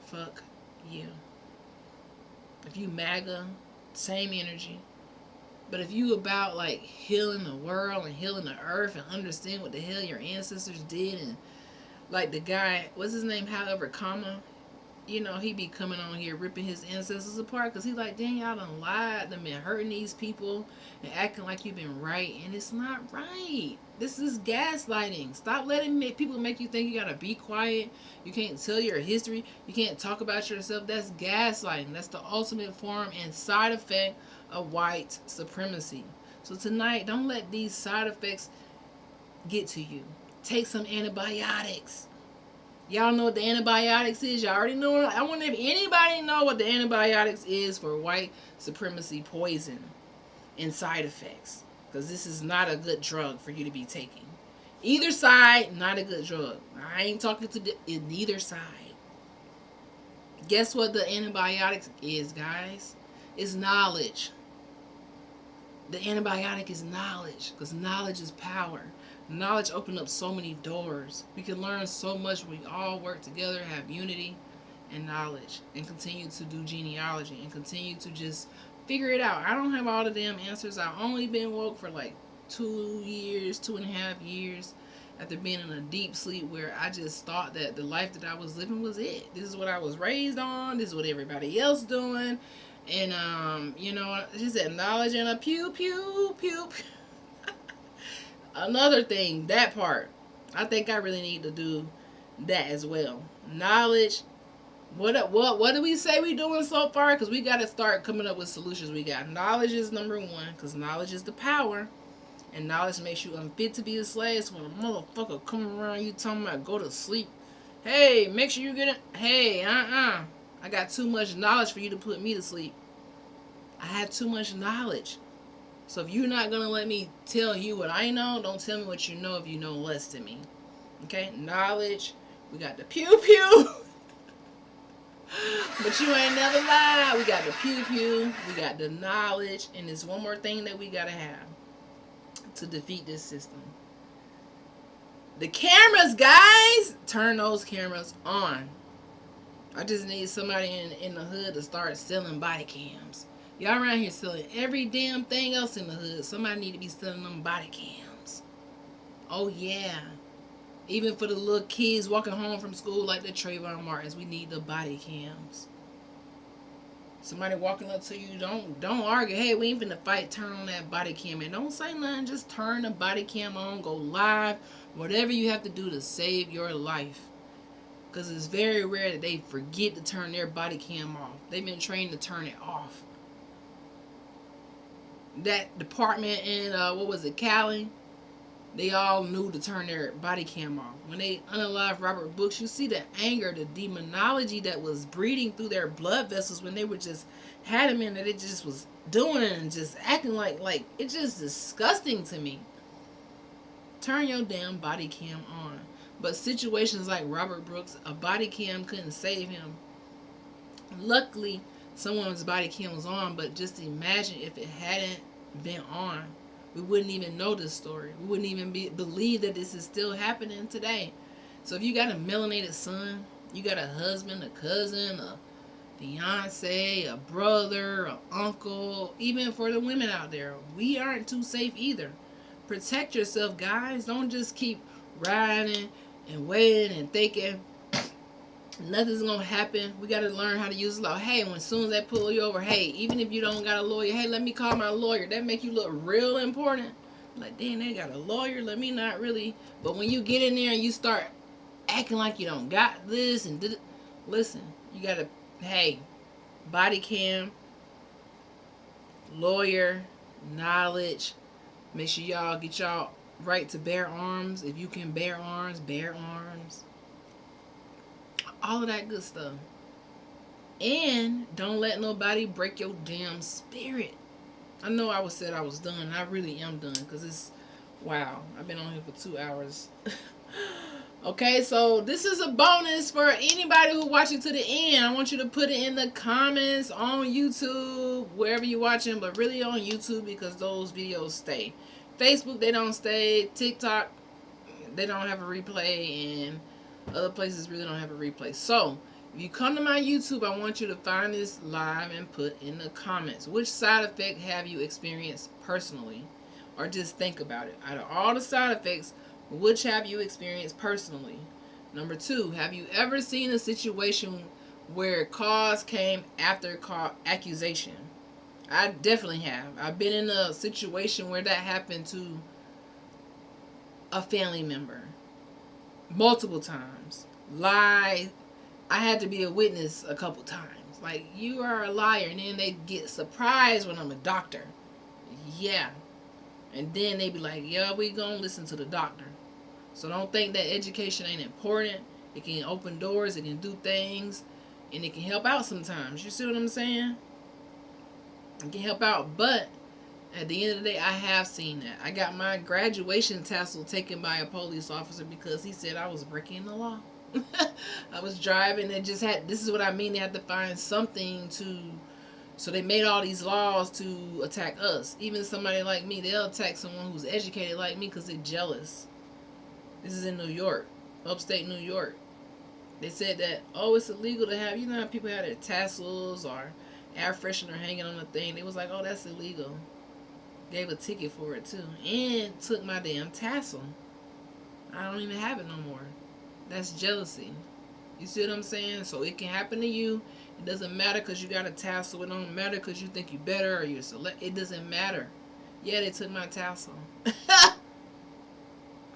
fuck you. If you MAGA, same energy. But if you about like healing the world and healing the earth and understand what the hell your ancestors did, and like the guy, what's his name, however, comma, you know, he be coming on here ripping his ancestors apart because he like, dang, y'all done lied, done been hurting these people and acting like you've been right, and it's not right. This is gaslighting. Stop letting people make you think you gotta be quiet. You can't tell your history. You can't talk about yourself. That's gaslighting. That's the ultimate form and side effect of white supremacy. So tonight, don't let these side effects get to you. Take some antibiotics. Y'all know what the antibiotics is. Y'all already know. I wonder if anybody know what the antibiotics is for white supremacy poison and side effects. Because this is not a good drug for you to be taking. Either side, not a good drug. I ain't talking to neither side. Guess what the antibiotics is, guys? It's knowledge. The antibiotic is knowledge. Because knowledge is power. Knowledge opened up so many doors. We can learn so much when we all work together, have unity and knowledge, and continue to do genealogy and continue to just figure it out. I don't have all the damn answers. I've only been woke for like 2 years, 2.5 years, after being in a deep sleep where I just thought that the life that I was living was it. This is what I was raised on. This is what everybody else doing. And you know, she said knowledge and a pew pew pew pew. Another thing, that part, I think I really need to do that as well. Knowledge What do we say we doing so far? Because we got to start coming up with solutions. We got knowledge is number one, because knowledge is the power, and knowledge makes you unfit to be a slave. So when a motherfucker come around you talking about go to sleep, hey, make sure you get it. Hey, I got too much knowledge for you to put me to sleep. I had too much knowledge. So if you're not gonna let me tell you what I know, don't tell me what you know if you know less than me. Okay, knowledge. We got the pew pew. But you ain't never lied. We got the pew pew. We got the knowledge. And there's one more thing that we gotta have to defeat this system. The cameras, guys. Turn those cameras on. I just need somebody in the hood to start selling body cams. Y'all around here selling every damn thing else in the hood. Somebody need to be selling them body cams. Oh yeah. Even for the little kids walking home from school like the Trayvon Martins, we need the body cams. Somebody walking up to you, don't argue. Hey, we ain't finna fight. Turn on that body cam and don't say nothing. Just turn the body cam on, go live, whatever you have to do to save your life. Because it's very rare that they forget to turn their body cam off. They've been trained to turn it off. That department in what was it, Cali? They all knew to turn their body cam off. When they unalived Robert Brooks, you see the anger, the demonology that was breathing through their blood vessels when they were just had him in that it just was doing it and just acting like it's just disgusting to me. Turn your damn body cam on. But situations like Robert Brooks, a body cam couldn't save him. Luckily, someone's body cam was on, but just imagine if it hadn't been on. We wouldn't even know this story. We wouldn't even believe that this is still happening today. So if you got a melanated son, you got a husband, a cousin, a fiance, a brother, an uncle, even for the women out there, we aren't too safe either. Protect yourself, guys. Don't just keep riding and waiting and thinking nothing's gonna happen. We gotta learn how to use the law. Hey, when soon as they pull you over, hey, even if you don't got a lawyer, hey, let me call my lawyer. That make you look real important. Like, dang, they got a lawyer. Let me not really. But when you get in there and you start acting like you don't got this and did it, listen, you gotta, hey, body cam, lawyer, knowledge. Make sure y'all get y'all right to bear arms. If you can bear arms, bear arms. All of that good stuff. And don't let nobody break your damn spirit. I know I said I was done, and I really am done, because it's, wow, I've been on here for 2 hours. Okay, so this is a bonus for anybody who watching to the end. I want you to put it in the comments on YouTube, wherever you're watching, but really on YouTube, because those videos stay. Facebook, they don't stay. TikTok, they don't have a replay, and other places really don't have a replay. So if you come to my YouTube, I want you to find this live and put in the comments, which side effect have you experienced personally, or just think about it. Out of all the side effects, which have you experienced personally? Number 2, have you ever seen a situation where cause came after accusation? I definitely have. I've been in a situation where that happened to a family member multiple times. Lie. I had to be a witness a couple times. Like, you are a liar, and then they get surprised when I'm a doctor. Yeah. And then they be like, yeah, we gonna listen to the doctor. So don't think that education ain't important. It can open doors, it can do things, and it can help out sometimes. You see what I'm saying? It can help out, but at the end of the day, I have seen that. I got my graduation tassel taken by a police officer because he said I was breaking the law. I was driving and just had, this is what I mean, they had to find something to, so they made all these laws to attack us. Even somebody like me, they'll attack someone who's educated like me because they're jealous. This is in New York, upstate New York. They said that, oh, it's illegal to have, you know how people have their tassels or air freshener hanging on the thing. They was like, oh, that's illegal. Gave a ticket for it too, and took my damn tassel. I don't even have it no more. That's jealousy. You see what I'm saying? So it can happen to you. It doesn't matter because you got a tassel. It don't matter because you think you better or you're select. It doesn't matter. Yeah, they took my tassel.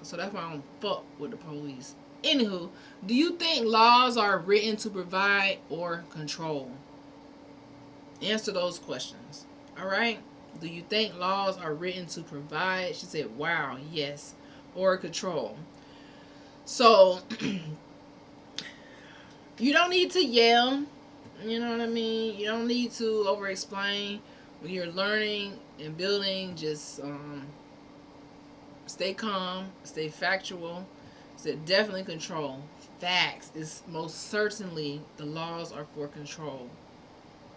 So that's why I don't fuck with the police. Anywho, do you think laws are written to provide or control? Answer those questions. All right. Do you think laws are written to provide? She said, wow, yes. Or control. So, you don't need to yell. You know what I mean? You don't need to over explain. When you're learning and building, just stay calm, stay factual. So definitely control. Facts is most certainly the laws are for control.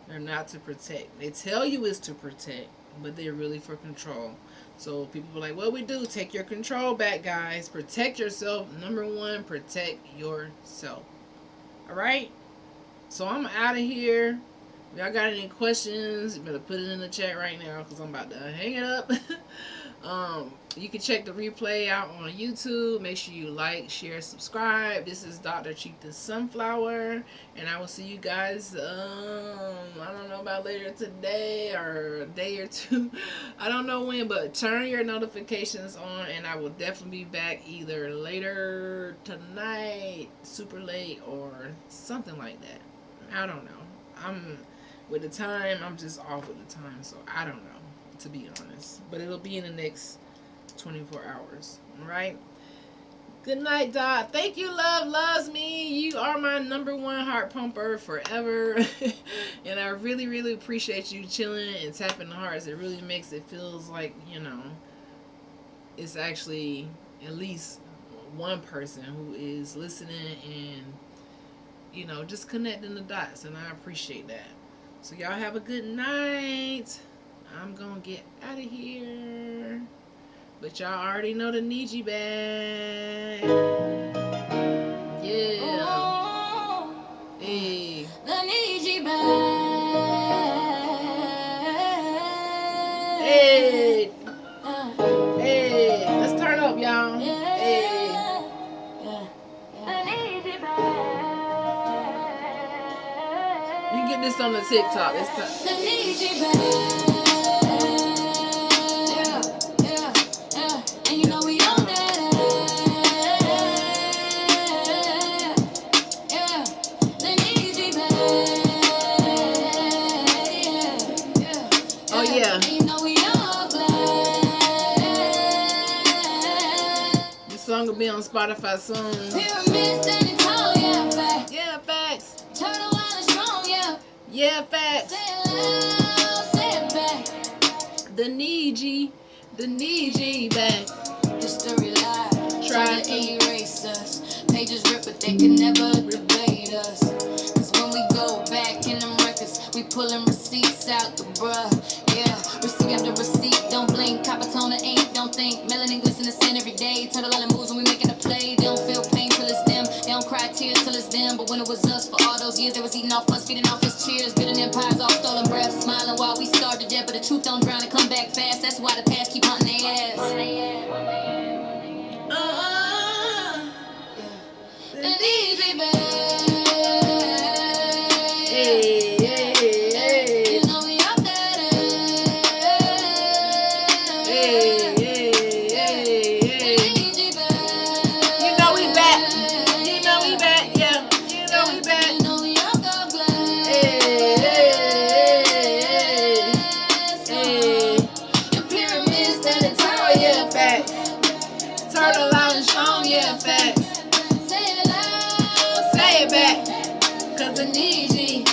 They're not to protect. They tell you it's to protect, but they're really for control. So people are like, what we do? Take your control back, guys. Protect yourself. Number one, protect yourself. All right? So I'm out of here. If y'all got any questions, you better put it in the chat right now because I'm about to hang it up. You can check the replay out on YouTube. Make sure you like, share, subscribe. This is Dr. Cheek the Sunflower, and I will see you guys, I don't know about later today or a day or two. I don't know when, but turn your notifications on, and I will definitely be back either later tonight, super late, or something like that. I don't know. With the time, I'm just off with the time, so I don't know, to be honest. But it'll be in the next 24 hours. All right? Good night, Dot. Thank you, love. Loves me. You are my number one heart pumper forever. And I really, really appreciate you chilling and tapping the hearts. It really makes it feels like, you know, it's actually at least one person who is listening and, you know, just connecting the dots. And I appreciate that. So y'all have a good night. I'm gonna get out of here. But y'all already know the Niji bag. Yeah. Oh, Hey. the Niji bag. Hey. Hey. Let's turn up, y'all. Hey. The Niji bag. You can get this on the TikTok. It's The Niji bag. And you know we on that. Yeah, the Niji bag. Oh yeah. And you know we all glad. This song will be on Spotify soon. Pyramids standing tall, yeah, facts. Yeah, facts. Turtle Island strong, yeah. Yeah, facts. Say it loud, say it back. The Niji bag. History live, Try try to erase us. Pages rip, but they can never debate us. Cause when we go back in them records, we pulling receipts out the bruh. Yeah, receipt after receipt, don't blink. Copper tone of ink, don't think. Melanin glisten the sin every day. Turtle Island moves when we making a play. They don't feel pain till it's them. They don't cry tears till it's them. But when it was us for all those years, they was eating off us, feeding off his cheers. Building empires, all stolen breath. Smiling while we starved to death. But the truth don't drown and come back fast. That's why the past keep hunting their ass. The Niji bag. Hey, hey, hey. You know we out there. Hey, hey, hey, hey. The Niji bag. You know we back. You know we back, yeah. You know we back. You know we all go glad. Hey, hey, hey, hey. Your pyramids standing tall, Oh yeah, facts. Turtle Island strong, yeah, facts. Say it loud, Say it back. Cause the Niji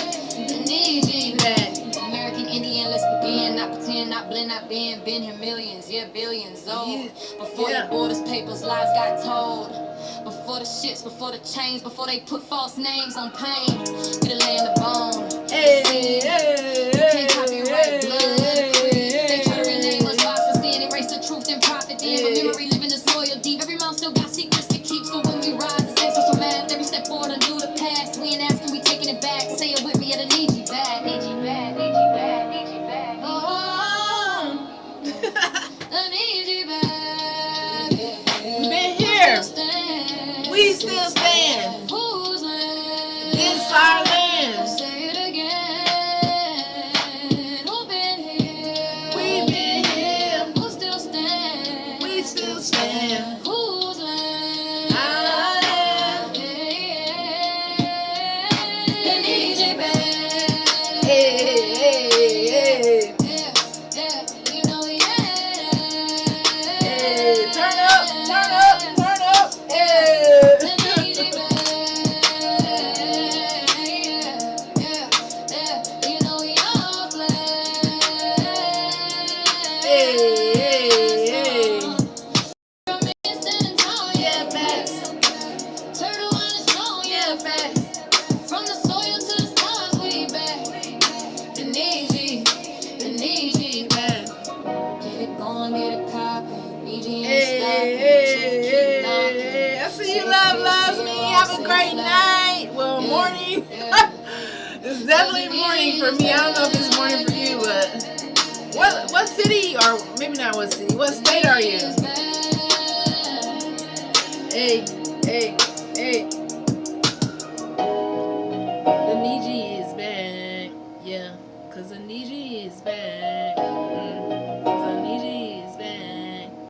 bag. American Indian, let's begin. Not pretend, not blend, not bend. Been here millions, yeah, billions old. Before Yeah. the borders, papers, lies got told. Before the ships, before the chains, before they put false names on pain. We the land of bone. Hey, hey, hey, You can't copyright hey, blood. hey, They try to rename us boxes, sin, erase the truth and profit. Then but memory living the soil deep. Every mouth still got secrets to keep. So when we rise, it's ain't social math. Every step forward undo the past. We ain't asking, we taking it back. Say it with me, at a Niji bag. Niji bag, Niji bag, Niji bag. Oh, the Niji bag. We've been here. We still stand. Who's land? It's our land. Say it again. Who been here? We've been here. Who still stand? We still stand. Whose land? Our land. you loves me. Have a great night. Well, morning. It's definitely morning for me. I don't know if it's morning for you, but what city, or maybe not what city, what state are you?